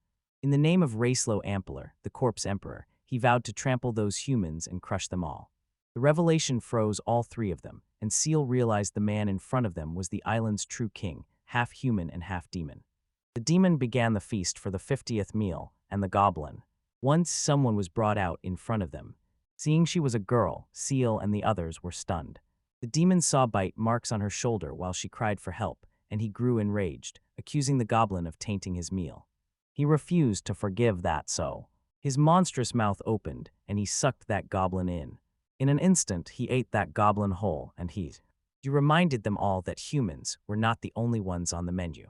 In the name of Raislo Ampler, the corpse emperor, he vowed to trample those humans and crush them all. The revelation froze all three of them, and Seal realized the man in front of them was the island's true king, half human and half demon. The demon began the feast for the 50th meal, and the goblin. Once someone was brought out in front of them. Seeing she was a girl, Seal and the others were stunned. The demon saw bite marks on her shoulder while she cried for help, and he grew enraged, accusing the goblin of tainting his meal. He refused to forgive that, so his monstrous mouth opened, and he sucked that goblin in. In an instant, he ate that goblin whole, and he reminded them all that humans were not the only ones on the menu.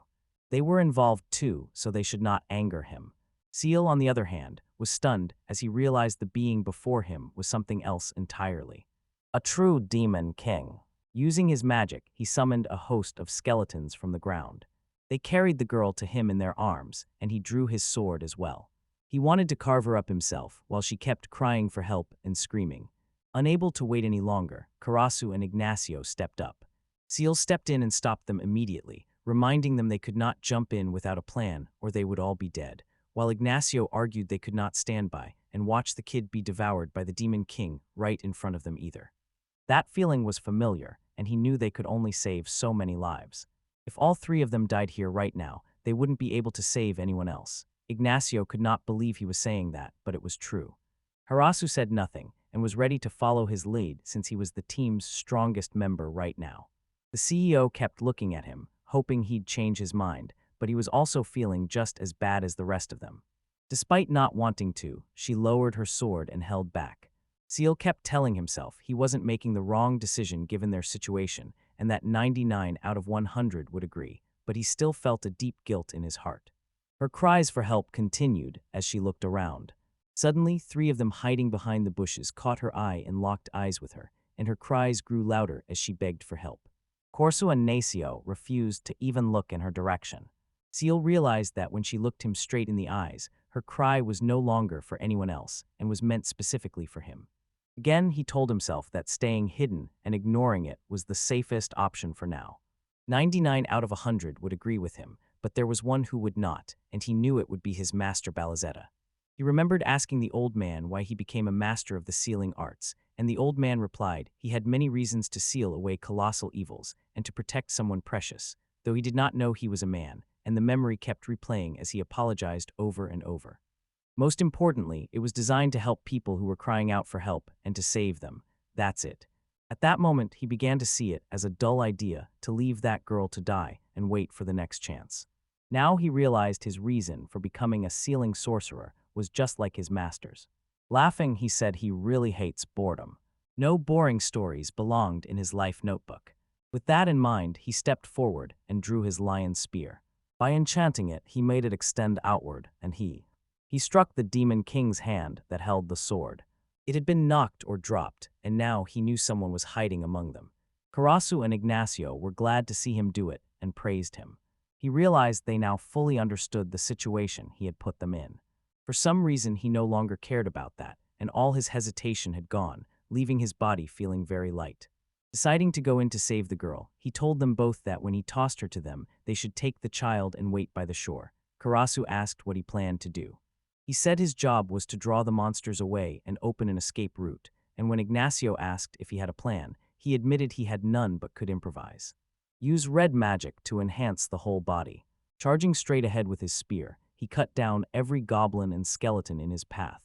They were involved too, so they should not anger him. Seal, on the other hand, was stunned as he realized the being before him was something else entirely. A true demon king. Using his magic, he summoned a host of skeletons from the ground. They carried the girl to him in their arms, and he drew his sword as well. He wanted to carve her up himself, while she kept crying for help and screaming. Unable to wait any longer, Karasu and Ignacio stepped up. Seal stepped in and stopped them immediately, reminding them they could not jump in without a plan or they would all be dead, while Ignacio argued they could not stand by and watch the kid be devoured by the Demon King right in front of them either. That feeling was familiar, and he knew they could only save so many lives. If all three of them died here right now, they wouldn't be able to save anyone else. Ignacio could not believe he was saying that, but it was true. Harasu said nothing and was ready to follow his lead since he was the team's strongest member right now. The CEO kept looking at him, hoping he'd change his mind, but he was also feeling just as bad as the rest of them. Despite not wanting to, she lowered her sword and held back. Seal kept telling himself he wasn't making the wrong decision given their situation and that 99 out of 100 would agree, but he still felt a deep guilt in his heart. Her cries for help continued as she looked around. Suddenly, three of them hiding behind the bushes caught her eye and locked eyes with her, and her cries grew louder as she begged for help. Corso and Nacio refused to even look in her direction. Seal realized that when she looked him straight in the eyes, her cry was no longer for anyone else and was meant specifically for him. Again, he told himself that staying hidden and ignoring it was the safest option for now. 99 out of 100 would agree with him, but there was one who would not, and he knew it would be his master Balazetta. He remembered asking the old man why he became a master of the sealing arts, and the old man replied he had many reasons to seal away colossal evils and to protect someone precious, though he did not know he was a man, and the memory kept replaying as he apologized over and over. Most importantly, it was designed to help people who were crying out for help and to save them. That's it. At that moment, he began to see it as a dull idea to leave that girl to die and wait for the next chance. Now he realized his reason for becoming a sealing sorcerer was just like his master's. Laughing, he said he really hates boredom. No boring stories belonged in his life notebook. With that in mind, he stepped forward and drew his lion's spear. By enchanting it, he made it extend outward, and he struck the Demon King's hand that held the sword. It had been knocked or dropped, and now he knew someone was hiding among them. Karasu and Ignacio were glad to see him do it and praised him. He realized they now fully understood the situation he had put them in. For some reason, he no longer cared about that, and all his hesitation had gone, leaving his body feeling very light. Deciding to go in to save the girl, he told them both that when he tossed her to them, they should take the child and wait by the shore. Karasu asked what he planned to do. He said his job was to draw the monsters away and open an escape route, and when Ignacio asked if he had a plan, he admitted he had none but could improvise. Use red magic to enhance the whole body. Charging straight ahead with his spear, he cut down every goblin and skeleton in his path.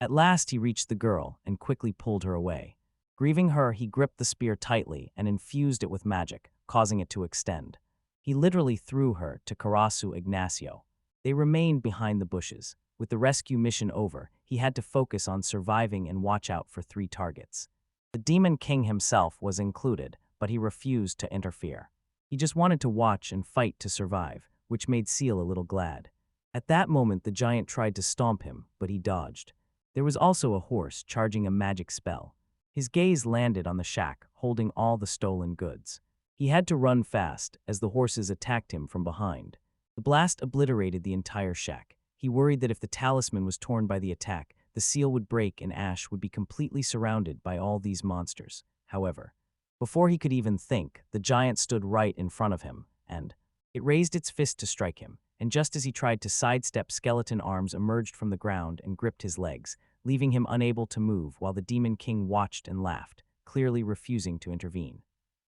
At last he reached the girl and quickly pulled her away. Grieving her, he gripped the spear tightly and infused it with magic, causing it to extend. He literally threw her to Karasu Ignacio. They remained behind the bushes. With the rescue mission over, he had to focus on surviving and watch out for 3 targets. The Demon King himself was included, but he refused to interfere. He just wanted to watch and fight to survive, which made Seal a little glad. At that moment, the giant tried to stomp him, but he dodged. There was also a horse charging a magic spell. His gaze landed on the shack, holding all the stolen goods. He had to run fast, as the horses attacked him from behind. The blast obliterated the entire shack. He worried that if the talisman was torn by the attack, the seal would break and Ash would be completely surrounded by all these monsters. However, before he could even think, the giant stood right in front of him, and it raised its fist to strike him, and just as he tried to sidestep, skeleton arms emerged from the ground and gripped his legs, leaving him unable to move while the Demon King watched and laughed, clearly refusing to intervene.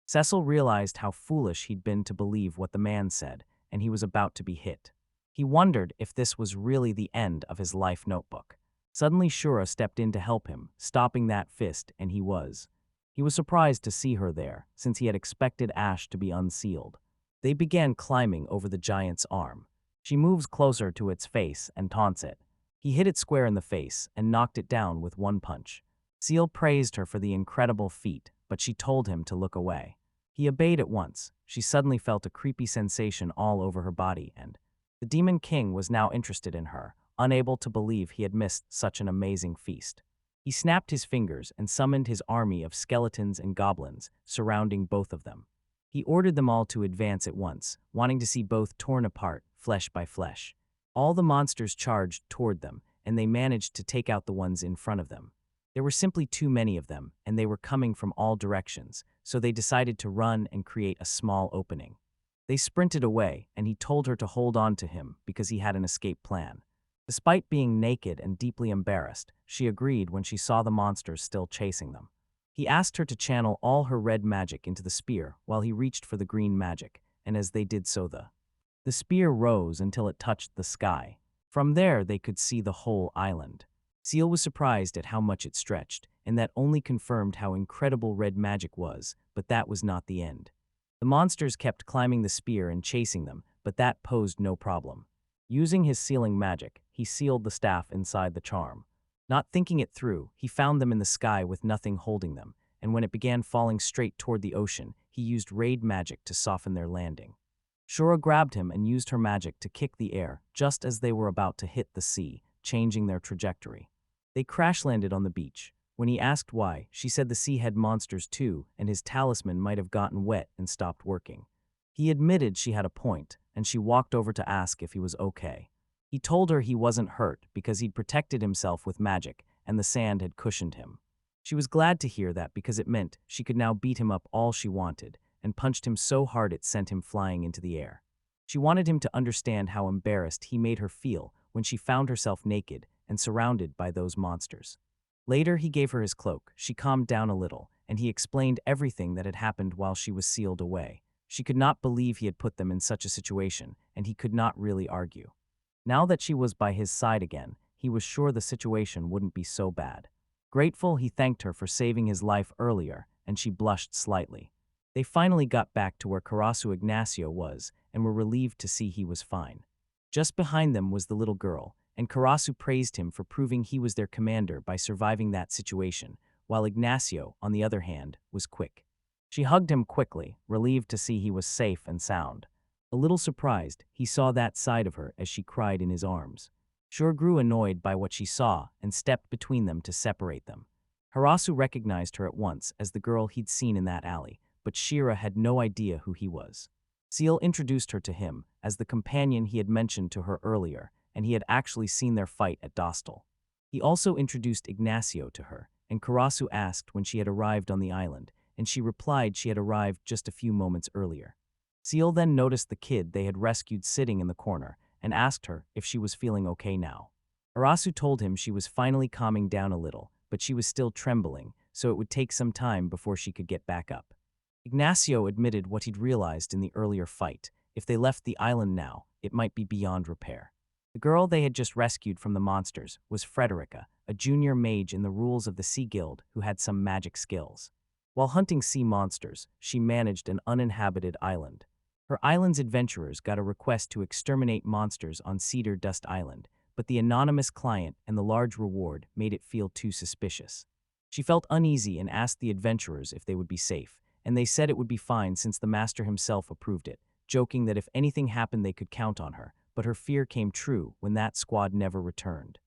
Cecil realized how foolish he'd been to believe what the man said, and he was about to be hit. He wondered if this was really the end of his life notebook. Suddenly Shura stepped in to help him, stopping that fist, and he was surprised to see her there, since he had expected Ash to be unsealed. They began climbing over the giant's arm. She moves closer to its face and taunts it. He hit it square in the face and knocked it down with one punch. Seal praised her for the incredible feat, but she told him to look away. He obeyed at once. She suddenly felt a creepy sensation all over her body, and the Demon King was now interested in her, unable to believe he had missed such an amazing feast. He snapped his fingers and summoned his army of skeletons and goblins, surrounding both of them. He ordered them all to advance at once, wanting to see both torn apart, flesh by flesh. All the monsters charged toward them, and they managed to take out the ones in front of them. There were simply too many of them, and they were coming from all directions, so they decided to run and create a small opening. They sprinted away, and he told her to hold on to him because he had an escape plan. Despite being naked and deeply embarrassed, she agreed when she saw the monsters still chasing them. He asked her to channel all her red magic into the spear while he reached for the green magic, and as they did so the spear rose until it touched the sky. From there they could see the whole island. Seal was surprised at how much it stretched, and that only confirmed how incredible red magic was, but that was not the end. The monsters kept climbing the spear and chasing them, but that posed no problem. Using his sealing magic, he sealed the staff inside the charm. Not thinking it through, he found them in the sky with nothing holding them, and when it began falling straight toward the ocean, he used raid magic to soften their landing. Shura grabbed him and used her magic to kick the air just as they were about to hit the sea, changing their trajectory. They crash-landed on the beach. When he asked why, she said the sea had monsters too, and his talisman might have gotten wet and stopped working. He admitted she had a point, and she walked over to ask if he was okay. He told her he wasn't hurt because he'd protected himself with magic, and the sand had cushioned him. She was glad to hear that because it meant she could now beat him up all she wanted, and punched him so hard it sent him flying into the air. She wanted him to understand how embarrassed he made her feel when she found herself naked and surrounded by those monsters. Later, he gave her his cloak. She calmed down a little, and he explained everything that had happened while she was sealed away. She could not believe he had put them in such a situation, and he could not really argue. Now that she was by his side again, he was sure the situation wouldn't be so bad. Grateful, he thanked her for saving his life earlier, and she blushed slightly. They finally got back to where Karasu Ignacio was, and were relieved to see he was fine. Just behind them was the little girl, and Karasu praised him for proving he was their commander by surviving that situation, while Ignacio, on the other hand, was quick. She hugged him quickly, relieved to see he was safe and sound. A little surprised, he saw that side of her as she cried in his arms. Shura grew annoyed by what she saw and stepped between them to separate them. Harasu recognized her at once as the girl he'd seen in that alley, but Shira had no idea who he was. Seal introduced her to him as the companion he had mentioned to her earlier, and he had actually seen their fight at Dostal. He also introduced Ignacio to her, and Karasu asked when she had arrived on the island, and she replied she had arrived just a few moments earlier. Seal then noticed the kid they had rescued sitting in the corner and asked her if she was feeling okay now. Arasu told him she was finally calming down a little, but she was still trembling, so it would take some time before she could get back up. Ignacio admitted what he'd realized in the earlier fight. If they left the island now, it might be beyond repair. The girl they had just rescued from the monsters was Frederica, a junior mage in the rules of the Sea Guild who had some magic skills. While hunting sea monsters, she managed an uninhabited island. Her island's adventurers got a request to exterminate monsters on Cedar Dust Island, but the anonymous client and the large reward made it feel too suspicious. She felt uneasy and asked the adventurers if they would be safe, and they said it would be fine since the master himself approved it, joking that if anything happened they could count on her, but her fear came true when that squad never returned.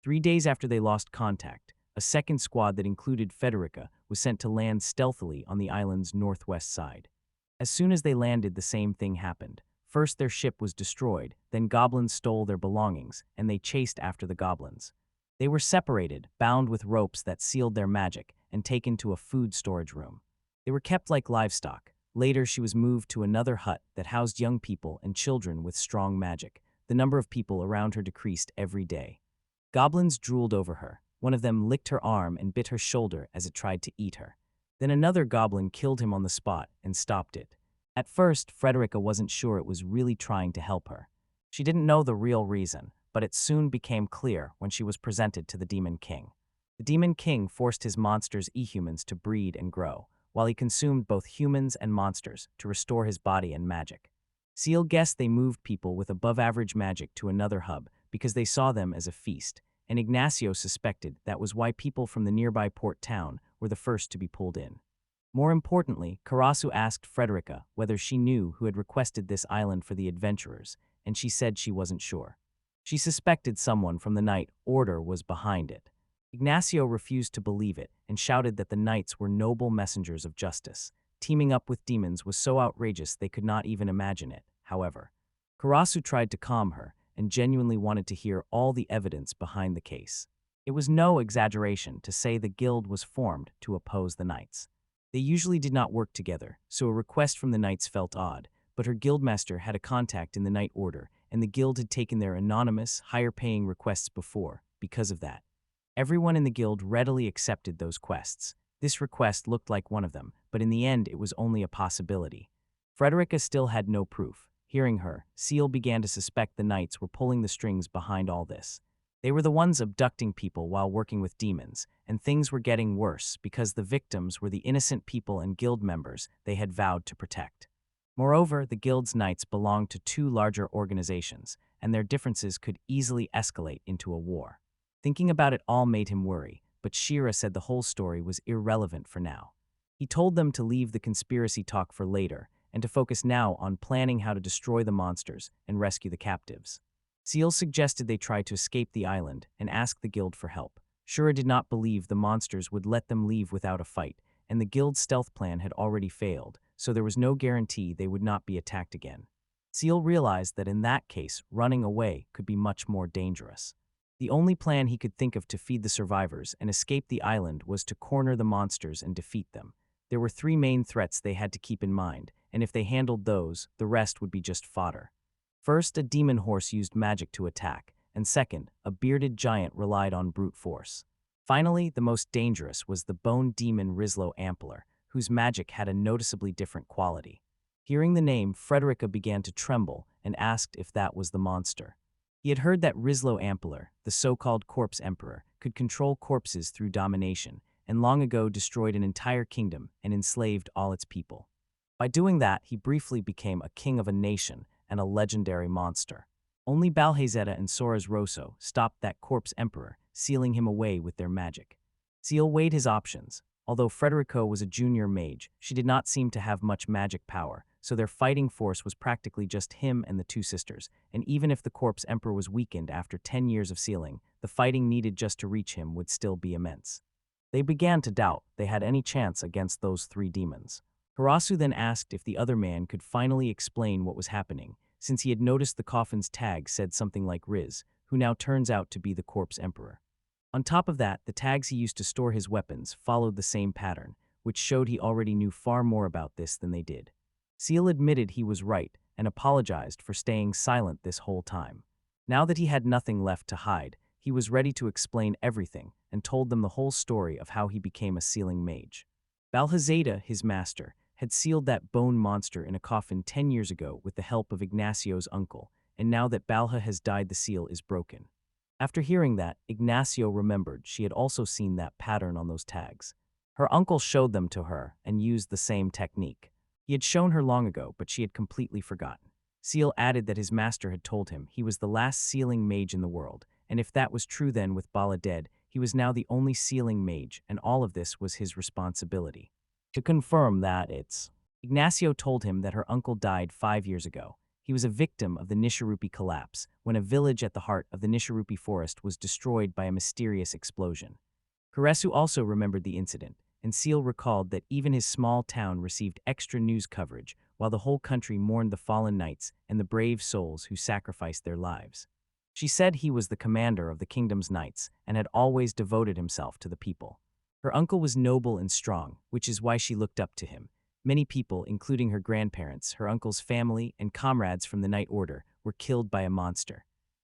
3 days after they lost contact, a second squad that included Federica was sent to land stealthily on the island's northwest side. As soon as they landed, the same thing happened. First their ship was destroyed, then goblins stole their belongings, and they chased after the goblins. They were separated, bound with ropes that sealed their magic, and taken to a food storage room. They were kept like livestock. Later she was moved to another hut that housed young people and children with strong magic. The number of people around her decreased every day. Goblins drooled over her. One of them licked her arm and bit her shoulder as it tried to eat her. Then another goblin killed him on the spot and stopped it. At first, Frederica wasn't sure it was really trying to help her. She didn't know the real reason, but it soon became clear when she was presented to the Demon King. The Demon King forced his monsters' e-humans to breed and grow, while he consumed both humans and monsters to restore his body and magic. Seal guessed they moved people with above-average magic to another hub because they saw them as a feast, and Ignacio suspected that was why people from the nearby port town were the first to be pulled in. More importantly, Karasu asked Frederica whether she knew who had requested this island for the adventurers, and she said she wasn't sure. She suspected someone from the Night Order was behind it. Ignacio refused to believe it and shouted that the Knights were noble messengers of justice. Teaming up with demons was so outrageous they could not even imagine it, however. Karasu tried to calm her and genuinely wanted to hear all the evidence behind the case. It was no exaggeration to say the guild was formed to oppose the Knights. They usually did not work together, so a request from the Knights felt odd, but her guildmaster had a contact in the Night Order, and the guild had taken their anonymous, higher-paying requests before. Because of that, everyone in the guild readily accepted those quests. This request looked like one of them, but in the end it was only a possibility. Frederica still had no proof. Hearing her, Seal began to suspect the knights were pulling the strings behind all this. They were the ones abducting people while working with demons, and things were getting worse because the victims were the innocent people and guild members they had vowed to protect. Moreover, the guild's knights belonged to two larger organizations, and their differences could easily escalate into a war. Thinking about it all made him worry, but Shira said the whole story was irrelevant for now. He told them to leave the conspiracy talk for later and to focus now on planning how to destroy the monsters and rescue the captives. Seal suggested they try to escape the island and ask the guild for help. Shura did not believe the monsters would let them leave without a fight, and the guild's stealth plan had already failed, so there was no guarantee they would not be attacked again. Seal realized that in that case, running away could be much more dangerous. The only plan he could think of to feed the survivors and escape the island was to corner the monsters and defeat them. There were three main threats they had to keep in mind, and if they handled those, the rest would be just fodder. First, a demon horse used magic to attack, and second, a bearded giant relied on brute force. Finally, the most dangerous was the bone demon Rislo Ampler, whose magic had a noticeably different quality. Hearing the name, Frederica began to tremble and asked if that was the monster. He had heard that Rislo Ampler, the so-called corpse emperor, could control corpses through domination, and long ago destroyed an entire kingdom and enslaved all its people. By doing that, he briefly became a king of a nation and a legendary monster. Only Balhazeta and Sora's Rosso stopped that corpse emperor, sealing him away with their magic. Seal weighed his options. Although Frederico was a junior mage, she did not seem to have much magic power, so their fighting force was practically just him and the two sisters, and even if the corpse emperor was weakened after 10 years of sealing, the fighting needed just to reach him would still be immense. They began to doubt they had any chance against those three demons. Harasu then asked if the other man could finally explain what was happening, since he had noticed the coffin's tag said something like Riz, who now turns out to be the corpse emperor. On top of that, the tags he used to store his weapons followed the same pattern, which showed he already knew far more about this than they did. Seal admitted he was right and apologized for staying silent this whole time. Now that he had nothing left to hide, he was ready to explain everything and told them the whole story of how he became a sealing mage. Balhazeta, his master, had sealed that bone monster in a coffin 10 years ago with the help of Ignacio's uncle, and now that Balha has died, the seal is broken. After hearing that, Ignacio remembered she had also seen that pattern on those tags. Her uncle showed them to her and used the same technique. He had shown her long ago, but she had completely forgotten. Seal added that his master had told him he was the last sealing mage in the world, and if that was true then with Bala dead, he was now the only sealing mage, and all of this was his responsibility. To confirm that, Ignacio told him that her uncle died 5 years ago. He was a victim of the Nishirupi collapse, when a village at the heart of the Nishirupi forest was destroyed by a mysterious explosion. Kuresu also remembered the incident, and Seal recalled that even his small town received extra news coverage, while the whole country mourned the fallen knights and the brave souls who sacrificed their lives. She said he was the commander of the kingdom's knights and had always devoted himself to the people. Her uncle was noble and strong, which is why she looked up to him. Many people, including her grandparents, her uncle's family, and comrades from the Night Order, were killed by a monster.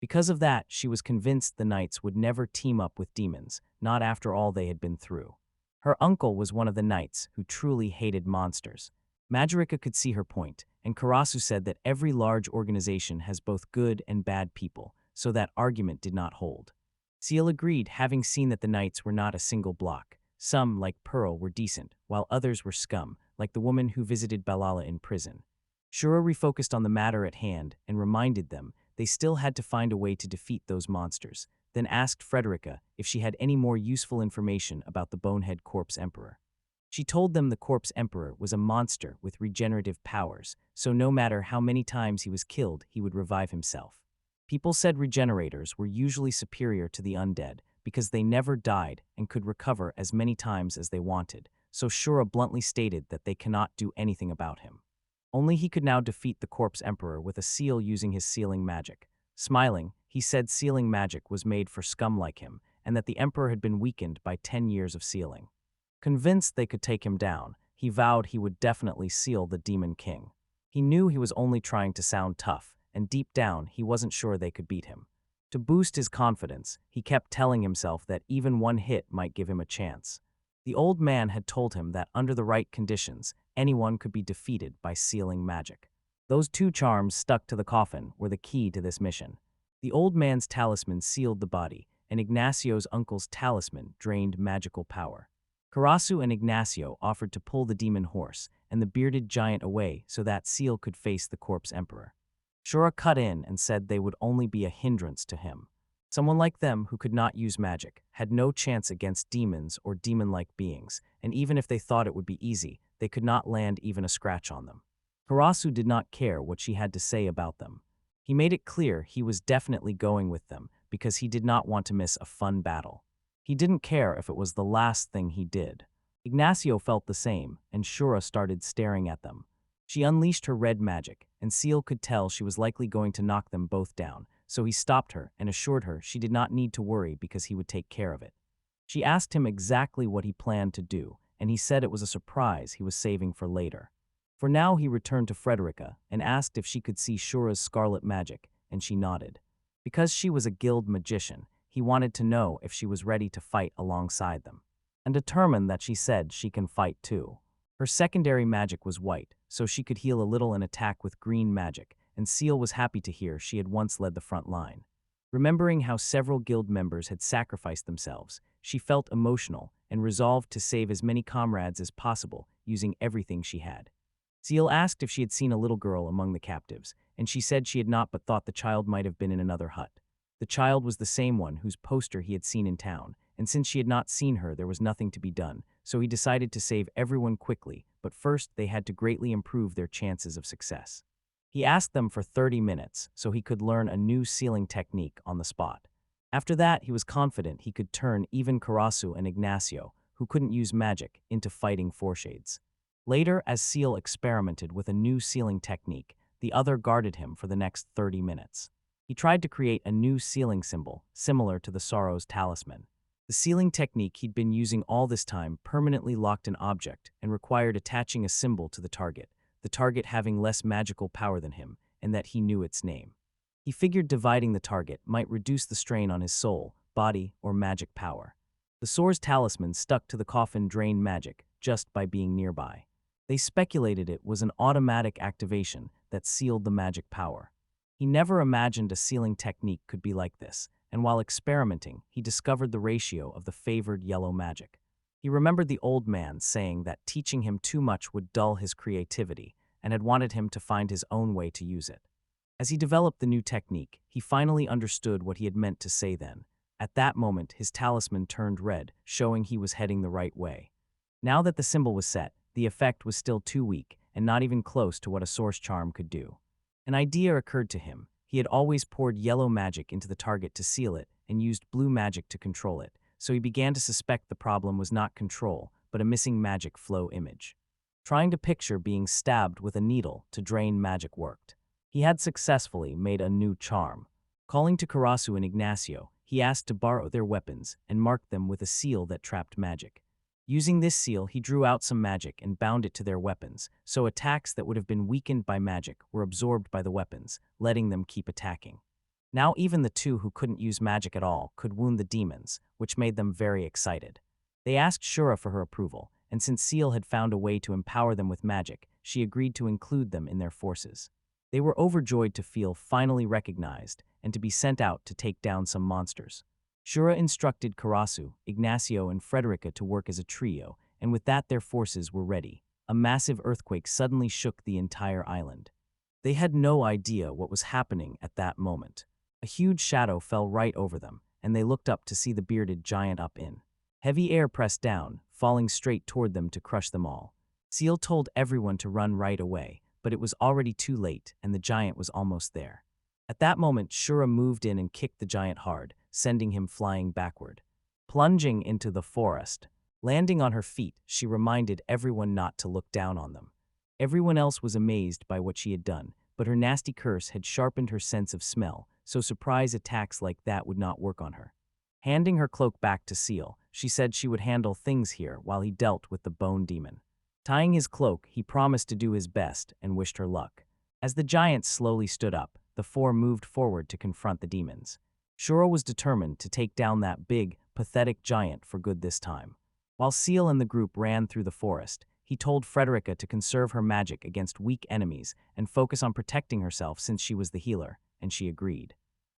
Because of that, she was convinced the knights would never team up with demons, not after all they had been through. Her uncle was one of the knights who truly hated monsters. Majorika could see her point, and Karasu said that every large organization has both good and bad people, so that argument did not hold. Seal agreed, having seen that the knights were not a single block. Some, like Pearl, were decent, while others were scum, like the woman who visited Balala in prison. Shura refocused on the matter at hand and reminded them they still had to find a way to defeat those monsters, then asked Frederica if she had any more useful information about the Bonehead Corpse Emperor. She told them the Corpse Emperor was a monster with regenerative powers, so no matter how many times he was killed, he would revive himself. People said regenerators were usually superior to the undead because they never died and could recover as many times as they wanted, so Shura bluntly stated that they cannot do anything about him. Only he could now defeat the Corpse Emperor with a seal using his sealing magic. Smiling, he said sealing magic was made for scum like him, and that the Emperor had been weakened by 10 years of sealing. Convinced they could take him down, he vowed he would definitely seal the Demon King. He knew he was only trying to sound tough, and deep down, he wasn't sure they could beat him. To boost his confidence, he kept telling himself that even one hit might give him a chance. The old man had told him that under the right conditions, anyone could be defeated by sealing magic. Those two charms stuck to the coffin were the key to this mission. The old man's talisman sealed the body, and Ignacio's uncle's talisman drained magical power. Karasu and Ignacio offered to pull the demon horse and the bearded giant away so that seal could face the corpse emperor. Shura cut in and said they would only be a hindrance to him. Someone like them who could not use magic had no chance against demons or demon-like beings, and even if they thought it would be easy, they could not land even a scratch on them. Karasu did not care what she had to say about them. He made it clear he was definitely going with them because he did not want to miss a fun battle. He didn't care if it was the last thing he did. Ignacio felt the same, and Shura started staring at them. She unleashed her red magic, and Seal could tell she was likely going to knock them both down, so he stopped her and assured her she did not need to worry because he would take care of it. She asked him exactly what he planned to do, and he said it was a surprise he was saving for later. For now, he returned to Frederica and asked if she could see Shura's scarlet magic, and she nodded. Because she was a guild magician, he wanted to know if she was ready to fight alongside them, and determined that she said she can fight too. Her secondary magic was white, so she could heal a little and attack with green magic, and Seal was happy to hear she had once led the front line. Remembering how several guild members had sacrificed themselves, she felt emotional and resolved to save as many comrades as possible using everything she had. Seal asked if she had seen a little girl among the captives, and she said she had not but thought the child might have been in another hut. The child was the same one whose poster he had seen in town, and since she had not seen her, there was nothing to be done, so he decided to save everyone quickly, but first they had to greatly improve their chances of success. He asked them for 30 minutes so he could learn a new sealing technique on the spot. After that, he was confident he could turn even Karasu and Ignacio, who couldn't use magic, into fighting foreshades. Later, as Seal experimented with a new sealing technique, the other guarded him for the next 30 minutes. He tried to create a new sealing symbol, similar to the Sorrow's talisman. The sealing technique he'd been using all this time permanently locked an object and required attaching a symbol to the target having less magical power than him, and that he knew its name. He figured dividing the target might reduce the strain on his soul, body, or magic power. The Sorrow's talisman stuck to the coffin drained magic just by being nearby. They speculated it was an automatic activation that sealed the magic power. He never imagined a sealing technique could be like this, and while experimenting, he discovered the ratio of the favored yellow magic. He remembered the old man saying that teaching him too much would dull his creativity, and had wanted him to find his own way to use it. As he developed the new technique, he finally understood what he had meant to say then. At that moment, his talisman turned red, showing he was heading the right way. Now that the symbol was set, the effect was still too weak, and not even close to what a source charm could do. An idea occurred to him. He had always poured yellow magic into the target to seal it, and used blue magic to control it, so he began to suspect the problem was not control, but a missing magic flow image. Trying to picture being stabbed with a needle to drain magic worked. He had successfully made a new charm. Calling to Karasu and Ignacio, he asked to borrow their weapons and marked them with a seal that trapped magic. Using this seal, he drew out some magic and bound it to their weapons, so attacks that would have been weakened by magic were absorbed by the weapons, letting them keep attacking. Now even the two who couldn't use magic at all could wound the demons, which made them very excited. They asked Shura for her approval, and since Seal had found a way to empower them with magic, she agreed to include them in their forces. They were overjoyed to feel finally recognized and to be sent out to take down some monsters. Shura instructed Karasu, Ignacio, and Frederica to work as a trio, and with that their forces were ready. A massive earthquake suddenly shook the entire island. They had no idea what was happening at that moment. A huge shadow fell right over them, and they looked up to see the bearded giant up in. Heavy air pressed down, falling straight toward them to crush them all. Seal told everyone to run right away, but it was already too late, and the giant was almost there. At that moment, Shura moved in and kicked the giant hard, sending him flying backward. Plunging into the forest. Landing on her feet, she reminded everyone not to look down on them. Everyone else was amazed by what she had done, but her nasty curse had sharpened her sense of smell, so surprise attacks like that would not work on her. Handing her cloak back to Seal, she said she would handle things here while he dealt with the bone demon. Tying his cloak, he promised to do his best and wished her luck. As the giant slowly stood up, the four moved forward to confront the demons. Shura was determined to take down that big, pathetic giant for good this time. While Seal and the group ran through the forest, he told Frederica to conserve her magic against weak enemies and focus on protecting herself since she was the healer, and she agreed.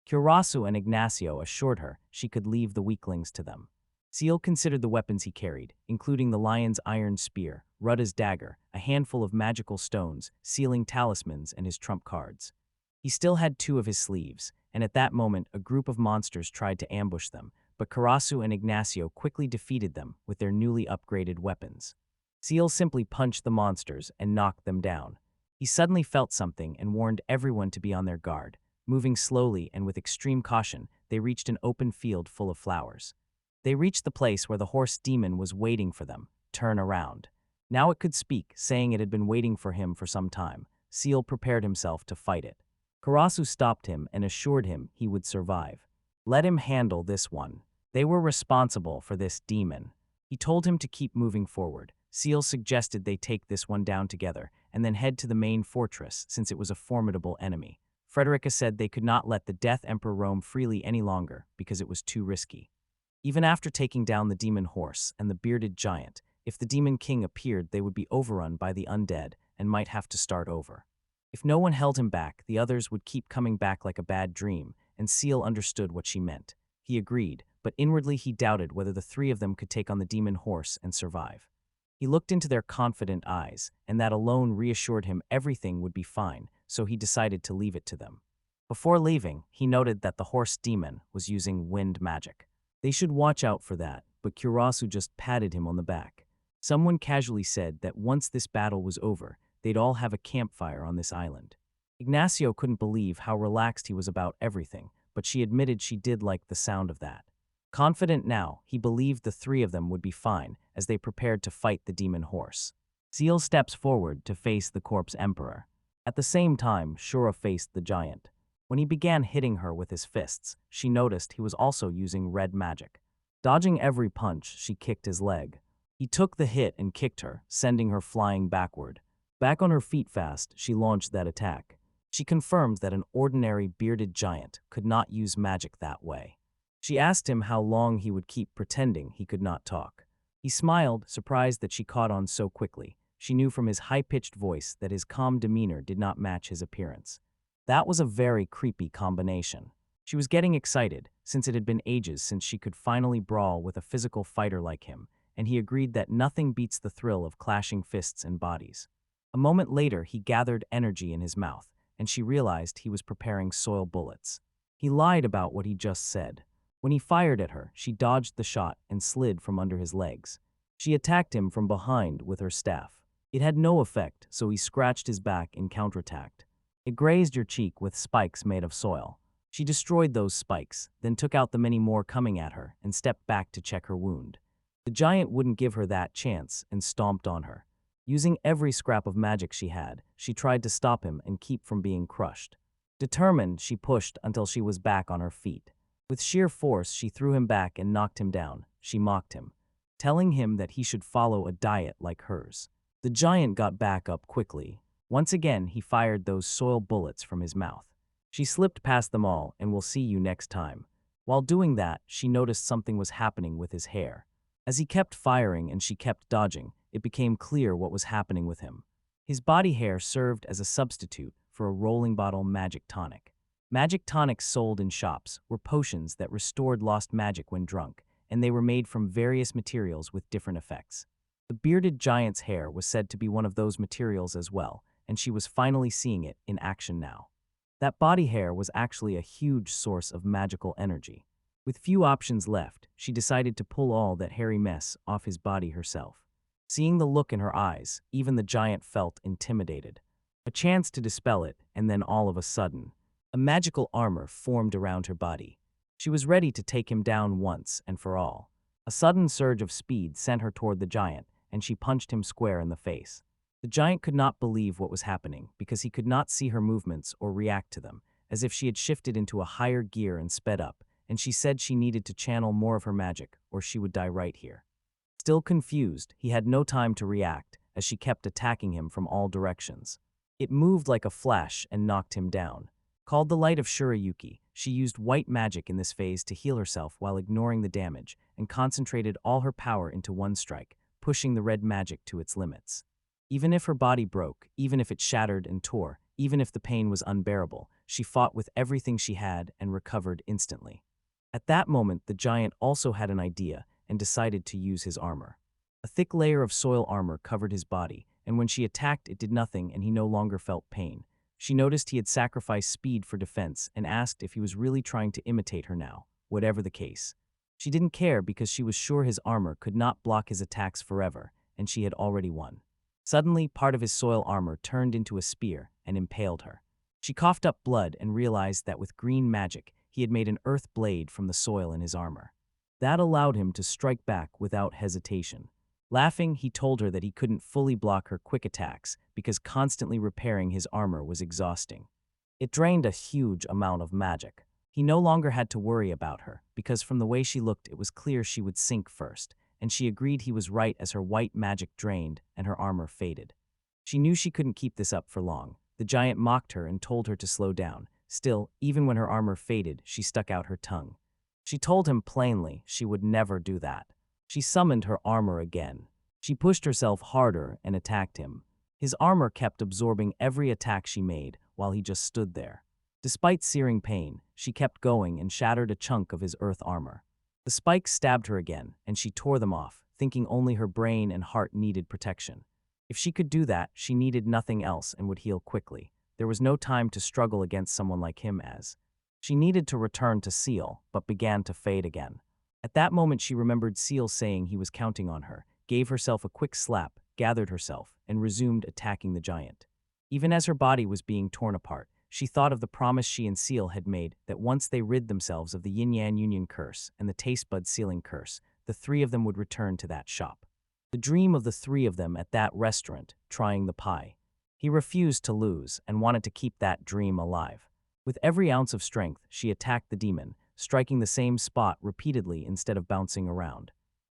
Kurasu and Ignacio assured her she could leave the weaklings to them. Seal considered the weapons he carried, including the lion's iron spear, Rutta's dagger, a handful of magical stones, sealing talismans, and his trump cards. He still had two of his sleeves, and at that moment a group of monsters tried to ambush them, but Karasu and Ignacio quickly defeated them with their newly upgraded weapons. Seal simply punched the monsters and knocked them down. He suddenly felt something and warned everyone to be on their guard. Moving slowly and with extreme caution, they reached an open field full of flowers. They reached the place where the horse demon was waiting for them. Turn around. Now it could speak, saying it had been waiting for him for some time. Seal prepared himself to fight it. Karasu stopped him and assured him he would survive. Let him handle this one. They were responsible for this demon. He told him to keep moving forward. Seal suggested they take this one down together and then head to the main fortress since it was a formidable enemy. Frederica said they could not let the Death Emperor roam freely any longer because it was too risky. Even after taking down the demon horse and the bearded giant, if the demon king appeared, they would be overrun by the undead and might have to start over. If no one held him back, the others would keep coming back like a bad dream, and Seal understood what she meant. He agreed, but inwardly he doubted whether the three of them could take on the demon horse and survive. He looked into their confident eyes, and that alone reassured him everything would be fine, so he decided to leave it to them. Before leaving, he noted that the horse demon was using wind magic. They should watch out for that, but Kurasu just patted him on the back. Someone casually said that once this battle was over, they'd all have a campfire on this island. Ignacio couldn't believe how relaxed he was about everything, but she admitted she did like the sound of that. Confident now, he believed the three of them would be fine as they prepared to fight the demon horse. Seal steps forward to face the corpse emperor. At the same time, Shura faced the giant. When he began hitting her with his fists, she noticed he was also using red magic. Dodging every punch, she kicked his leg. He took the hit and kicked her, sending her flying backward. Back on her feet fast, she launched that attack. She confirmed that an ordinary bearded giant could not use magic that way. She asked him how long he would keep pretending he could not talk. He smiled, surprised that she caught on so quickly. She knew from his high-pitched voice that his calm demeanor did not match his appearance. That was a very creepy combination. She was getting excited, since it had been ages since she could finally brawl with a physical fighter like him, and he agreed that nothing beats the thrill of clashing fists and bodies. A moment later, he gathered energy in his mouth, and she realized he was preparing soil bullets. He lied about what he just said. When he fired at her, she dodged the shot and slid from under his legs. She attacked him from behind with her staff. It had no effect, so he scratched his back and counterattacked. It grazed your cheek with spikes made of soil. She destroyed those spikes, then took out the many more coming at her and stepped back to check her wound. The giant wouldn't give her that chance and stomped on her. Using every scrap of magic she had, she tried to stop him and keep from being crushed. Determined, she pushed until she was back on her feet. With sheer force, she threw him back and knocked him down. She mocked him, telling him that he should follow a diet like hers. The giant got back up quickly. Once again, he fired those soil bullets from his mouth. She slipped past them all and will see you next time. While doing that, she noticed something was happening with his hair. As he kept firing and she kept dodging, it became clear what was happening with him. His body hair served as a substitute for a rolling bottle magic tonic. Magic tonics sold in shops were potions that restored lost magic when drunk, and they were made from various materials with different effects. The bearded giant's hair was said to be one of those materials as well, and she was finally seeing it in action now. That body hair was actually a huge source of magical energy. With few options left, she decided to pull all that hairy mess off his body herself. Seeing the look in her eyes, even the giant felt intimidated. A chance to dispel it, and then all of a sudden, a magical armor formed around her body. She was ready to take him down once and for all. A sudden surge of speed sent her toward the giant, and she punched him square in the face. The giant could not believe what was happening because he could not see her movements or react to them, as if she had shifted into a higher gear and sped up, and she said she needed to channel more of her magic or she would die right here. Still confused, he had no time to react, as she kept attacking him from all directions. It moved like a flash and knocked him down. Called the Light of Shurayuki, she used white magic in this phase to heal herself while ignoring the damage and concentrated all her power into one strike, pushing the red magic to its limits. Even if her body broke, even if it shattered and tore, even if the pain was unbearable, she fought with everything she had and recovered instantly. At that moment, the giant also had an idea and decided to use his armor. A thick layer of soil armor covered his body, and when she attacked, it did nothing and he no longer felt pain. She noticed he had sacrificed speed for defense and asked if he was really trying to imitate her now, whatever the case. She didn't care because she was sure his armor could not block his attacks forever, and she had already won. Suddenly, part of his soil armor turned into a spear and impaled her. She coughed up blood and realized that with green magic, he had made an earth blade from the soil in his armor. That allowed him to strike back without hesitation. Laughing, he told her that he couldn't fully block her quick attacks because constantly repairing his armor was exhausting. It drained a huge amount of magic. He no longer had to worry about her because from the way she looked, it was clear she would sink first, and she agreed he was right as her white magic drained and her armor faded. She knew she couldn't keep this up for long. The giant mocked her and told her to slow down. Still, even when her armor faded, she stuck out her tongue. She told him plainly she would never do that. She summoned her armor again. She pushed herself harder and attacked him. His armor kept absorbing every attack she made while he just stood there. Despite searing pain, she kept going and shattered a chunk of his earth armor. The spikes stabbed her again, and she tore them off, thinking only her brain and heart needed protection. If she could do that, she needed nothing else and would heal quickly. There was no time to struggle against someone like him as. She needed to return to Seal, but began to fade again. At that moment she remembered Seal saying he was counting on her, gave herself a quick slap, gathered herself, and resumed attacking the giant. Even as her body was being torn apart, she thought of the promise she and Seal had made that once they rid themselves of the yin-yang union curse and the taste bud sealing curse, the three of them would return to that shop. The dream of the three of them at that restaurant, trying the pie. He refused to lose and wanted to keep that dream alive. With every ounce of strength, she attacked the demon, striking the same spot repeatedly instead of bouncing around.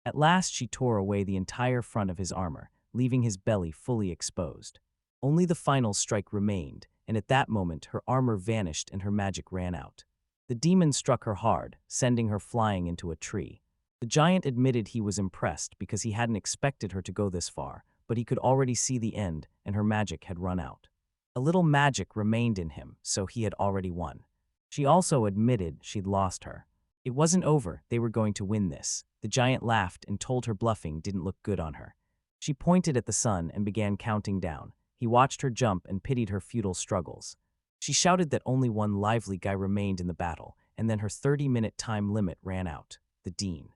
At last she tore away the entire front of his armor, leaving his belly fully exposed. Only the final strike remained, and at that moment her armor vanished and her magic ran out. The demon struck her hard, sending her flying into a tree. The giant admitted he was impressed because he hadn't expected her to go this far, but he could already see the end and her magic had run out. A little magic remained in him, so he had already won. She also admitted she'd lost her. It wasn't over, they were going to win this. The giant laughed and told her bluffing didn't look good on her. She pointed at the sun and began counting down. He watched her jump and pitied her futile struggles. She shouted that only one lively guy remained in the battle, and then her 30-minute time limit ran out. The Dean.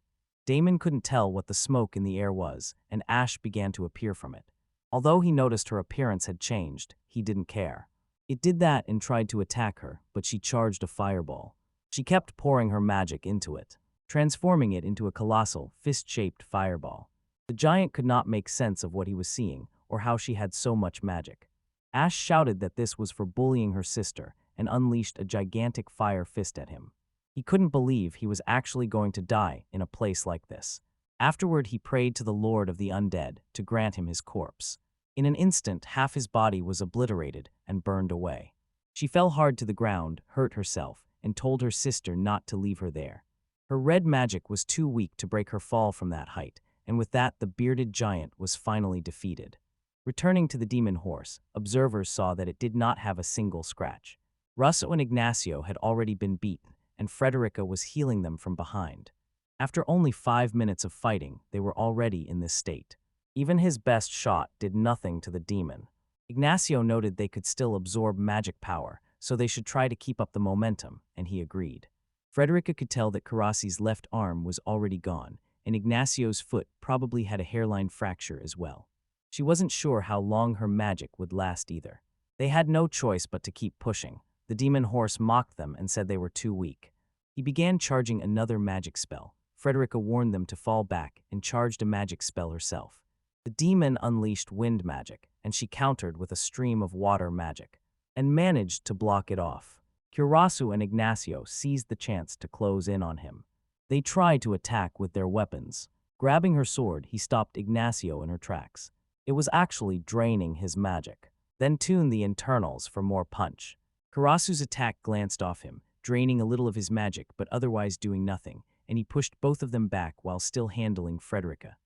Damon couldn't tell what the smoke in the air was, and ash began to appear from it. Although he noticed her appearance had changed, he didn't care. It did that and tried to attack her, but she charged a fireball. She kept pouring her magic into it, transforming it into a colossal, fist-shaped fireball. The giant could not make sense of what he was seeing, or how she had so much magic. Ash shouted that this was for bullying her sister, and unleashed a gigantic fire fist at him. He couldn't believe he was actually going to die in a place like this. Afterward, he prayed to the Lord of the Undead to grant him his corpse. In an instant, half his body was obliterated and burned away. She fell hard to the ground, hurt herself, and told her sister not to leave her there. Her red magic was too weak to break her fall from that height, and with that the bearded giant was finally defeated. Returning to the demon horse, observers saw that it did not have a single scratch. Russo and Ignacio had already been beaten, and Frederica was healing them from behind. After only 5 minutes of fighting, they were already in this state. Even his best shot did nothing to the demon. Ignacio noted they could still absorb magic power, so they should try to keep up the momentum, and he agreed. Frederica could tell that Karasi's left arm was already gone, and Ignacio's foot probably had a hairline fracture as well. She wasn't sure how long her magic would last either. They had no choice but to keep pushing. The demon horse mocked them and said they were too weak. He began charging another magic spell. Frederica warned them to fall back and charged a magic spell herself. The demon unleashed wind magic, and she countered with a stream of water magic, and managed to block it off. Kurasu and Ignacio seized the chance to close in on him. They tried to attack with their weapons. Grabbing her sword, he stopped Ignacio in her tracks. It was actually draining his magic. Then tune the internals for more punch. Karasu's attack glanced off him, draining a little of his magic but otherwise doing nothing, and he pushed both of them back while still handling Frederica.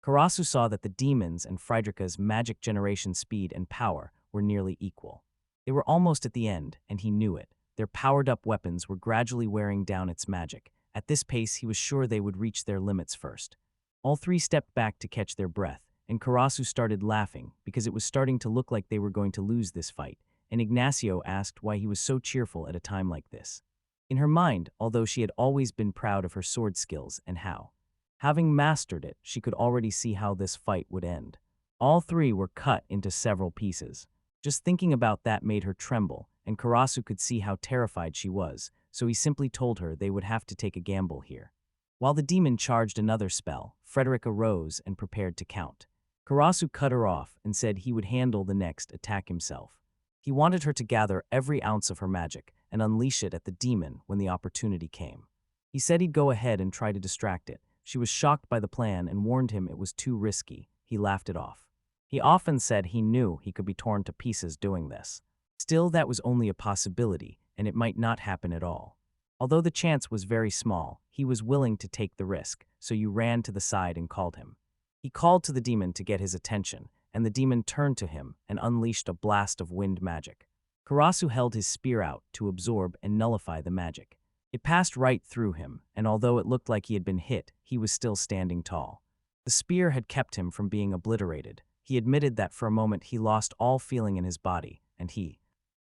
Karasu saw that the demons and Friedrich's magic generation speed and power were nearly equal. They were almost at the end, and he knew it. Their powered-up weapons were gradually wearing down its magic. At this pace, he was sure they would reach their limits first. All three stepped back to catch their breath, and Karasu started laughing because it was starting to look like they were going to lose this fight, and Ignacio asked why he was so cheerful at a time like this. In her mind, although she had always been proud of her sword skills and how, having mastered it, she could already see how this fight would end. All three were cut into several pieces. Just thinking about that made her tremble, and Karasu could see how terrified she was, so he simply told her they would have to take a gamble here. While the demon charged another spell, Frederica rose and prepared to count. Karasu cut her off and said he would handle the next attack himself. He wanted her to gather every ounce of her magic and unleash it at the demon when the opportunity came. He said he'd go ahead and try to distract it. She was shocked by the plan and warned him it was too risky. He laughed it off. He often said he knew he could be torn to pieces doing this. Still, that was only a possibility, and it might not happen at all. Although the chance was very small, he was willing to take the risk, so you ran to the side and called him. He called to the demon to get his attention, and the demon turned to him and unleashed a blast of wind magic. Karasu held his spear out to absorb and nullify the magic. It passed right through him, and although it looked like he had been hit, he was still standing tall. The spear had kept him from being obliterated. He admitted that for a moment he lost all feeling in his body, and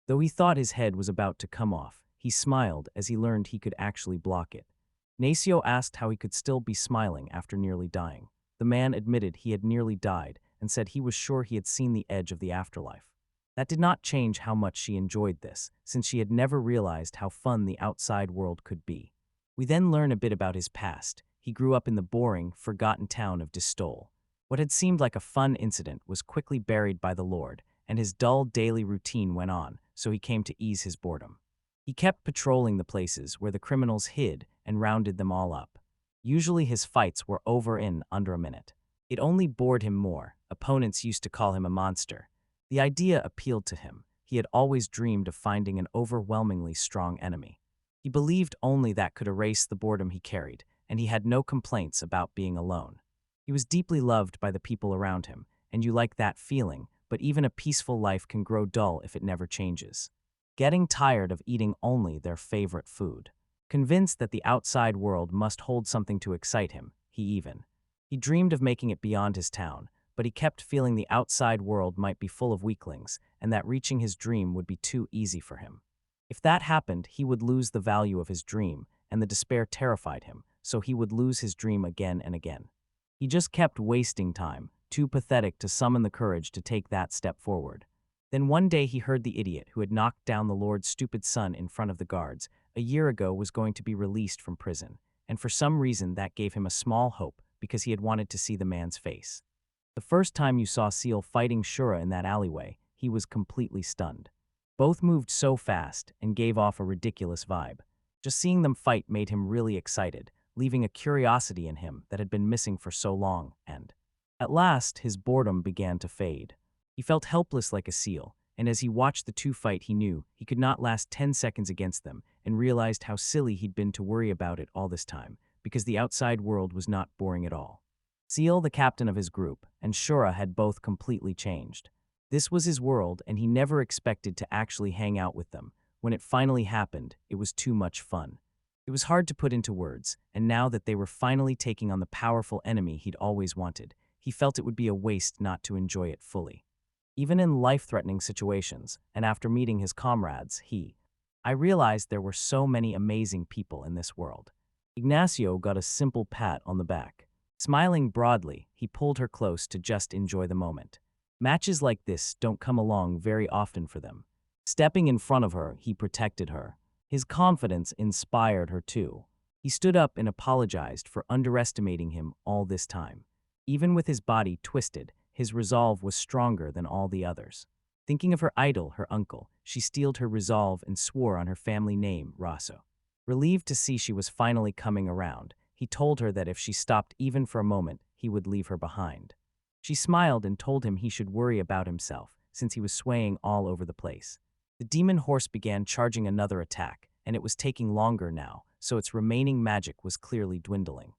though he thought his head was about to come off, he smiled as he learned he could actually block it. Nacio asked how he could still be smiling after nearly dying. The man admitted he had nearly died and said he was sure he had seen the edge of the afterlife. That did not change how much she enjoyed this, since she had never realized how fun the outside world could be. We then learn a bit about his past. He grew up in the boring, forgotten town of Distol. What had seemed like a fun incident was quickly buried by the Lord, and his dull daily routine went on, so he came to ease his boredom. He kept patrolling the places where the criminals hid and rounded them all up. Usually his fights were over in under a minute. It only bored him more. Opponents used to call him a monster. The idea appealed to him. He had always dreamed of finding an overwhelmingly strong enemy. He believed only that could erase the boredom he carried, and he had no complaints about being alone. He was deeply loved by the people around him, and you like that feeling, but even a peaceful life can grow dull if it never changes. Getting tired of eating only their favorite food. Convinced that the outside world must hold something to excite him, he dreamed of making it beyond his town, but he kept feeling the outside world might be full of weaklings and that reaching his dream would be too easy for him. If that happened, he would lose the value of his dream, and the despair terrified him, so he would lose his dream again and again. He just kept wasting time, too pathetic to summon the courage to take that step forward. Then one day he heard the idiot who had knocked down the Lord's stupid son in front of the guards a year ago was going to be released from prison, and for some reason that gave him a small hope because he had wanted to see the man's face. The first time you saw Seal fighting Shura in that alleyway, he was completely stunned. Both moved so fast and gave off a ridiculous vibe. Just seeing them fight made him really excited, leaving a curiosity in him that had been missing for so long, and at last his boredom began to fade. He felt helpless like a seal, and as he watched the two fight he knew he could not last 10 seconds against them and realized how silly he'd been to worry about it all this time, because the outside world was not boring at all. Seal, the captain of his group, and Shura had both completely changed. This was his world, and he never expected to actually hang out with them. When it finally happened, it was too much fun. It was hard to put into words, and now that they were finally taking on the powerful enemy he'd always wanted, he felt it would be a waste not to enjoy it fully. Even in life-threatening situations, and after meeting his comrades, I realized there were so many amazing people in this world. Ignacio got a simple pat on the back. Smiling broadly, he pulled her close to just enjoy the moment. Matches like this don't come along very often for them. Stepping in front of her, he protected her. His confidence inspired her too. He stood up and apologized for underestimating him all this time. Even with his body twisted, his resolve was stronger than all the others. Thinking of her idol, her uncle, she steeled her resolve and swore on her family name, Rosso. Relieved to see she was finally coming around, he told her that if she stopped even for a moment, he would leave her behind. She smiled and told him he should worry about himself, since he was swaying all over the place. The demon horse began charging another attack, and it was taking longer now, so its remaining magic was clearly dwindling.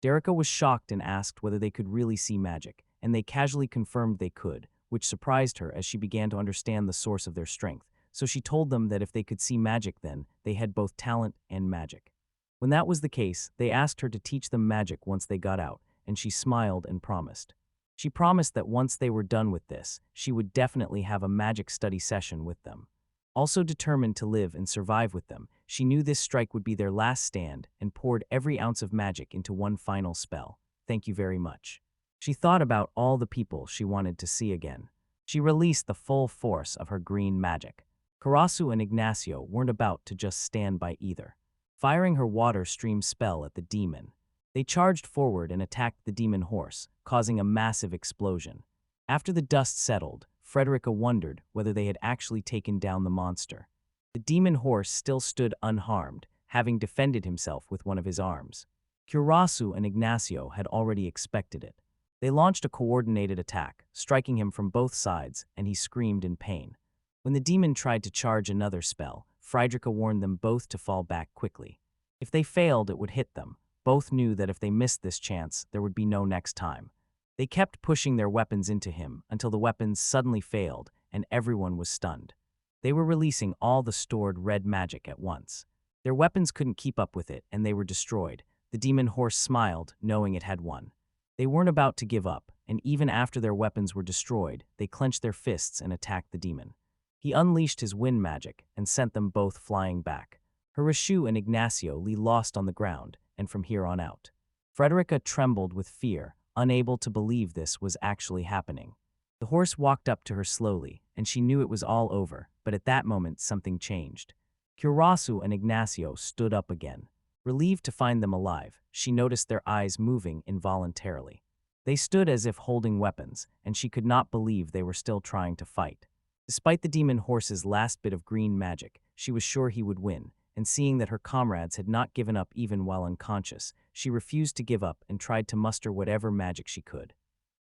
Derica was shocked and asked whether they could really see magic, and they casually confirmed they could, which surprised her as she began to understand the source of their strength, so she told them that if they could see magic then, they had both talent and magic. When that was the case, they asked her to teach them magic once they got out, and she smiled and promised. She promised that once they were done with this, she would definitely have a magic study session with them. Also determined to live and survive with them, she knew this strike would be their last stand and poured every ounce of magic into one final spell. Thank you very much. She thought about all the people she wanted to see again. She released the full force of her green magic. Karasu and Ignacio weren't about to just stand by either. Firing her water stream spell at the demon, they charged forward and attacked the demon horse, causing a massive explosion. After the dust settled, Frederica wondered whether they had actually taken down the monster. The demon horse still stood unharmed, having defended himself with one of his arms. Kurasu and Ignacio had already expected it. They launched a coordinated attack, striking him from both sides, and he screamed in pain. When the demon tried to charge another spell, Frederica warned them both to fall back quickly. If they failed, it would hit them. Both knew that if they missed this chance, there would be no next time. They kept pushing their weapons into him until the weapons suddenly failed and everyone was stunned. They were releasing all the stored red magic at once. Their weapons couldn't keep up with it and they were destroyed. The demon horse smiled, knowing it had won. They weren't about to give up, and even after their weapons were destroyed, they clenched their fists and attacked the demon. He unleashed his wind magic and sent them both flying back. Hirishu and Ignacio lay lost on the ground, and from here on out. Frederica trembled with fear, unable to believe this was actually happening. The horse walked up to her slowly, and she knew it was all over, but at that moment something changed. Kurasu and Ignacio stood up again. Relieved to find them alive, she noticed their eyes moving involuntarily. They stood as if holding weapons, and she could not believe they were still trying to fight. Despite the demon horse's last bit of green magic, she was sure he would win, and seeing that her comrades had not given up even while unconscious, she refused to give up and tried to muster whatever magic she could.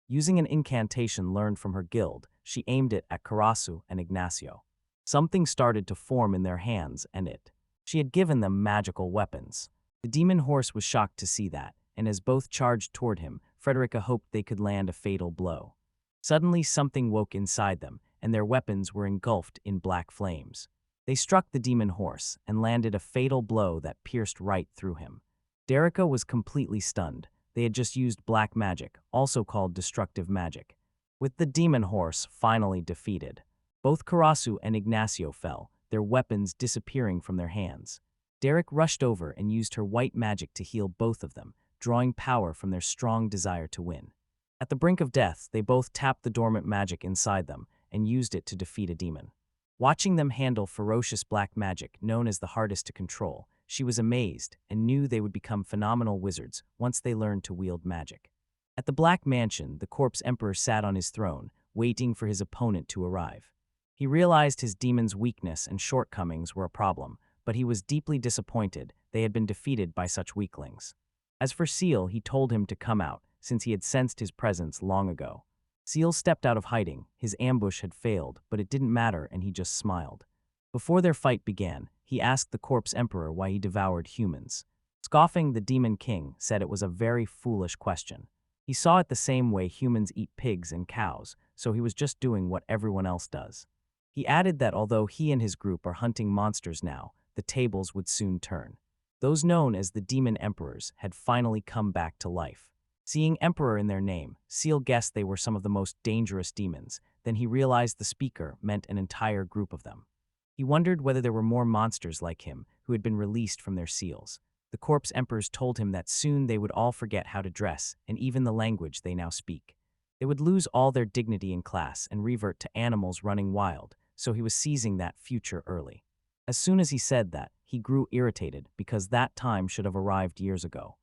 Using an incantation learned from her guild, she aimed it at Karasu and Ignacio. Something started to form in their hands, and she had given them magical weapons. The demon horse was shocked to see that, and as both charged toward him, Frederica hoped they could land a fatal blow. Suddenly something woke inside them, and their weapons were engulfed in black flames. They struck the demon horse and landed a fatal blow that pierced right through him. Derica was completely stunned. They had just used black magic, also called destructive magic. With the demon horse finally defeated, both Karasu and Ignacio fell, their weapons disappearing from their hands. Derek rushed over and used her white magic to heal both of them, drawing power from their strong desire to win. At the brink of death, they both tapped the dormant magic inside them and used it to defeat a demon. Watching them handle ferocious black magic known as the hardest to control, she was amazed and knew they would become phenomenal wizards once they learned to wield magic. At the Black Mansion, the Corpse Emperor sat on his throne, waiting for his opponent to arrive. He realized his demon's weakness and shortcomings were a problem, but he was deeply disappointed they had been defeated by such weaklings. As for Seal, he told him to come out, since he had sensed his presence long ago. Seal stepped out of hiding. His ambush had failed, but it didn't matter and he just smiled. Before their fight began, he asked the Corpse Emperor why he devoured humans. Scoffing, the Demon King said it was a very foolish question. He saw it the same way humans eat pigs and cows, so he was just doing what everyone else does. He added that although he and his group are hunting monsters now, the tables would soon turn. Those known as the Demon Emperors had finally come back to life. Seeing Emperor in their name, Seal guessed they were some of the most dangerous demons. Then he realized the speaker meant an entire group of them. He wondered whether there were more monsters like him who had been released from their seals. The Corpse Emperors told him that soon they would all forget how to dress and even the language they now speak. They would lose all their dignity in class and revert to animals running wild, so he was seizing that future early. As soon as he said that, he grew irritated because that time should have arrived years ago.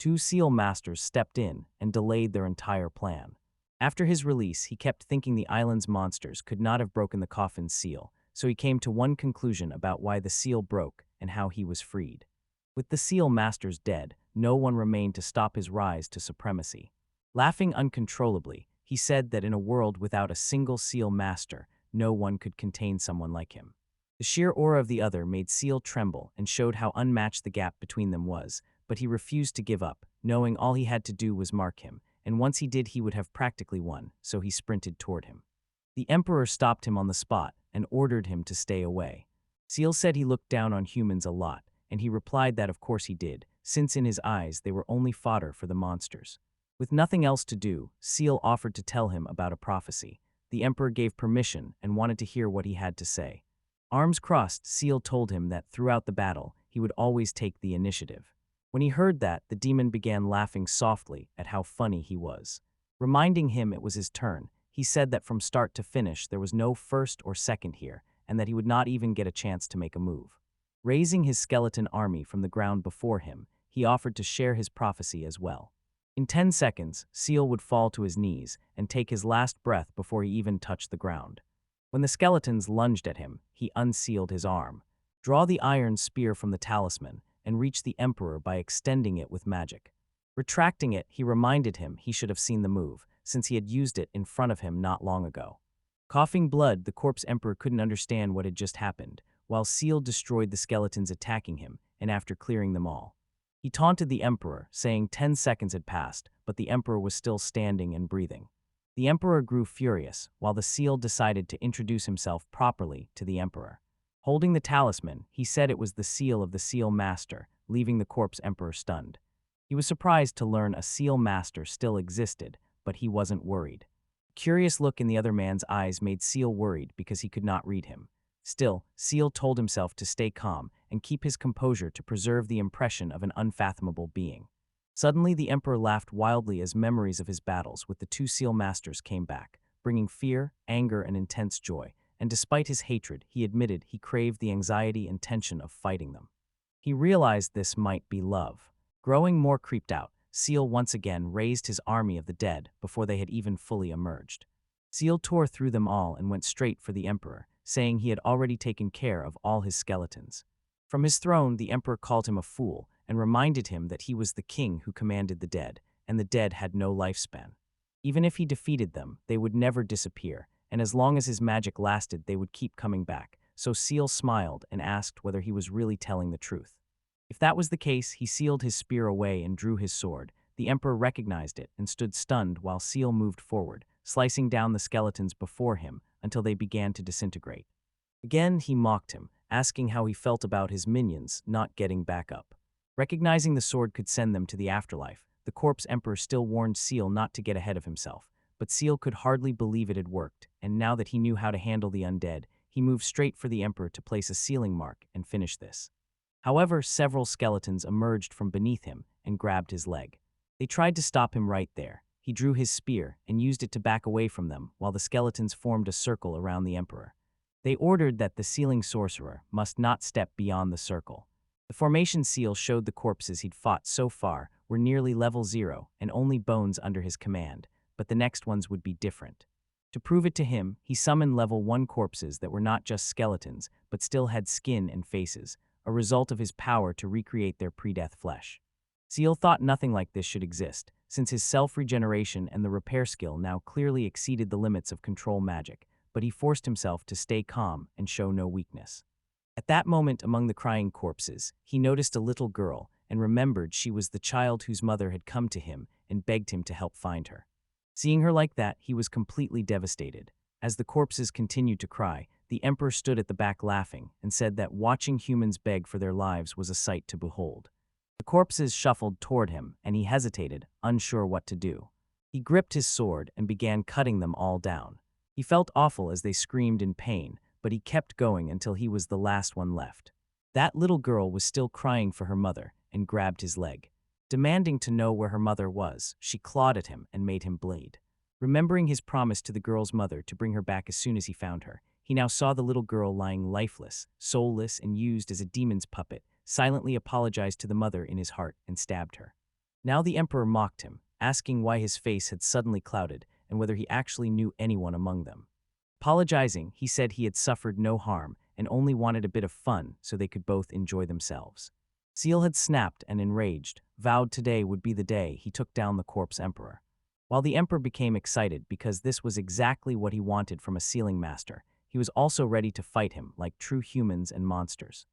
Two seal masters stepped in and delayed their entire plan. After his release, he kept thinking the island's monsters could not have broken the coffin's seal, so he came to one conclusion about why the seal broke and how he was freed. With the seal masters dead, no one remained to stop his rise to supremacy. Laughing uncontrollably, he said that in a world without a single seal master, no one could contain someone like him. The sheer aura of the other made Seal tremble and showed how unmatched the gap between them was, but he refused to give up, knowing all he had to do was mark him, and once he did he would have practically won, so he sprinted toward him. The Emperor stopped him on the spot and ordered him to stay away. Seal said he looked down on humans a lot, and he replied that of course he did, since in his eyes they were only fodder for the monsters. With nothing else to do, Seal offered to tell him about a prophecy. The Emperor gave permission and wanted to hear what he had to say. Arms crossed, Seal told him that throughout the battle, he would always take the initiative. When he heard that, the demon began laughing softly at how funny he was. Reminding him it was his turn, he said that from start to finish there was no first or second here, and that he would not even get a chance to make a move. Raising his skeleton army from the ground before him, he offered to share his prophecy as well. In 10 seconds, Seal would fall to his knees and take his last breath before he even touched the ground. When the skeletons lunged at him, he unsealed his arm. Draw the iron spear from the talisman and reach the Emperor by extending it with magic. Retracting it, he reminded him he should have seen the move, since he had used it in front of him not long ago. Coughing blood, the corpse Emperor couldn't understand what had just happened, while Seal destroyed the skeletons attacking him, and after clearing them all. He taunted the Emperor, saying 10 seconds had passed, but the Emperor was still standing and breathing. The Emperor grew furious, while the Seal decided to introduce himself properly to the Emperor. Holding the talisman, he said it was the seal of the Seal Master, leaving the corpse Emperor stunned. He was surprised to learn a Seal Master still existed, but he wasn't worried. A curious look in the other man's eyes made Seal worried because he could not read him. Still, Seal told himself to stay calm and keep his composure to preserve the impression of an unfathomable being. Suddenly, the Emperor laughed wildly as memories of his battles with the two Seal Masters came back, bringing fear, anger, and intense joy, and despite his hatred, he admitted he craved the anxiety and tension of fighting them. He realized this might be love. Growing more creeped out, Seal once again raised his army of the dead before they had even fully emerged. Seal tore through them all and went straight for the Emperor, saying he had already taken care of all his skeletons. From his throne, the Emperor called him a fool and reminded him that he was the king who commanded the dead, and the dead had no lifespan. Even if he defeated them, they would never disappear, and as long as his magic lasted, they would keep coming back. So Seal smiled and asked whether he was really telling the truth. If that was the case, he sealed his spear away and drew his sword. The Emperor recognized it and stood stunned while Seal moved forward, slicing down the skeletons before him until they began to disintegrate. Again, he mocked him, asking how he felt about his minions not getting back up. Recognizing the sword could send them to the afterlife, the corpse Emperor still warned Seal not to get ahead of himself, but Seal could hardly believe it had worked, and now that he knew how to handle the undead, he moved straight for the Emperor to place a sealing mark and finish this. However, several skeletons emerged from beneath him and grabbed his leg. They tried to stop him right there. He drew his spear and used it to back away from them while the skeletons formed a circle around the Emperor. They ordered that the sealing sorcerer must not step beyond the circle. The formation seal showed the corpses he'd fought so far were nearly level 0 and only bones under his command, but the next ones would be different. To prove it to him, he summoned level 1 corpses that were not just skeletons, but still had skin and faces, a result of his power to recreate their pre-death flesh. Seal thought nothing like this should exist, since his self-regeneration and the repair skill now clearly exceeded the limits of control magic, but he forced himself to stay calm and show no weakness. At that moment among the crying corpses, he noticed a little girl and remembered she was the child whose mother had come to him and begged him to help find her. Seeing her like that, he was completely devastated. As the corpses continued to cry, the Emperor stood at the back laughing and said that watching humans beg for their lives was a sight to behold. The corpses shuffled toward him, and he hesitated, unsure what to do. He gripped his sword and began cutting them all down. He felt awful as they screamed in pain, but he kept going until he was the last one left. That little girl was still crying for her mother and grabbed his leg. Demanding to know where her mother was, she clawed at him and made him bleed. Remembering his promise to the girl's mother to bring her back as soon as he found her, he now saw the little girl lying lifeless, soulless, and used as a demon's puppet, silently apologized to the mother in his heart and stabbed her. Now the Emperor mocked him, asking why his face had suddenly clouded and whether he actually knew anyone among them. Apologizing, he said he had suffered no harm and only wanted a bit of fun so they could both enjoy themselves. Seal had snapped and enraged, vowed today would be the day he took down the corpse Emperor. While the emperor became excited because this was exactly what he wanted from a sealing master, he was also ready to fight him like true humans and monsters.